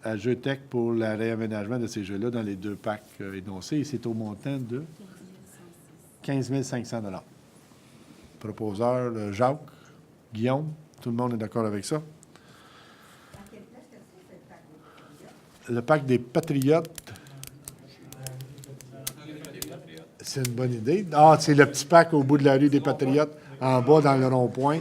à Jeutech pour le réaménagement de ces jeux-là dans les deux parcs énoncés. Et c'est au montant de 15 500 $. Proposeur, Jacques, Guillaume, tout le monde est d'accord avec ça? Le parc des Patriotes. C'est une bonne idée. Ah, c'est le petit parc au bout de la rue des Patriotes, en bas dans le rond-point.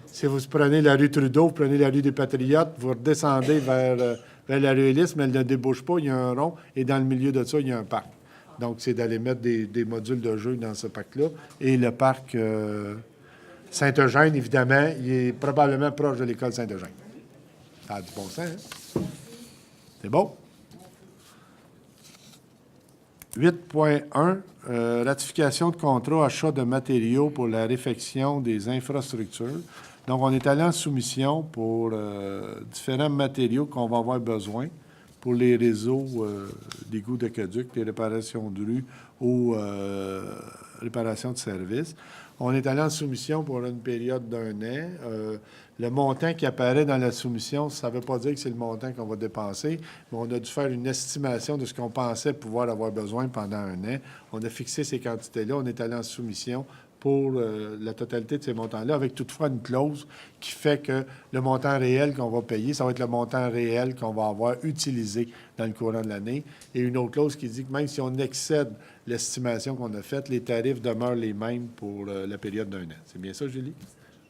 Si vous prenez la rue Trudeau, vous prenez la rue des Patriotes, vous redescendez vers la rue Ellis, mais elle ne débouche pas, il y a un rond, et dans le milieu de ça, il y a un parc. Donc, c'est d'aller mettre des modules de jeu dans ce parc-là. Et le parc Saint-Eugène, évidemment, il est probablement proche de l'école Saint-Eugène. Ça a du bon sens, hein? C'est bon? 8.1, ratification de contrat achat de matériaux pour la réfection des infrastructures. Donc, on est allé en soumission pour différents matériaux qu'on va avoir besoin pour les réseaux d'égouts d'aqueduc, les réparations de rue ou réparations de services. On est allé en soumission pour une période d'1 an. Le montant qui apparaît dans la soumission, ça ne veut pas dire que c'est le montant qu'on va dépenser, mais on a dû faire une estimation de ce qu'on pensait pouvoir avoir besoin pendant 1 an. On a fixé ces quantités-là. On est allé en soumission pour la totalité de ces montants-là, avec toutefois une clause qui fait que le montant réel qu'on va payer, ça va être le montant réel qu'on va avoir utilisé dans le courant de l'année. Et une autre clause qui dit que même si on excède l'estimation qu'on a faite, les tarifs demeurent les mêmes pour la période d'1 an. C'est bien ça, Julie?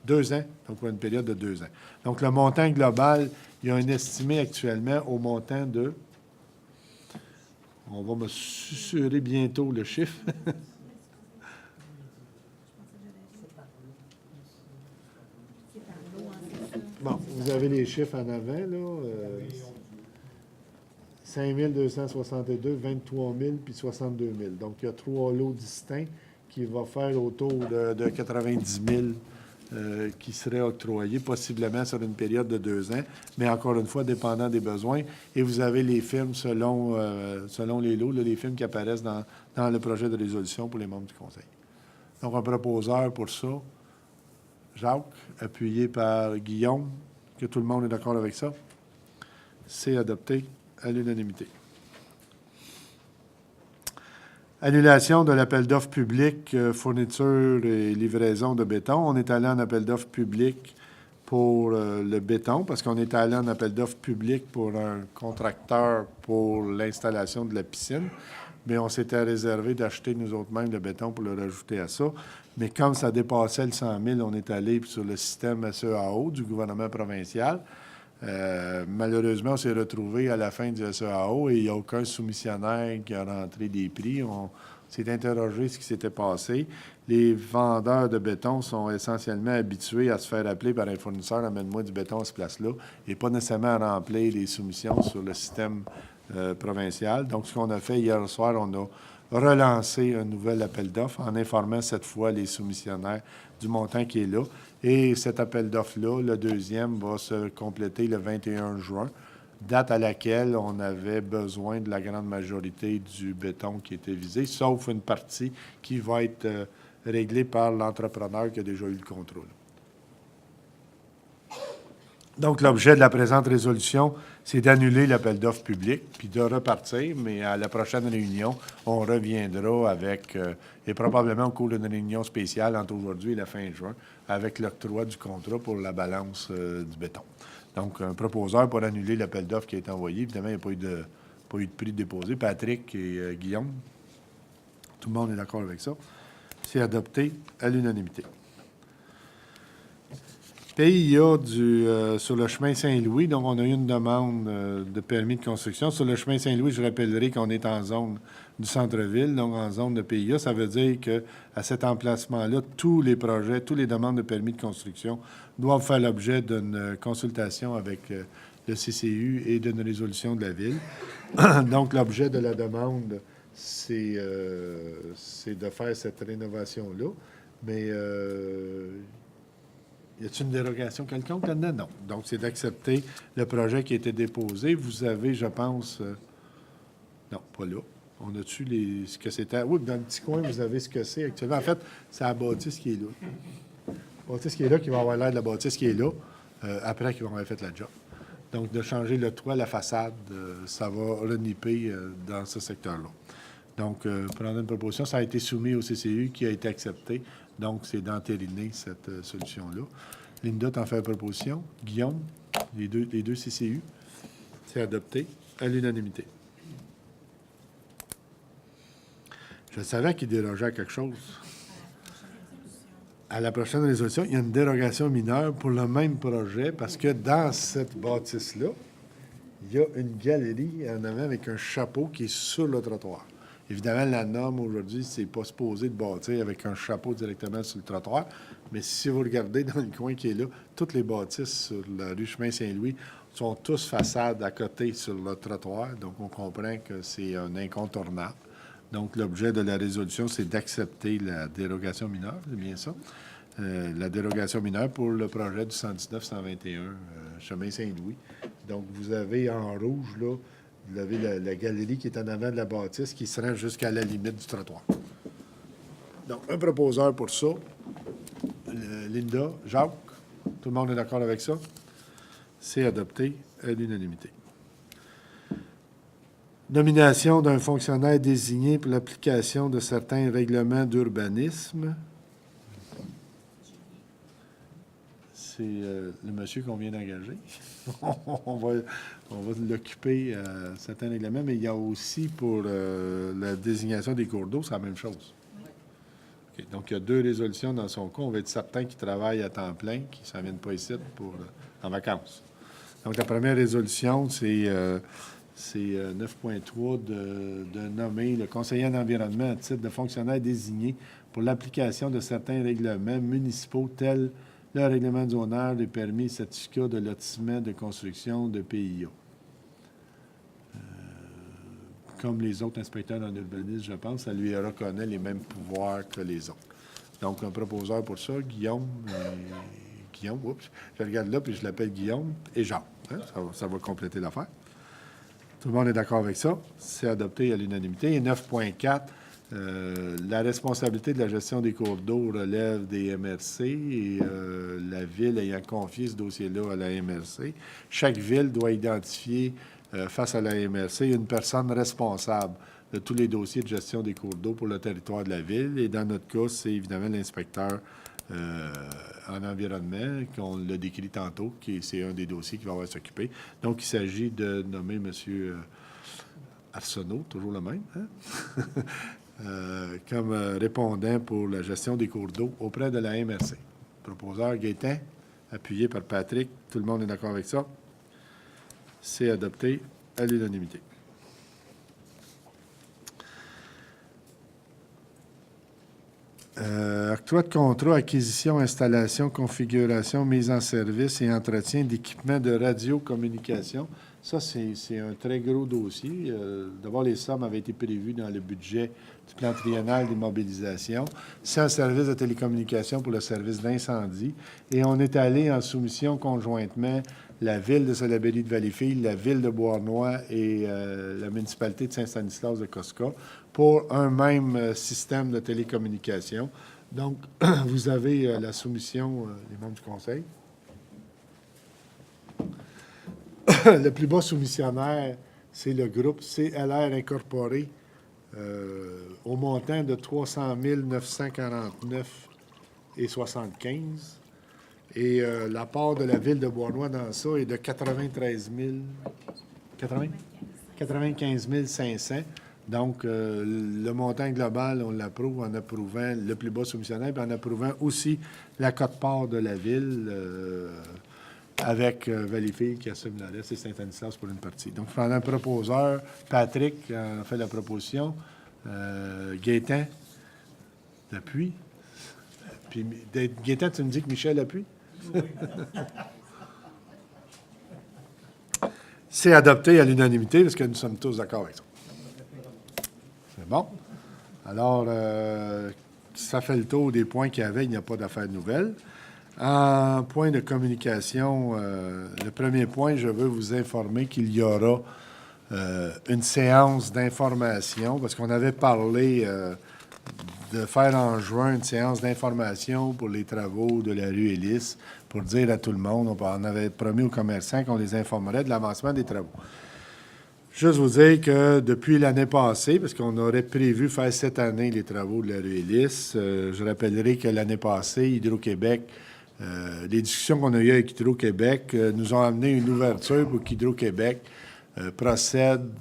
2 ans, donc pour une période de 2 ans. Donc, le montant global, il y a un estimé actuellement au montant de... On va me susurrer bientôt le chiffre. Bon, vous avez les chiffres en avant, là. 5 262, 23 000 puis 62 000. Donc, il y a 3 lots distincts qui vont faire autour de 90 000 qui seraient octroyés, possiblement sur une période de 2 ans, mais encore une fois, dépendant des besoins. Et vous avez les firmes selon les lots, là, les firmes qui apparaissent dans le projet de résolution pour les membres du Conseil. Donc, un proposeur pour ça, Jacques, appuyé par Guillaume, que tout le monde est d'accord avec ça. C'est adopté à l'unanimité. Annulation de l'appel d'offres public, fourniture et livraison de béton. On est allé en appel d'offres public pour le béton, parce qu'on est allé en appel d'offres public pour un contracteur pour l'installation de la piscine. Mais on s'était réservé d'acheter nous autres mêmes le béton pour le rajouter à ça. Mais comme ça dépassait le 100 000, on est allé sur le système SEAO du gouvernement provincial. Malheureusement, on s'est retrouvé à la fin du SEAO et il n'y a aucun soumissionnaire qui a rentré des prix. On s'est interrogé ce qui s'était passé. Les vendeurs de béton sont essentiellement habitués à se faire appeler par un fournisseur « Amène-moi du béton à ce place-là » et pas nécessairement à remplir les soumissions sur le système provincial. Donc, ce qu'on a fait hier soir, on a relancé un nouvel appel d'offres en informant cette fois les soumissionnaires du montant qui est là. Et cet appel d'offres-là, le deuxième, va se compléter le 21 juin, date à laquelle on avait besoin de la grande majorité du béton qui était visé, sauf une partie qui va être réglée par l'entrepreneur qui a déjà eu le contrôle. Donc, l'objet de la présente résolution, c'est d'annuler l'appel d'offres public, puis de repartir, mais à la prochaine réunion, on reviendra avec, et probablement au cours d'une réunion spéciale entre aujourd'hui et la fin juin, avec l'octroi du contrat pour la balance du béton. Donc, un proposeur pour annuler l'appel d'offres qui a été envoyé. Évidemment, il n'y a pas eu de prix déposé. Patrick et Guillaume, tout le monde est d'accord avec ça. C'est adopté à l'unanimité. PIA sur le chemin Saint-Louis, donc on a eu une demande de permis de construction. Sur le chemin Saint-Louis, je rappellerai qu'on est en zone du centre-ville, donc en zone de PIA. Ça veut dire qu'à cet emplacement-là, tous les projets, toutes les demandes de permis de construction doivent faire l'objet d'une consultation avec le CCU et d'une résolution de la Ville. Donc, l'objet de la demande, c'est de faire cette rénovation-là. Mais y a-t-il une dérogation quelconque là-dedans? Non. Donc, c'est d'accepter le projet qui a été déposé. Vous avez, je pense... non, pas là. On a-tu ce que c'était? Oui, dans le petit coin, vous avez ce que c'est actuellement. En fait, c'est la bâtisse qui est là. La bâtisse qui est là, qui va avoir l'air de la bâtisse qui est là, après qu'ils vont avoir fait la job. Donc, de changer le toit, la façade, ça va reniper dans ce secteur-là. Donc, prendre une proposition, ça a été soumis au CCU qui a été accepté. Donc, c'est d'entériner cette solution-là. Linda t'en fait une proposition. Guillaume, les deux CCU, c'est adopté à l'unanimité. Je savais qu'il dérogeait à quelque chose. À la prochaine résolution, il y a une dérogation mineure pour le même projet parce que dans cette bâtisse-là, il y a une galerie en avant avec un chapeau qui est sur le trottoir. Évidemment, la norme aujourd'hui, c'est pas supposé de bâtir avec un chapeau directement sur le trottoir, mais si vous regardez dans le coin qui est là, toutes les bâtisses sur la rue Chemin-Saint-Louis sont tous façades à côté sur le trottoir, donc on comprend que c'est un incontournable. Donc, l'objet de la résolution, c'est d'accepter la dérogation mineure, c'est bien ça. La dérogation mineure pour le projet du 119-121 Chemin Saint-Louis. Donc, vous avez en rouge, là, vous avez la galerie qui est en avant de la bâtisse qui se rend jusqu'à la limite du trottoir. Donc, un proposeur pour ça. Linda, Jacques, tout le monde est d'accord avec ça? C'est adopté à l'unanimité. Nomination d'un fonctionnaire désigné pour l'application de certains règlements d'urbanisme. C'est le monsieur qu'on vient d'engager. on va l'occuper à certains règlements, mais il y a aussi pour la désignation des cours d'eau, c'est la même chose. Okay, donc, il y a 2 résolutions dans son cas. On va être certain qu'il travaille à temps plein, qu'il ne s'en vienne pas ici en vacances. Donc, la première résolution, c'est 9.3 de nommer le conseiller en environnement à titre de fonctionnaire désigné pour l'application de certains règlements municipaux tels le règlement de zonage, les permis et certificats de lotissement de construction de PIA. Comme les autres inspecteurs en urbanisme, je pense, ça lui reconnaît les mêmes pouvoirs que les autres. Donc, un proposeur pour ça, Guillaume, oups, je regarde là, puis je l'appelle Guillaume et Jean. Hein? Ça va compléter l'affaire. Tout le monde est d'accord avec ça. C'est adopté à l'unanimité. Et 9.4, la responsabilité de la gestion des cours d'eau relève des MRC et la Ville ayant confié ce dossier-là à la MRC. Chaque Ville doit identifier face à la MRC une personne responsable de tous les dossiers de gestion des cours d'eau pour le territoire de la Ville. Et dans notre cas, c'est évidemment l'inspecteur en environnement, qu'on l'a décrit tantôt, c'est un des dossiers qui va avoir à s'occuper. Donc, il s'agit de nommer M. Arsenault, toujours le même, hein? Comme répondant pour la gestion des cours d'eau auprès de la MRC. Proposeur Gaétan, appuyé par Patrick. Tout le monde est d'accord avec ça? C'est adopté à l'unanimité. Octroi de contrat, acquisition, installation, configuration, mise en service et entretien d'équipements de radiocommunication. Ça, c'est un très gros dossier. D'abord, les sommes avaient été prévues dans le budget du plan triennal d'immobilisation. C'est un service de télécommunication pour le service d'incendie. Et on est allé en soumission conjointement la Ville de Salaberry de Valleyfield, la Ville de Beauharnois et la municipalité de Saint-Stanislas de Cosca pour un même système de télécommunication. Donc, vous avez la soumission des membres du Conseil. Le plus bas soumissionnaire, c'est le groupe CLR Incorporé au montant de 300 949,75 Et la part de la Ville de Beauharnois dans ça est de 95 500. Donc, le montant global, on l'approuve en approuvant le plus bas soumissionnaire, puis en approuvant aussi la quote-part de la Ville avec Valleyfield qui assume le reste et Saint-Stanislas pour une partie. Donc, pendant un proposeur, Patrick a fait la proposition, Gaétan appuie. Puis, Gaétan, tu me dis que Michel appuie? Oui. C'est adopté à l'unanimité parce que nous sommes tous d'accord avec ça. C'est bon. Alors, ça fait le tour des points qu'il y avait. Il n'y a pas d'affaires nouvelles. En point de communication, le premier point, je veux vous informer qu'il y aura une séance d'information parce qu'on avait parlé de faire en juin une séance d'information pour les travaux de la rue Ellis, pour dire à tout le monde, on avait promis aux commerçants qu'on les informerait de l'avancement des travaux. Juste vous dire que depuis l'année passée, parce qu'on aurait prévu faire cette année les travaux de la rue Ellis, je rappellerai que l'année passée, Hydro-Québec, les discussions qu'on a eues avec Hydro-Québec nous ont amené une ouverture pour qu'Hydro-Québec procède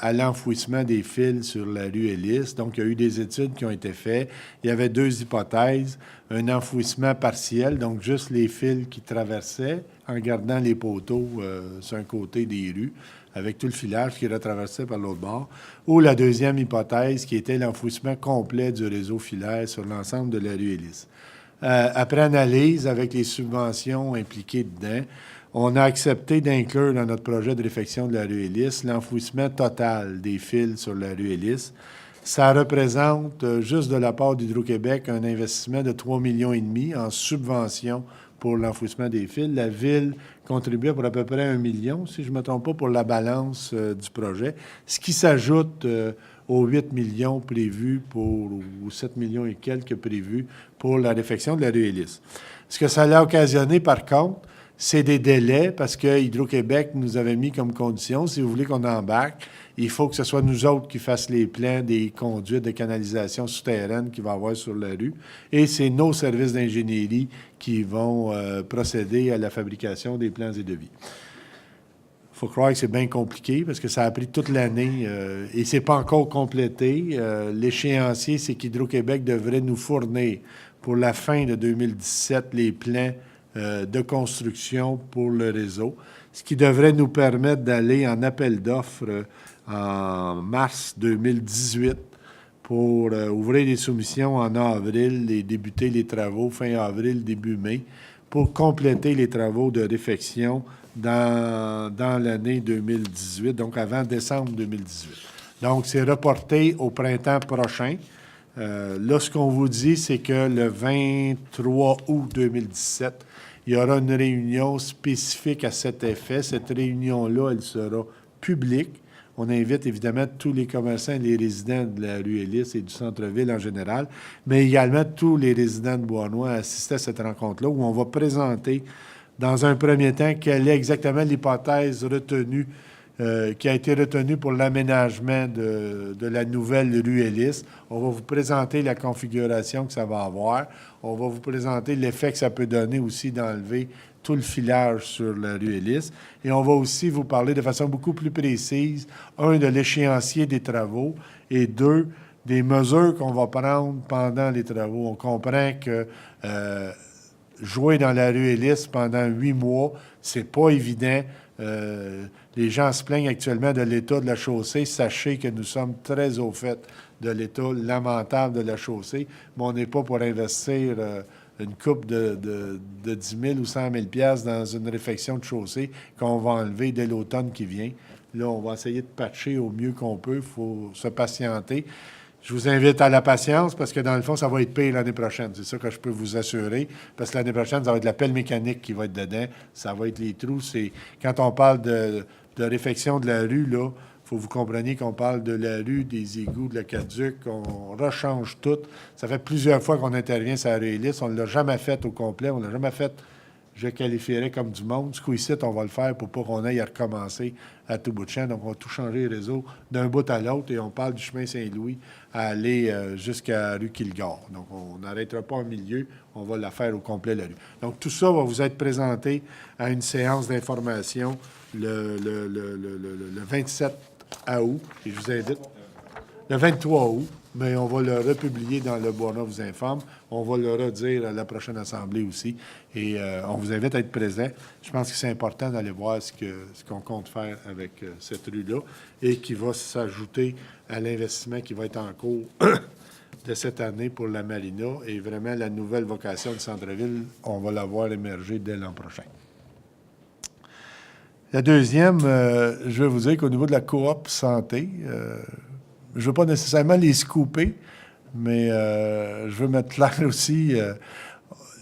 à l'enfouissement des fils sur la rue Ellis. Donc, il y a eu des études qui ont été faites. Il y avait deux hypothèses. Un enfouissement partiel, donc juste les fils qui traversaient en gardant les poteaux sur un côté des rues, avec tout le filage qui retraversait par l'autre bord. Ou la deuxième hypothèse, qui était l'enfouissement complet du réseau filaire sur l'ensemble de la rue Ellis. Après analyse, avec les subventions impliquées dedans, on a accepté d'inclure dans notre projet de réfection de la rue Ellis l'enfouissement total des fils sur la rue Ellis. Ça représente, juste de la part d'Hydro-Québec, un investissement de 3,5 millions en subvention pour l'enfouissement des fils. La Ville contribuait pour à peu près 1 million, si je ne me trompe pas, pour la balance du projet, ce qui s'ajoute aux 8 millions prévus ou 7 millions et quelques prévus pour la réfection de la rue Ellis. Ce que ça a occasionné, par contre, c'est des délais parce que Hydro-Québec nous avait mis comme condition, si vous voulez qu'on embarque, il faut que ce soit nous autres qui fassent les plans des conduites de canalisation souterraines qu'il va y avoir sur la rue. Et c'est nos services d'ingénierie qui vont procéder à la fabrication des plans et devis. Il faut croire que c'est bien compliqué parce que ça a pris toute l'année et c'est pas encore complété. L'échéancier, c'est qu'Hydro-Québec devrait nous fournir pour la fin de 2017 les plans de construction pour le réseau, ce qui devrait nous permettre d'aller en appel d'offres en mars 2018 pour ouvrir les soumissions en avril et débuter les travaux fin avril, début mai, pour compléter les travaux de réfection dans l'année 2018, donc avant décembre 2018. Donc, c'est reporté au printemps prochain. Là, ce qu'on vous dit, c'est que le 23 août 2017, il y aura une réunion spécifique à cet effet. Cette réunion-là, elle sera publique. On invite évidemment tous les commerçants et les résidents de la rue Ellis et du centre-ville en général, mais également tous les résidents de Bois-Noir à assister à cette rencontre-là où on va présenter, dans un premier temps, quelle est exactement l'hypothèse retenue qui a été retenu pour l'aménagement de la nouvelle rue Ellis. On va vous présenter la configuration que ça va avoir. On va vous présenter l'effet que ça peut donner aussi d'enlever tout le filage sur la rue Ellis. Et on va aussi vous parler de façon beaucoup plus précise, un, de l'échéancier des travaux et deux, des mesures qu'on va prendre pendant les travaux. On comprend que jouer dans la rue Ellis pendant 8 mois, c'est pas évident. Les gens se plaignent actuellement de l'état de la chaussée. Sachez que nous sommes très au fait de l'état lamentable de la chaussée, mais on n'est pas pour investir une coupe de 10 000 ou 100 000 piastres dans une réfection de chaussée qu'on va enlever dès l'automne qui vient. Là, on va essayer de patcher au mieux qu'on peut. Il faut se patienter. Je vous invite à la patience parce que, dans le fond, ça va être pire l'année prochaine. C'est ça que je peux vous assurer. Parce que l'année prochaine, ça va être la pelle mécanique qui va être dedans. Ça va être les trous. Quand on parle de réfection de la rue, là, il faut que vous compreniez qu'on parle de la rue, des égouts, de l'aqueduc. On rechange tout. Ça fait plusieurs fois qu'on intervient sur la rue Ellis. On ne l'a jamais fait au complet. On ne l'a jamais fait, je qualifierais comme du monde. Ce coup-ci, on va le faire pour pas qu'on aille à recommencer à tout bout de champ. Donc, on va tout changer les réseaux d'un bout à l'autre et on parle du chemin Saint-Louis à aller jusqu'à la rue Kilgore. Donc, on n'arrêtera pas au milieu. On va la faire au complet, la rue. Donc, tout ça va vous être présenté à une séance d'information le 27 août. Et je vous invite... Le 23 août, mais on va le republier dans Le Bois-Noir vous informe. On va le redire à la prochaine assemblée aussi. Et on vous invite à être présent. Je pense que c'est important d'aller voir ce qu'on compte faire avec cette rue-là et qui va s'ajouter à l'investissement qui va être en cours de cette année pour la marina. Et vraiment, la nouvelle vocation du centre-ville, on va la voir émerger dès l'an prochain. La deuxième, je vais vous dire qu'au niveau de la coop santé, je ne veux pas nécessairement les scooper, mais je veux mettre clair aussi,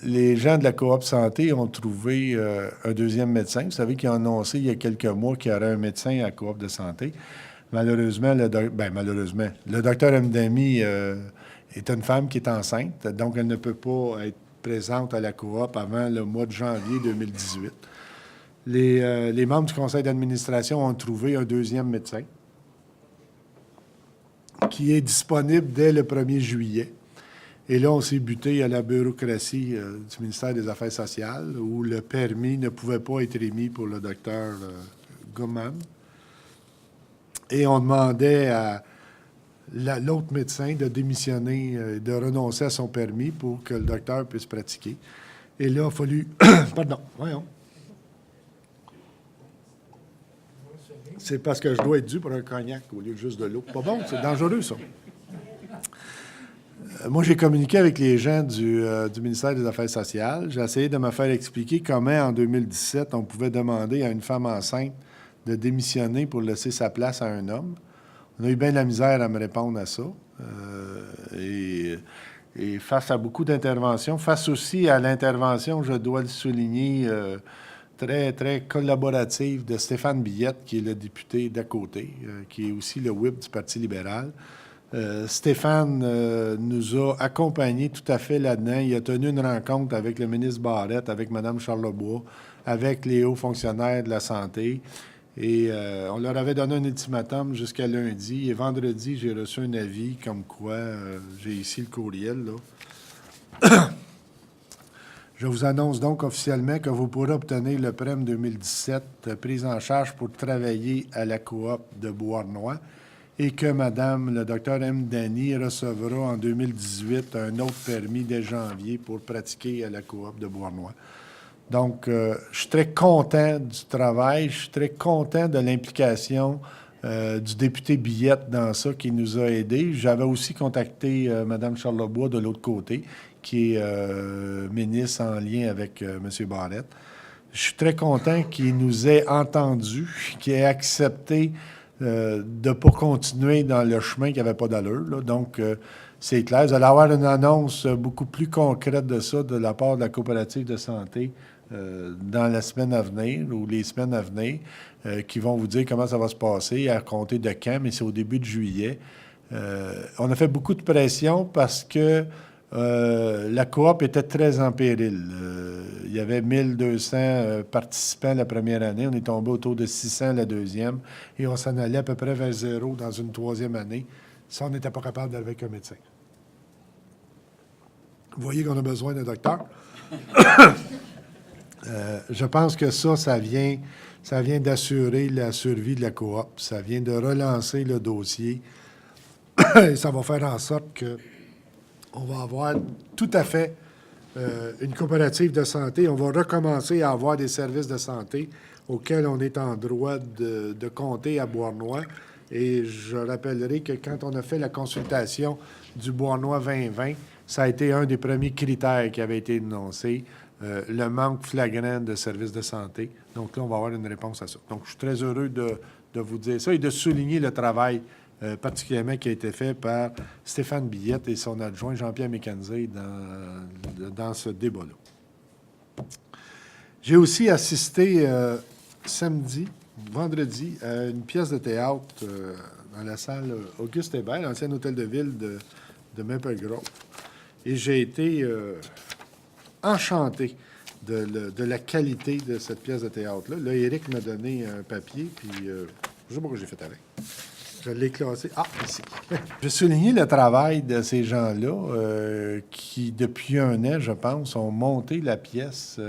les gens de la coop santé ont trouvé un deuxième médecin. Vous savez qu'ils ont annoncé il y a quelques mois qu'il y aurait un médecin à la coop de santé. Malheureusement, le docteur Mdami est une femme qui est enceinte, donc elle ne peut pas être présente à la coop avant le mois de janvier 2018. Les membres du conseil d'administration ont trouvé un deuxième médecin qui est disponible dès le 1er juillet. Et là, on s'est buté à la bureaucratie du ministère des Affaires sociales, où le permis ne pouvait pas être émis pour le docteur Gumman. Et on demandait à l'autre médecin de démissionner, de renoncer à son permis pour que le docteur puisse pratiquer. Et là, il a fallu... Pardon, voyons. C'est parce que je dois être dû pour un cognac au lieu de juste de l'eau. Pas bon, c'est dangereux, ça. Moi, j'ai communiqué avec les gens du ministère des Affaires sociales. J'ai essayé de me faire expliquer comment, en 2017, on pouvait demander à une femme enceinte de démissionner pour laisser sa place à un homme. On a eu bien de la misère à me répondre à ça. Et face à beaucoup d'interventions, face aussi à l'intervention, je dois le souligner, très, très collaborative de Stéphane Billette, qui est le député d'à côté, qui est aussi le whip du Parti libéral. Stéphane nous a accompagnés tout à fait là-dedans. Il a tenu une rencontre avec le ministre Barrette, avec Mme Charlebois, avec les hauts fonctionnaires de la santé. Et on leur avait donné un ultimatum jusqu'à lundi. Et vendredi, j'ai reçu un avis comme quoi, j'ai ici le courriel, là. Je vous annonce donc officiellement que vous pourrez obtenir le PREM 2017 prise en charge pour travailler à la coop de Beauharnois et que Mme le Dr M. Dany recevra en 2018 un autre permis dès janvier pour pratiquer à la coop de Beauharnois. Donc, je suis très content du travail, je suis très content de l'implication du député Billette dans ça qui nous a aidés. J'avais aussi contacté Mme Charlebois de l'autre côté, qui est ministre en lien avec M. Barrette. Je suis très content qu'il nous ait entendus, qu'il ait accepté de ne pas continuer dans le chemin qui n'avait pas d'allure, là. Donc, c'est clair. Vous allez avoir une annonce beaucoup plus concrète de ça de la part de la coopérative de santé dans la semaine à venir ou les semaines à venir qui vont vous dire comment ça va se passer, à compter de quand, mais c'est au début de juillet. On a fait beaucoup de pression parce que la coop était très en péril. Il y avait 1200 participants la première année. On est tombé autour de 600 la deuxième. Et on s'en allait à peu près vers zéro dans une troisième année. Ça, on n'était pas capable d'aller avec un médecin. Vous voyez qu'on a besoin d'un docteur. Je pense que ça vient d'assurer la survie de la coop. Ça vient de relancer le dossier. Et ça va faire en sorte que on va avoir tout à fait une coopérative de santé. On va recommencer à avoir des services de santé auxquels on est en droit de compter à Beauharnois. Et je rappellerai que quand on a fait la consultation du Beauharnois 2020, ça a été un des premiers critères qui avait été énoncé, le manque flagrant de services de santé. Donc là, on va avoir une réponse à ça. Donc, je suis très heureux de vous dire ça et de souligner le travail particulièrement qui a été fait par Stéphane Billette et son adjoint Jean-Pierre Mécanizé dans ce débat-là. J'ai aussi assisté vendredi, à une pièce de théâtre dans la salle Auguste Hébert, l'ancien hôtel de ville de Maple Grove. Et j'ai été enchanté de la qualité de cette pièce de théâtre-là. Là, Éric m'a donné un papier, puis je ne sais pas quoi j'ai fait avec. Je l'ai classé. Ah, ici. Je souligne le travail de ces gens-là qui, depuis un an, je pense, ont monté la pièce.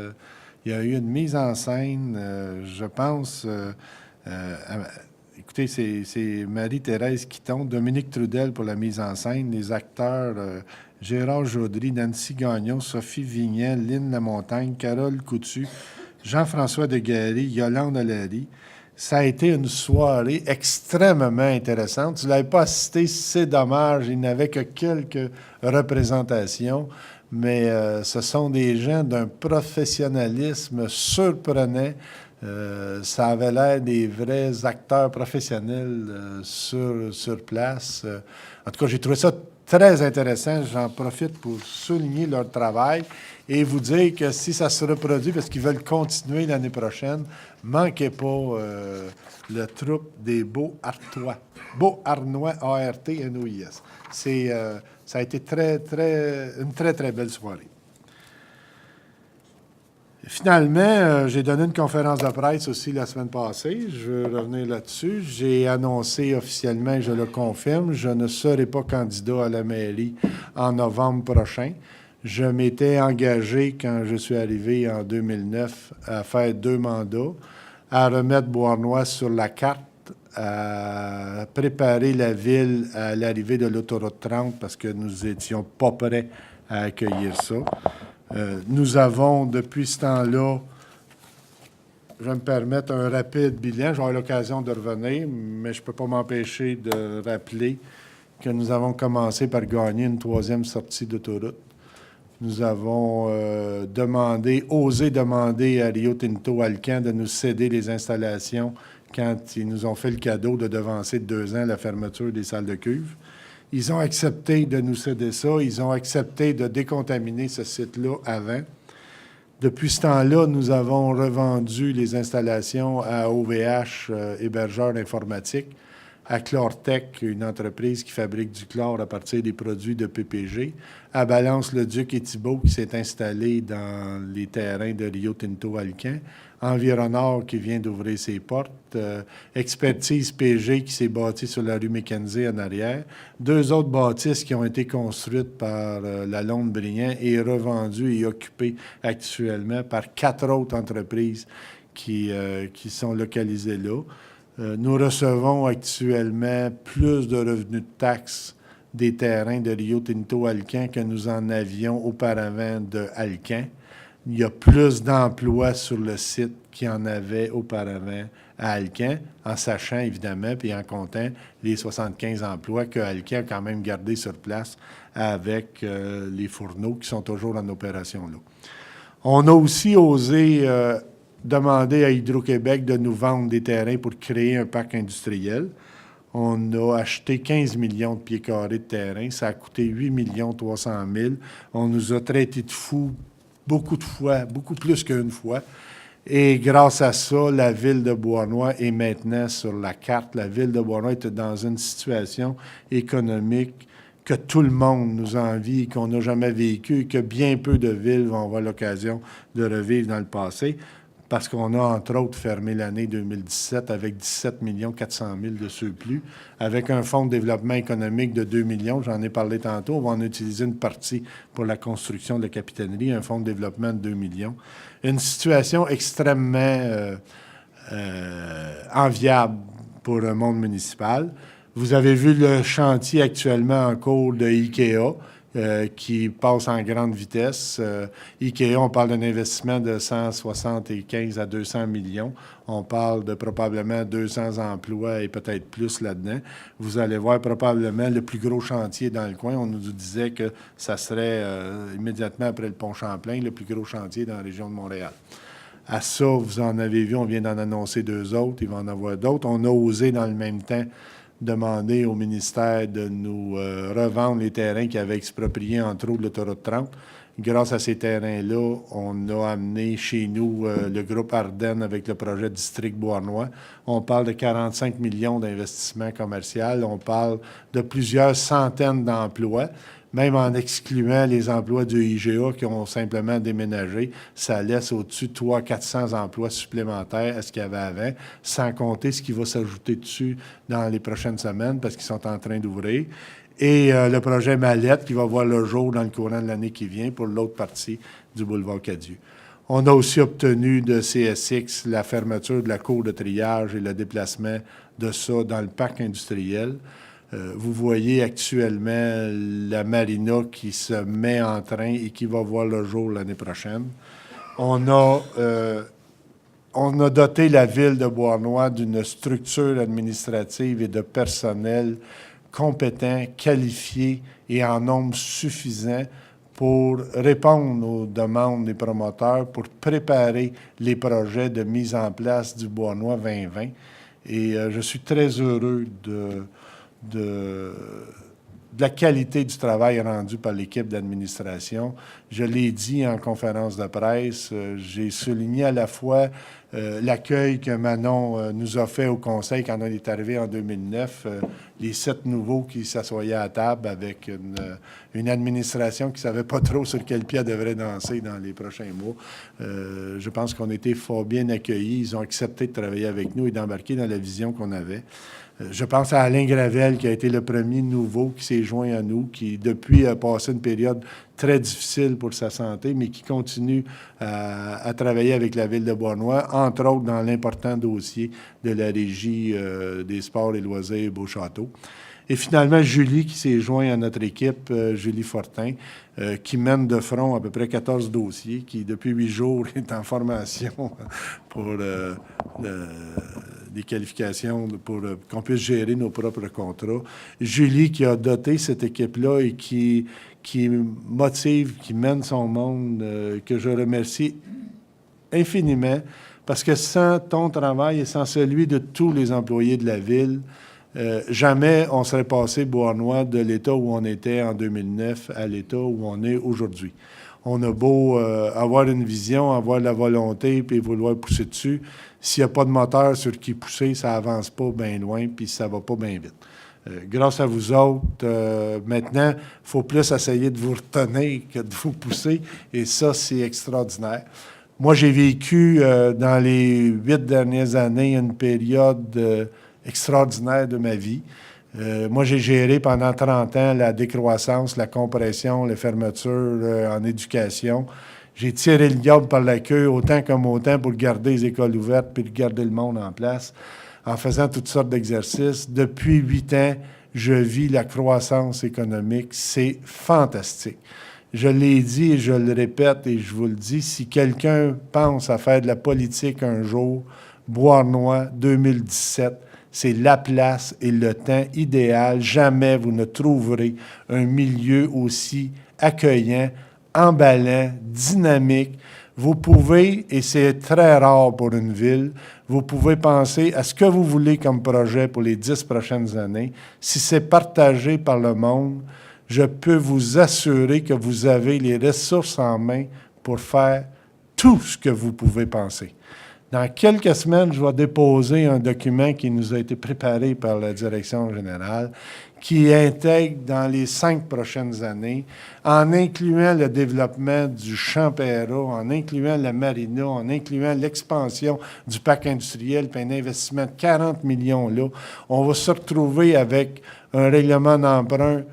Il y a eu une mise en scène, je pense... écoutez, c'est Marie-Thérèse Quitton, Dominique Trudel pour la mise en scène, les acteurs Gérard Jaudry, Nancy Gagnon, Sophie Vignet, Lynne Lamontagne, Carole Coutu, Jean-François Deguerry, Yolande Allary. Ça a été une soirée extrêmement intéressante. Tu ne l'avais pas assisté, c'est dommage. Il n'avait que quelques représentations, mais ce sont des gens d'un professionnalisme surprenant. Ça avait l'air des vrais acteurs professionnels sur place. En tout cas, j'ai trouvé ça très intéressant. J'en profite pour souligner leur travail et vous dire que si ça se reproduit, parce qu'ils veulent continuer l'année prochaine, manquez pas le troupe des Beauharnois. Beauharnois, A-R-T-N-O-I-S. C'est Ça a été une très, très belle soirée. Finalement, j'ai donné une conférence de presse aussi la semaine passée. Je veux revenir là-dessus. J'ai annoncé officiellement, et je le confirme, je ne serai pas candidat à la mairie en novembre prochain. Je m'étais engagé, quand je suis arrivé en 2009, à faire 2 mandats, à remettre Beauharnois sur la carte, à préparer la ville à l'arrivée de l'autoroute 30 parce que nous n'étions pas prêts à accueillir ça. Nous avons, depuis ce temps-là, je vais me permettre un rapide bilan. J'aurai l'occasion de revenir, mais je ne peux pas m'empêcher de rappeler que nous avons commencé par gagner une 3e sortie d'autoroute. Nous avons osé demander à Rio Tinto Alcan de nous céder les installations quand ils nous ont fait le cadeau de devancer de 2 ans la fermeture des salles de cuve. Ils ont accepté de nous céder ça. Ils ont accepté de décontaminer ce site-là avant. Depuis ce temps-là, nous avons revendu les installations à OVH, hébergeur informatique, à Chlortech, une entreprise qui fabrique du chlore à partir des produits de PPG, à Balance-le-Duc et Thibault, qui s'est installé dans les terrains de Rio Tinto Alcan, Environor qui vient d'ouvrir ses portes, Expertise PG qui s'est bâtie sur la rue Mécanisée en arrière, 2 autres bâtisses qui ont été construites par la Londe-Briand et revendues et occupées actuellement par 4 autres entreprises qui sont localisées là. Nous recevons actuellement plus de revenus de taxes des terrains de Rio Tinto Alcan que nous en avions auparavant de Alcan. Il y a plus d'emplois sur le site qu'il y en avait auparavant à Alcan, en sachant évidemment, puis en comptant les 75 emplois que Alcan a quand même gardés sur place avec les fourneaux qui sont toujours en opération là. On a aussi osé demander à Hydro-Québec de nous vendre des terrains pour créer un parc industriel. On a acheté 15 millions de pieds carrés de terrain. Ça a coûté 8 300 000. On nous a traités de fous beaucoup de fois, beaucoup plus qu'une fois. Et grâce à ça, la ville de Beauharnois est maintenant sur la carte. La ville de Beauharnois est dans une situation économique que tout le monde nous envie, qu'on n'a jamais vécu et que bien peu de villes vont avoir l'occasion de revivre dans le passé. Parce qu'on a, entre autres, fermé l'année 2017 avec 17 400 000 de surplus, avec un fonds de développement économique de 2 millions, j'en ai parlé tantôt, on va en utiliser une partie pour la construction de la capitainerie, un fonds de développement de 2 millions. Une situation extrêmement enviable pour le monde municipal. Vous avez vu le chantier actuellement en cours de IKEA, qui passe en grande vitesse. IKEA, on parle d'un investissement de 175 à 200 millions. On parle de probablement 200 emplois et peut-être plus là-dedans. Vous allez voir probablement le plus gros chantier dans le coin. On nous disait que ça serait immédiatement après le pont Champlain, le plus gros chantier dans la région de Montréal. À ça, vous en avez vu, on vient d'en annoncer 2 autres. Il va en avoir d'autres. On a osé dans le même temps demander au ministère de nous revendre les terrains qui avaient exproprié, entre autres, l'autoroute 30. Grâce à ces terrains-là, on a amené chez nous le groupe Ardennes avec le projet District Beauharnois. On parle de 45 millions d'investissements commerciaux. On parle de plusieurs centaines d'emplois. Même en excluant les emplois du IGA qui ont simplement déménagé, ça laisse au-dessus de 300-400 emplois supplémentaires à ce qu'il y avait avant, sans compter ce qui va s'ajouter dessus dans les prochaines semaines parce qu'ils sont en train d'ouvrir. Et le projet Mallette qui va voir le jour dans le courant de l'année qui vient pour l'autre partie du boulevard Cadieux. On a aussi obtenu de CSX la fermeture de la cour de triage et le déplacement de ça dans le parc industriel. Vous voyez actuellement la marina qui se met en train et qui va voir le jour l'année prochaine. On a doté la ville de Beauharnois d'une structure administrative et de personnel compétent, qualifié et en nombre suffisant pour répondre aux demandes des promoteurs, pour préparer les projets de mise en place du Beauharnois 2020. Et je suis très heureux de la qualité du travail rendu par l'équipe d'administration. Je l'ai dit en conférence de presse, j'ai souligné à la fois l'accueil que Manon nous a fait au Conseil quand on est arrivé en 2009, les 7 nouveaux qui s'assoyaient à table avec une administration qui ne savait pas trop sur quel pied elle devrait danser dans les prochains mois. Je pense qu'on a été fort bien accueillis. Ils ont accepté de travailler avec nous et d'embarquer dans la vision qu'on avait. Je pense à Alain Gravel, qui a été le premier nouveau qui s'est joint à nous, qui, depuis, a passé une période très difficile pour sa santé, mais qui continue à travailler avec la Ville de Beauharnois, entre autres dans l'important dossier de la Régie des sports et loisirs Beauchâteau. Et finalement, Julie, qui s'est joint à notre équipe, Julie Fortin, qui mène de front à peu près 14 dossiers, qui, depuis 8 jours, est en formation pour des qualifications pour qu'on puisse gérer nos propres contrats. Julie, qui a doté cette équipe-là et qui motive, qui mène son monde, que je remercie infiniment, parce que sans ton travail et sans celui de tous les employés de la Ville, jamais on serait passé Beauharnois de l'état où on était en 2009 à l'état où on est aujourd'hui. On a beau avoir une vision, avoir la volonté, puis vouloir pousser dessus. S'il n'y a pas de moteur sur qui pousser, ça avance pas bien loin, puis ça va pas bien vite. Grâce à vous autres, maintenant, il faut plus essayer de vous retenir que de vous pousser, et ça, c'est extraordinaire. Moi, j'ai vécu dans les 8 dernières années une période extraordinaire de ma vie. Moi, j'ai géré pendant 30 ans la décroissance, la compression, les fermetures en éducation. J'ai tiré le diable par la queue autant comme autant pour garder les écoles ouvertes puis garder le monde en place en faisant toutes sortes d'exercices. Depuis 8 ans, je vis la croissance économique. C'est fantastique. Je l'ai dit et je le répète et je vous le dis, si quelqu'un pense à faire de la politique un jour, Beauharnois 2017, c'est la place et le temps idéal. Jamais vous ne trouverez un milieu aussi accueillant, emballant, dynamique. Vous pouvez, et c'est très rare pour une ville, vous pouvez penser à ce que vous voulez comme projet pour les 10 prochaines années. Si c'est partagé par le monde, je peux vous assurer que vous avez les ressources en main pour faire tout ce que vous pouvez penser. Dans quelques semaines, je vais déposer un document qui nous a été préparé par la direction générale, qui intègre dans les 5 prochaines années, en incluant le développement du champ Perra, en incluant la marina, en incluant l'expansion du parc industriel, puis un investissement de 40 millions là, on va se retrouver avec un règlement d'emprunt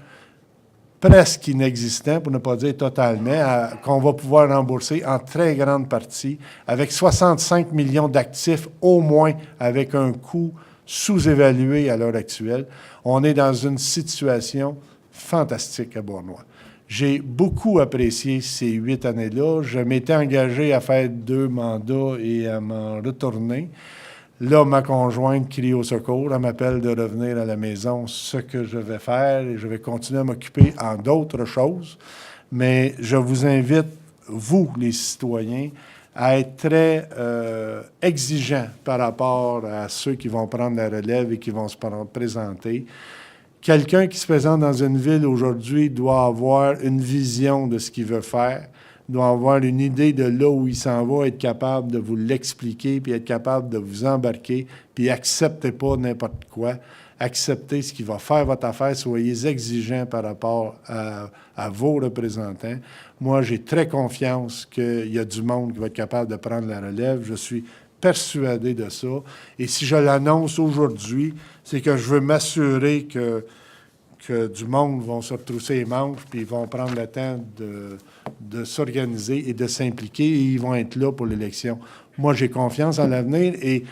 presque inexistant, pour ne pas dire totalement, qu'on va pouvoir rembourser en très grande partie, avec 65 millions d'actifs au moins, avec un coût sous-évalué à l'heure actuelle. On est dans une situation fantastique à Beauharnois. J'ai beaucoup apprécié ces 8 années-là. Je m'étais engagé à faire 2 mandats et à m'en retourner. Là, ma conjointe crie au secours, elle m'appelle de revenir à la maison, ce que je vais faire, et je vais continuer à m'occuper en d'autres choses. Mais je vous invite, vous, les citoyens, à être très exigeants par rapport à ceux qui vont prendre la relève et qui vont se présenter. Quelqu'un qui se présente dans une ville aujourd'hui doit avoir une vision de ce qu'il veut faire, doit avoir une idée de là où il s'en va, être capable de vous l'expliquer, puis être capable de vous embarquer, puis acceptez pas n'importe quoi. Acceptez ce qui va faire votre affaire. Soyez exigeants par rapport à vos représentants. Moi, j'ai très confiance qu'il y a du monde qui va être capable de prendre la relève. Je suis persuadé de ça. Et si je l'annonce aujourd'hui, c'est que je veux m'assurer que du monde vont se retrousser les manches, puis ils vont prendre le temps de s'organiser et de s'impliquer, et ils vont être là pour l'élection. Moi, j'ai confiance en l'avenir, et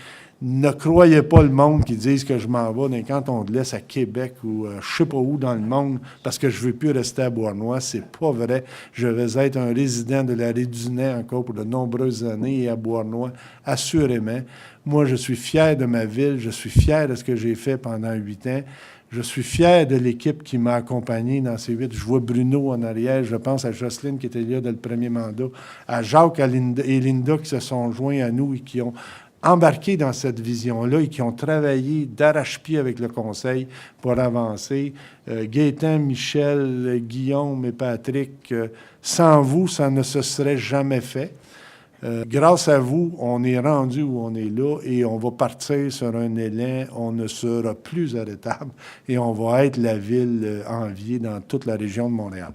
ne croyez pas le monde qui disent que je m'en vais d'un canton de l'Est à Québec ou je ne sais pas où dans le monde parce que je ne veux plus rester à Beauharnois. C'est pas vrai. Je vais être un résident de la Rue du Nez encore pour de nombreuses années, et à Beauharnois, assurément. Moi, je suis fier de ma ville. Je suis fier de ce que j'ai fait pendant 8 ans. Je suis fier de l'équipe qui m'a accompagné dans ces 8. Je vois Bruno en arrière. Je pense à Jocelyne qui était là dans le premier mandat, à Jacques et Linda qui se sont joints à nous et qui ont embarqué dans cette vision-là et qui ont travaillé d'arrache-pied avec le Conseil pour avancer. Gaétan, Michel, Guillaume et Patrick, sans vous, ça ne se serait jamais fait. Grâce à vous, on est rendu où on est là et on va partir sur un élan. On ne sera plus arrêtable et on va être la ville enviée dans toute la région de Montréal.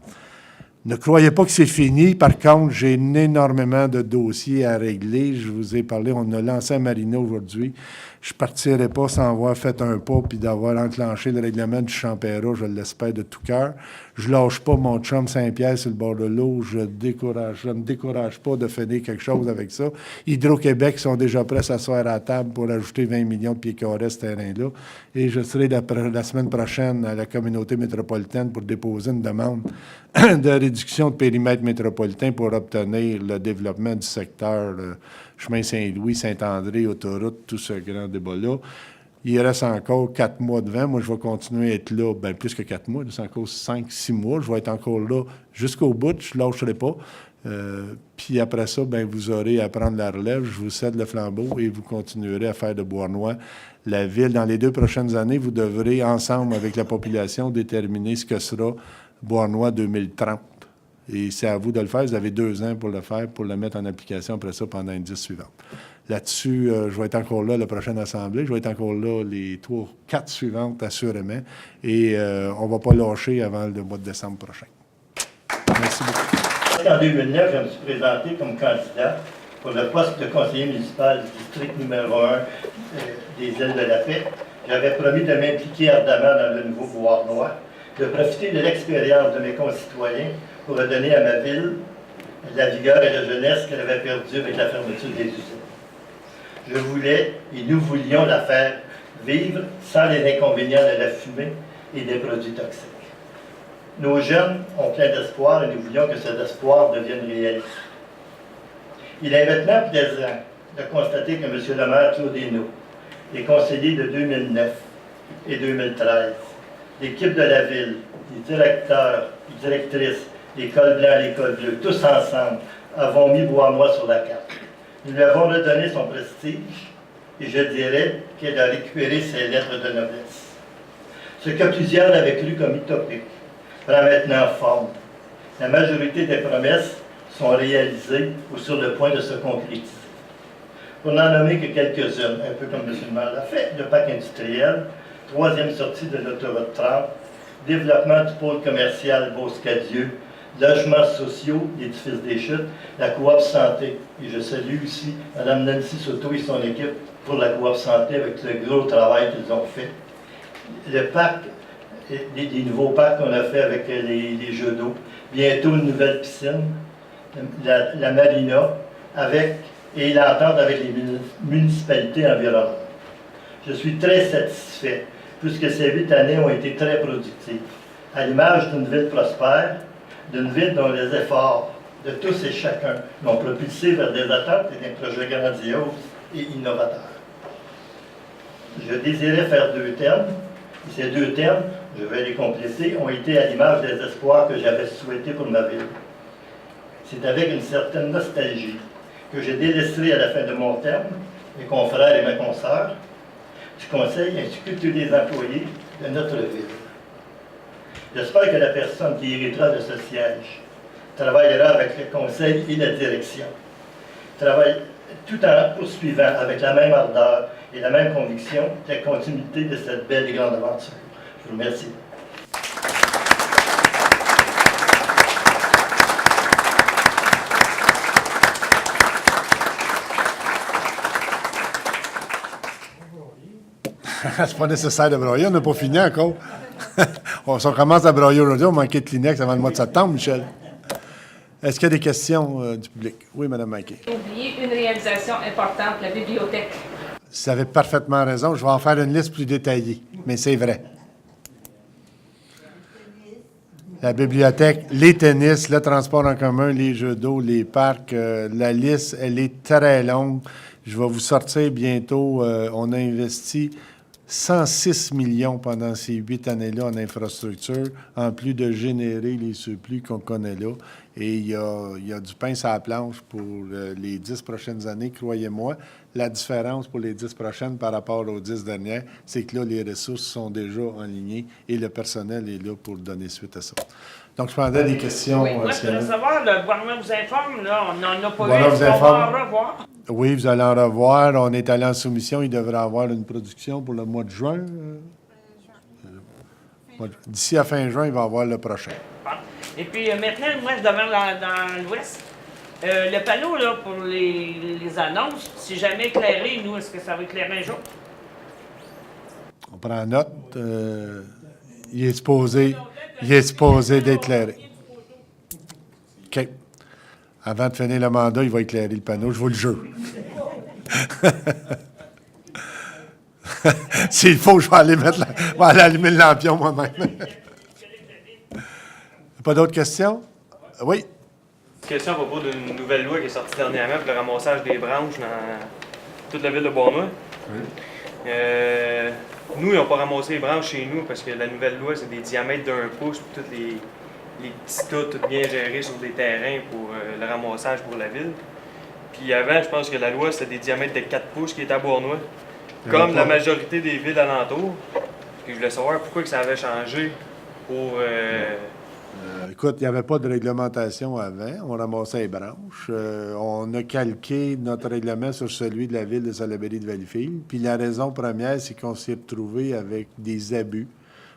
Ne croyez pas que c'est fini. Par contre, j'ai énormément de dossiers à régler. Je vous ai parlé, on a lancé à Marina aujourd'hui. Je ne partirai pas sans avoir fait un pas puis d'avoir enclenché le règlement du Champéra, je l'espère de tout cœur. Je lâche pas mon chum Saint-Pierre sur le bord de l'eau. Je ne décourage pas de finir quelque chose avec ça. Hydro-Québec sont déjà prêts à s'asseoir à la table pour ajouter 20 millions de pieds carrés à ce terrain-là. Et je serai la semaine prochaine à la communauté métropolitaine pour déposer une demande de réduction de périmètre métropolitain pour obtenir le développement du secteur chemin Saint-Louis, Saint-André, autoroute, tout ce grand débat-là. Il reste encore 4 mois devant. Moi, je vais continuer à être là, bien plus que 4 mois. C'est encore 5-6 mois. Je vais être encore là jusqu'au bout. Je ne lâcherai pas. Puis après ça, bien, vous aurez à prendre la relève. Je vous cède le flambeau et vous continuerez à faire de Beauharnois la ville. Dans les 2 prochaines années, vous devrez, ensemble avec la population, déterminer ce que sera Beauharnois 2030. Et c'est à vous de le faire. Vous avez 2 ans pour le faire, pour le mettre en application après ça pendant les 10 suivantes. Là-dessus, je vais être encore là la prochaine assemblée. Je vais être encore là les 3 ou 4 suivantes, assurément. Et on ne va pas lâcher avant le mois de décembre prochain. Merci beaucoup. En 2009, je me suis présenté comme candidat pour le poste de conseiller municipal du district numéro 1 des Îles de la Paix. J'avais promis de m'impliquer ardemment dans le nouveau Beauharnois, de profiter de l'expérience de mes concitoyens pour redonner à ma ville la vigueur et la jeunesse qu'elle avait perdue avec la fermeture des usines. Je voulais et nous voulions la faire vivre sans les inconvénients de la fumée et des produits toxiques. Nos jeunes ont plein d'espoir et nous voulions que cet espoir devienne réalité. Il est maintenant plaisant de constater que M. le maire Claudino, les conseillers de 2009 et 2013, l'équipe de la ville, les directeurs, les directrices, l'école blanc, l'école bleue, tous ensemble, avons mis Beauharnois sur la carte. Nous lui avons redonné son prestige et je dirais qu'elle a récupéré ses lettres de noblesse. Ce que plusieurs avaient cru comme utopique prend maintenant forme. La majorité des promesses sont réalisées ou sur le point de se concrétiser. Pour n'en nommer que quelques-unes, un peu comme M. le maire l'a fait, le parc industriel, 3e sortie de l'autoroute 30, développement du pôle commercial Beauce-Cadieux, logements sociaux, l'édifice des Chutes, la coop santé. Et je salue aussi Mme Nancy Soto et son équipe pour la coop santé avec le gros travail qu'ils ont fait. Le parc, les nouveaux parcs qu'on a fait avec les jeux d'eau, bientôt une nouvelle piscine, la marina, et l'entente avec les municipalités environnantes. Je suis très satisfait, puisque ces 8 années ont été très productives, à l'image d'une ville prospère, d'une ville dont les efforts de tous et chacun l'ont propulsé vers des attentes et des projets grandioses et innovateurs. Je désirais faire 2 termes, et ces 2 termes, je vais les compléter, ont été à l'image des espoirs que j'avais souhaités pour ma ville. C'est avec une certaine nostalgie que j'ai délaissé à la fin de mon terme mes confrères et mes consoeurs du Conseil ainsi que tous les employés de notre ville. J'espère que la personne qui héritera de ce siège travaillera avec le Conseil et la direction, travaille tout en poursuivant avec la même ardeur et la même conviction la continuité de cette belle et grande aventure. Je vous remercie. C'est pas nécessaire de broyer, on n'a pas fini encore. On commence à broyer aujourd'hui, on manquait de Kleenex avant le mois de septembre, Michel. Est-ce qu'il y a des questions du public? Oui, Mme Maquet. J'ai oublié une réalisation importante, la bibliothèque. Vous avez parfaitement raison. Je vais en faire une liste plus détaillée, mais c'est vrai. La bibliothèque, les tennis, le transport en commun, les jeux d'eau, les parcs, la liste, elle est très longue. Je vais vous sortir bientôt. On a investi 106 millions pendant ces 8 années-là en infrastructure, en plus de générer les surplus qu'on connaît là. Et il y a du pain sur la planche pour les 10 prochaines années, croyez-moi. La différence pour les 10 prochaines par rapport aux 10 dernières, c'est que là, les ressources sont déjà alignées et le personnel est là pour donner suite à ça. Donc, je prendrais des questions. Oui, moi, je s'il y peux en a. recevoir, le gouvernement vous informe, là, on n'en a pas Voilà, eu, vous on va informe. en revoir. Oui, vous allez en revoir. On est allé en soumission. Il devrait avoir une production pour le mois de juin. D'ici à fin juin, il va y avoir le prochain. Bon. Et puis maintenant, moi, je demeure dans l'ouest. Le panneau, là, pour les annonces, si jamais éclairé, nous, est-ce que ça va éclairer un jour? On prend note. Il est supposé d'éclairer. OK. Avant de finir le mandat, il va éclairer le panneau, je vous le jure. S'il faut, je vais aller allumer le lampion moi-même. Pas d'autres questions? Oui? Question à propos d'une nouvelle loi qui est sortie dernièrement pour le ramassage des branches dans toute la ville de Bournemouth. Oui. Nous, ils n'ont pas ramassé les branches chez nous parce que la nouvelle loi, c'est des diamètres d'1 pouce pour tous les petits tas, tout bien gérés sur des terrains pour le ramassage pour la ville. Puis avant, je pense que la loi, c'était des diamètres de 4 pouces qui étaient à Bournemouth, comme la majorité des villes alentours. Puis je voulais savoir pourquoi que ça avait changé pour... Écoute, il n'y avait pas de réglementation avant. On ramassait les branches. On a calqué notre règlement sur celui de la ville de Salaberry de Valleyfield. Puis la raison première, c'est qu'on s'est retrouvé avec des abus.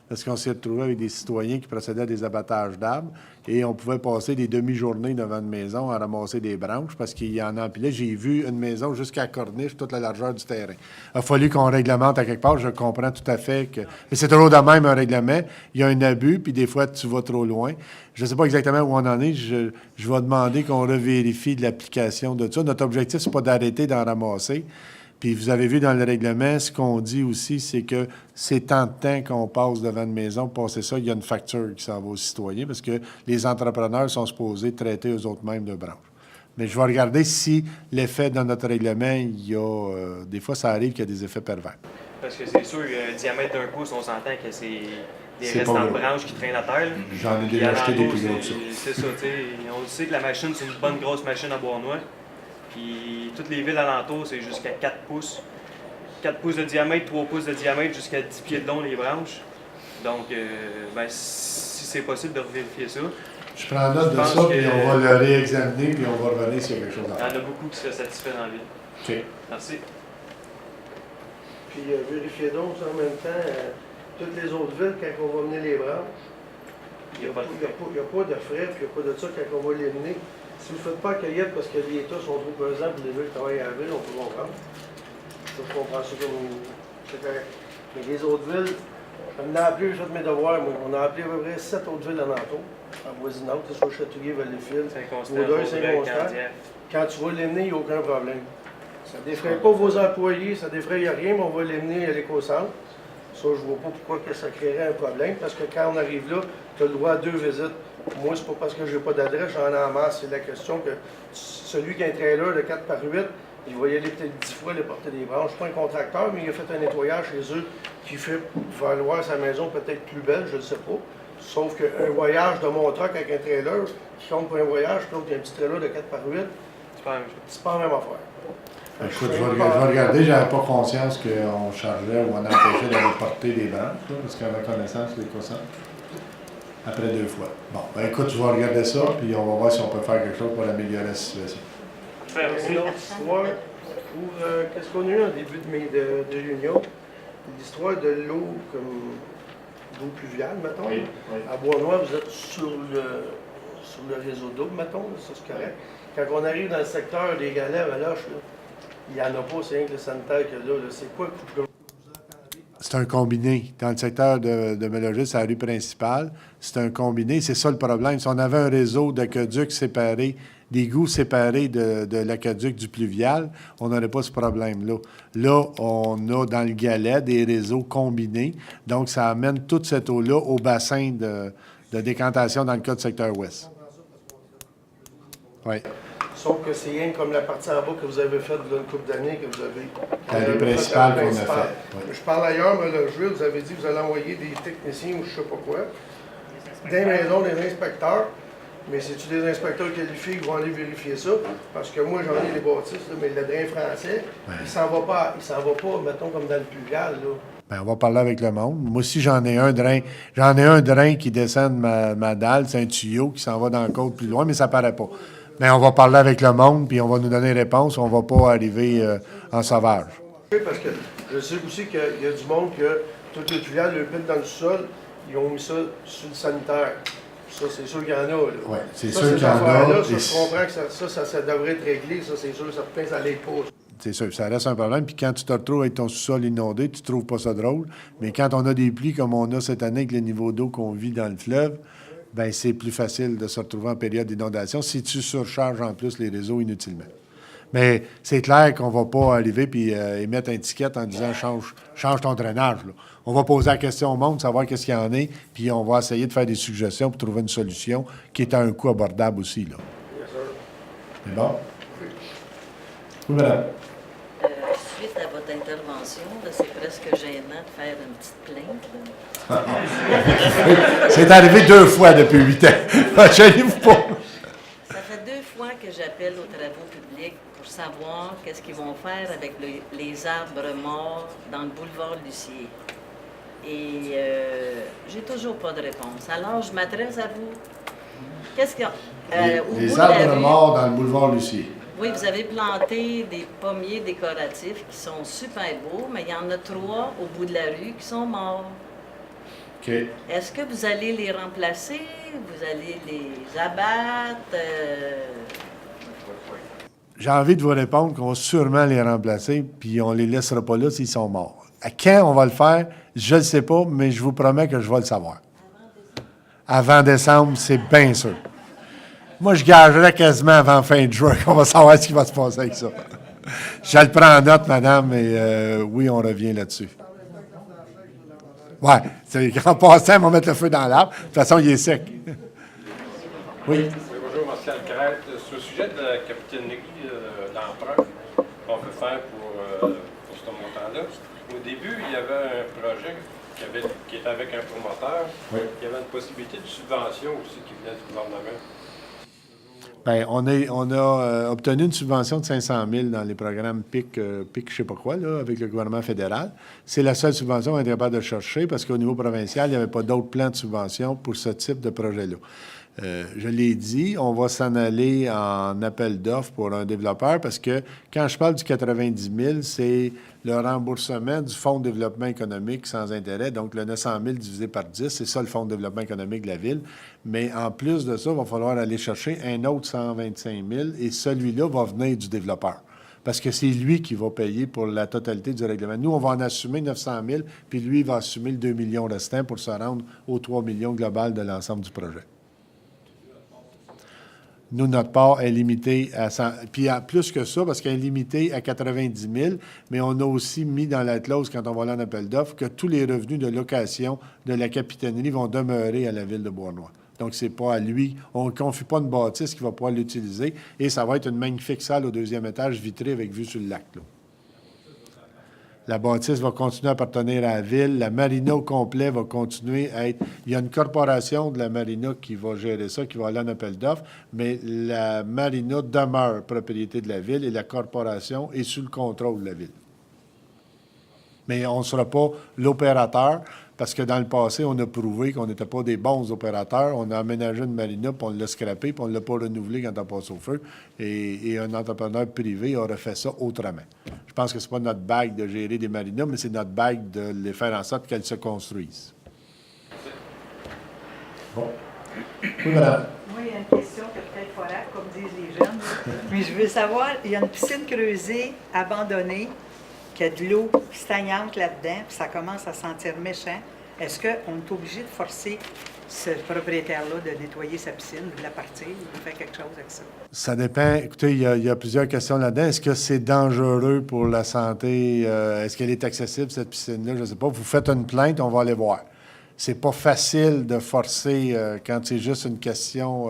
Parce qu'on s'est retrouvé avec des citoyens qui procédaient à des abattages d'arbres et on pouvait passer des demi-journées devant une maison à ramasser des branches parce qu'il y en empilait. J'ai vu une maison jusqu'à Corniche, toute la largeur du terrain. Il a fallu qu'on réglemente à quelque part. Je comprends tout à fait que... Mais c'est toujours de même un règlement. Il y a un abus, puis des fois, tu vas trop loin. Je ne sais pas exactement où on en est. Je vais demander qu'on revérifie de l'application de ça. Notre objectif, c'est pas d'arrêter d'en ramasser. Puis vous avez vu dans le règlement, ce qu'on dit aussi, c'est que c'est tant de temps qu'on passe devant une maison, passer ça, il y a une facture qui s'en va aux citoyens parce que les entrepreneurs sont supposés traiter eux-mêmes de branches. Mais je vais regarder si l'effet dans notre règlement, il y a... des fois, ça arrive qu'il y a des effets pervers. Parce que c'est sûr, un diamètre d'1 pouce, on s'entend que c'est des C'est restants pas de gros. branches qui traînent à terre. J'en ai Puis déjà acheté des alentour, plus gros que ça. c'est ça, tu sais. On sait que la machine, c'est une bonne grosse machine à Bournemouth. Puis toutes les villes alentours, c'est jusqu'à 4 pouces. 4 pouces de diamètre, 3 pouces de diamètre, jusqu'à 10 pieds de long les branches. Donc, ben, si c'est possible de revérifier ça. Je prends note de pense ça, que- puis on va le réexaminer, puis on va revenir s'il y a quelque chose Il y à en faire. a beaucoup qui seraient satisfaits dans la ville. OK. Merci. Puis vérifiez donc en même temps toutes les autres villes quand on va mener les branches. Il n'y a, pas de frais, puis il n'y a pas de ça quand on va les mener. Si vous ne faites pas cueillette parce que les états sont trop pesants pour les villes qui travaillent à la ville, on peut comprendre. Ça, je comprends ça comme c'est correct. Mais les autres villes, on a appelé, j'ai fait mes devoirs, moi. On a appelé à peu près 7 autres villes alentour, en voisinage, que ce soit Châteauguay, Valleyfield, Saint-Constant, Vaudreuil, Vaudreuil, Saint-Constant. Candiac. Quand tu vas les mener, il n'y a aucun problème. Ça ne défraie pas vos employés, ça ne défraie rien, mais on va les mener à l'éco-centre. Ça, je ne vois pas pourquoi que ça créerait un problème, parce que quand on arrive là, tu as le droit à 2 visites. Moi, c'est pas parce que je n'ai pas d'adresse, j'en ai en masse. C'est la question que celui qui a un trailer de 4 par 8, il va y aller peut-être 10 fois aller porter des branches. Je ne suis pas un contracteur, mais il a fait un nettoyage chez eux qui fait valoir sa maison peut-être plus belle, je ne sais pas. Sauf qu'un voyage de mon truck avec un trailer, qui compte pour un voyage, puis l'autre, il y a un petit trailer de 4 par 8, C'est pas la même chose. c'est pas la même affaire. Écoute, je vais regarder. Je n'avais pas conscience qu'on chargeait ou on empêchait d'aller porter des branches, là, parce qu'à ma connaissance, c'est quoi ça? Après 2 fois. Bon, ben écoute, je vais regarder ça, puis on va voir si on peut faire quelque chose pour améliorer la situation. Une autre histoire pour qu'est-ce qu'on a eu en début de réunion, l'histoire de l'eau comme d'eau pluviale, mettons. Oui, oui. À Bois-Noir, vous êtes sur le réseau d'eau, mettons, là, ça c'est correct. Quand on arrive dans le secteur des galets à Valoche, là, il n'y en a pas, c'est rien que le sanitaire qu'il y a là. C'est quoi que vous entendez? C'est un combiné. Dans le secteur de Mélogis, c'est la rue principale. C'est un combiné. C'est ça le problème. Si on avait un réseau d'aqueducs séparés, d'égouts séparés de l'aqueduc du pluvial, on n'aurait pas ce problème-là. Là, on a dans le Galet des réseaux combinés. Donc, ça amène toute cette eau-là au bassin de décantation dans le cas du secteur ouest. Oui. Sauf que c'est rien comme la partie en bas que vous avez faite il y a une couple d'années, que vous avez... La rue fait principale la qu'on a principale. faite. Oui. Je parle ailleurs, mais le juillet, vous avez dit que vous allez envoyer des techniciens ou je sais pas quoi, des maisons, des inspecteurs. Mais c'est-tu des inspecteurs qualifiés qui vont aller vérifier ça? Parce que moi, j'en ai les bâtisses, là, mais le drain français, il s'en va pas, mettons, comme dans le pluvial, là. Bien, on va parler avec le monde. Moi aussi, j'en ai un drain qui descend de ma dalle. C'est un tuyau qui s'en va dans le côte plus loin, mais ça paraît pas. Mais on va parler avec le monde, puis on va nous donner une réponse. On va pas arriver en sauvage. Parce que je sais aussi qu'il y a du monde que toutes les filiales le pètent dans le sol, ils ont mis ça sur le sanitaire. Ça, c'est sûr qu'il y en a. Là. Oui, c'est Ça, sûr qu'il y en a. affaires-là, ça, je comprends que ça devrait être réglé. Ça, c'est sûr, certain, ça l'aide pas. C'est sûr, ça reste un problème. Puis quand tu te retrouves avec ton sous-sol inondé, tu trouves pas ça drôle. Mais quand on a des pluies comme on a cette année avec le niveau d'eau qu'on vit dans le fleuve, bien, c'est plus facile de se retrouver en période d'inondation si tu surcharges en plus les réseaux inutilement. Mais c'est clair qu'on ne va pas arriver puis émettre un ticket en disant change ton drainage. Là. On va poser la question au monde, savoir qu'est-ce qu'il y en est, puis on va essayer de faire des suggestions pour trouver une solution qui est à un coût abordable aussi. Là. C'est bon? Oui, madame. Suite à votre intervention, là, c'est presque gênant de faire une petite plainte. Là. C'est arrivé 2 fois depuis 8 ans. Gênez-vous pas. Ça fait 2 fois que j'appelle aux travaux publics pour savoir qu'est-ce qu'ils vont faire avec les arbres morts dans le boulevard Lucier. Et j'ai toujours pas de réponse. Alors, je m'adresse à vous. Qu'est-ce qu'il y a? Au bout Les de la arbres rue, morts dans le boulevard Lucier. oui, vous avez planté des pommiers décoratifs qui sont super beaux, mais il y en a 3 au bout de la rue qui sont morts. OK. Est-ce que vous allez les remplacer? Vous allez les abattre? J'ai envie de vous répondre qu'on va sûrement les remplacer, puis on ne les laissera pas là s'ils sont morts. À quand on va le faire, je ne le sais pas, mais je vous promets que je vais le savoir. Avant décembre, c'est bien sûr. Moi, je gagerais quasiment avant fin de juin qu'on va savoir ce qui va se passer avec ça. Je le prends en note, madame, et oui, on revient là-dessus. Oui, en passant, on va mettre le feu dans l'arbre. De toute façon, il est sec. Oui. Oui, bonjour, Martial Crête. Sur le sujet de la capitainerie d'emprunt qu'on veut faire pour ce montant-là, au début, il y avait un projet qui était avec un promoteur. Oui. Il y avait une possibilité de subvention aussi qui venait du gouvernement. Bien, on a obtenu une subvention de 500 000 dans les programmes PIC, je ne sais pas quoi, là, avec le gouvernement fédéral. C'est la seule subvention qu'on est capable de chercher parce qu'au niveau provincial, il n'y avait pas d'autres plans de subvention pour ce type de projet-là. Je l'ai dit, on va s'en aller en appel d'offres pour un développeur parce que quand je parle du 90 000, c'est le remboursement du Fonds de développement économique sans intérêt. Donc, le 900 000 divisé par 10, c'est ça le Fonds de développement économique de la Ville. Mais en plus de ça, il va falloir aller chercher un autre 125 000 et celui-là va venir du développeur. Parce que c'est lui qui va payer pour la totalité du règlement. Nous, on va en assumer 900 000, puis lui, il va assumer le 2 millions restant pour se rendre aux 3 millions global de l'ensemble du projet. Nous, notre part est limitée à 100. Puis plus que ça, parce qu'elle est limitée à 90 000, mais on a aussi mis dans la clause, quand on va aller en appel d'offres, que tous les revenus de location de la capitainerie vont demeurer à la Ville de Beauharnois. Donc, c'est pas à lui. On ne confie pas une bâtisse qui va pouvoir l'utiliser. Et ça va être une magnifique salle au 2e étage vitrée avec vue sur le lac. Là. La bâtisse va continuer à appartenir à la Ville. La marina au complet va continuer à être... Il y a une corporation de la marina qui va gérer ça, qui va aller en appel d'offres, mais la marina demeure propriété de la Ville et la corporation est sous le contrôle de la Ville. Mais on ne sera pas l'opérateur, parce que dans le passé, on a prouvé qu'on n'était pas des bons opérateurs. On a aménagé une marina, puis on l'a scrappé, puis on ne l'a pas renouvelé quand on passe au feu. Et un entrepreneur privé aurait fait ça autrement. Je pense que ce n'est pas notre bague de gérer des marinas, mais c'est notre bague de les faire en sorte qu'elles se construisent. Bon. Oui, madame. Moi, il y a une question qui est peut-être foraine, comme disent les jeunes. Mais je veux savoir, il y a une piscine creusée, abandonnée, qui a de l'eau stagnante là-dedans, puis ça commence à sentir méchant. Est-ce qu'on est obligé de forcer ce propriétaire-là de nettoyer sa piscine, de la partir, ou de faire quelque chose avec ça? Ça dépend. Écoutez, il y a plusieurs questions là-dedans. Est-ce que c'est dangereux pour la santé? Est-ce qu'elle est accessible, cette piscine-là? Je ne sais pas. Vous faites une plainte, on va aller voir. C'est pas facile de forcer quand c'est juste une question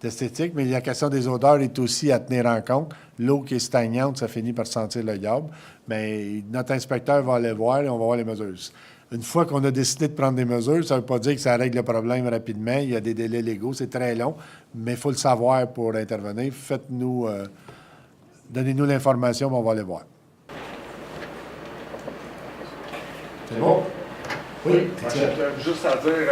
d'esthétique, mais la question des odeurs est aussi à tenir en compte. L'eau qui est stagnante, ça finit par sentir le diable. Mais notre inspecteur va aller voir et on va voir les mesures. Une fois qu'on a décidé de prendre des mesures, ça ne veut pas dire que ça règle le problème rapidement. Il y a des délais légaux, c'est très long, mais il faut le savoir pour intervenir. Faites-nous, donnez-nous l'information, on va aller voir. C'est bon? Oui, Étienne. Juste à dire,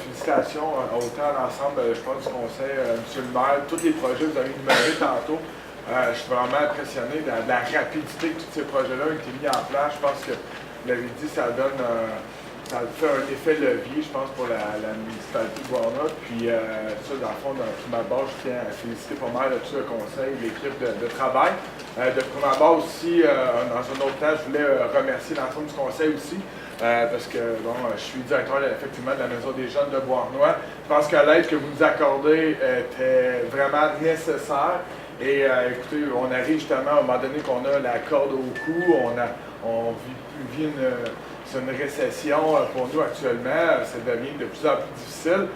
félicitations autant à l'ensemble, je pense, du conseil, M. le maire, tous les projets que vous avez énumérés tantôt. Je suis vraiment impressionné de la rapidité que tous ces projets-là ont été mis en place. Je pense que, vous l'avez dit, ça donne ça fait un effet levier, je pense, pour la municipalité de Warnock. Puis ça, dans le fond, dans ma base, je tiens à féliciter pas mal tout le conseil, l'équipe de travail. De ma base aussi, dans un autre temps, je voulais remercier l'ensemble du conseil aussi. Parce que, bon, je suis directeur, effectivement, de la Maison des Jeunes de Beauharnois. Je pense que l'aide que vous nous accordez était vraiment nécessaire. Et écoutez, on arrive justement à un moment donné qu'on a la corde au cou, on vit une récession pour nous actuellement, ça devient de plus en plus difficile.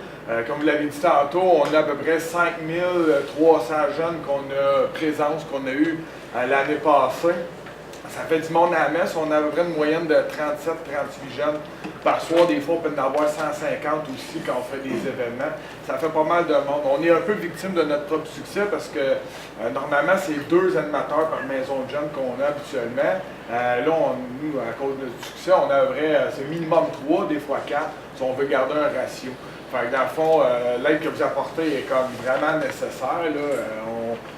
Comme vous l'avez dit tantôt, on a à peu près 5300 jeunes qu'on a eu l'année passée. Ça fait du monde à la messe. On a à peu près une moyenne de 37-38 jeunes par soir. Des fois, on peut en avoir 150 aussi quand on fait des événements. Ça fait pas mal de monde. On est un peu victime de notre propre succès parce que normalement, c'est 2 animateurs par maison de jeunes qu'on a habituellement. Là, nous, à cause de notre succès, on a un vrai, c'est minimum 3, des fois 4, si on veut garder un ratio. Fait que dans le fond, l'aide que vous apportez est comme vraiment nécessaire. Là.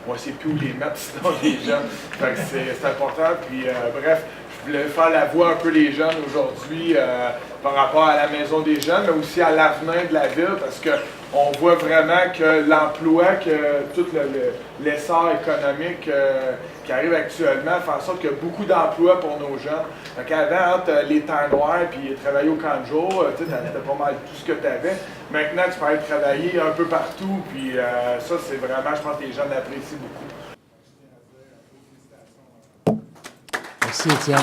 On ne sait plus où les mettre, sinon les jeunes. Fait que c'est important. Puis bref, je voulais faire la voix un peu les jeunes aujourd'hui par rapport à la Maison des Jeunes, mais aussi à l'avenir de la ville, parce qu'on voit vraiment que l'emploi, que tout l'essor économique qui arrive actuellement fait en sorte qu'il y a beaucoup d'emplois pour nos jeunes. Donc avant, entre les temps noirs et travailler au camp de jour, tu avais pas mal tout ce que tu avais. Maintenant, tu peux aller travailler un peu partout, puis ça, c'est vraiment, je pense que les jeunes l'apprécient beaucoup. Merci, Étienne.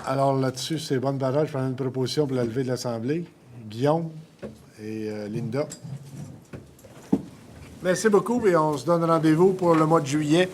Alors là-dessus, c'est bonne parole. Je prends une proposition pour la levée de l'Assemblée. Guillaume et Linda. Merci beaucoup et on se donne rendez-vous pour le mois de juillet.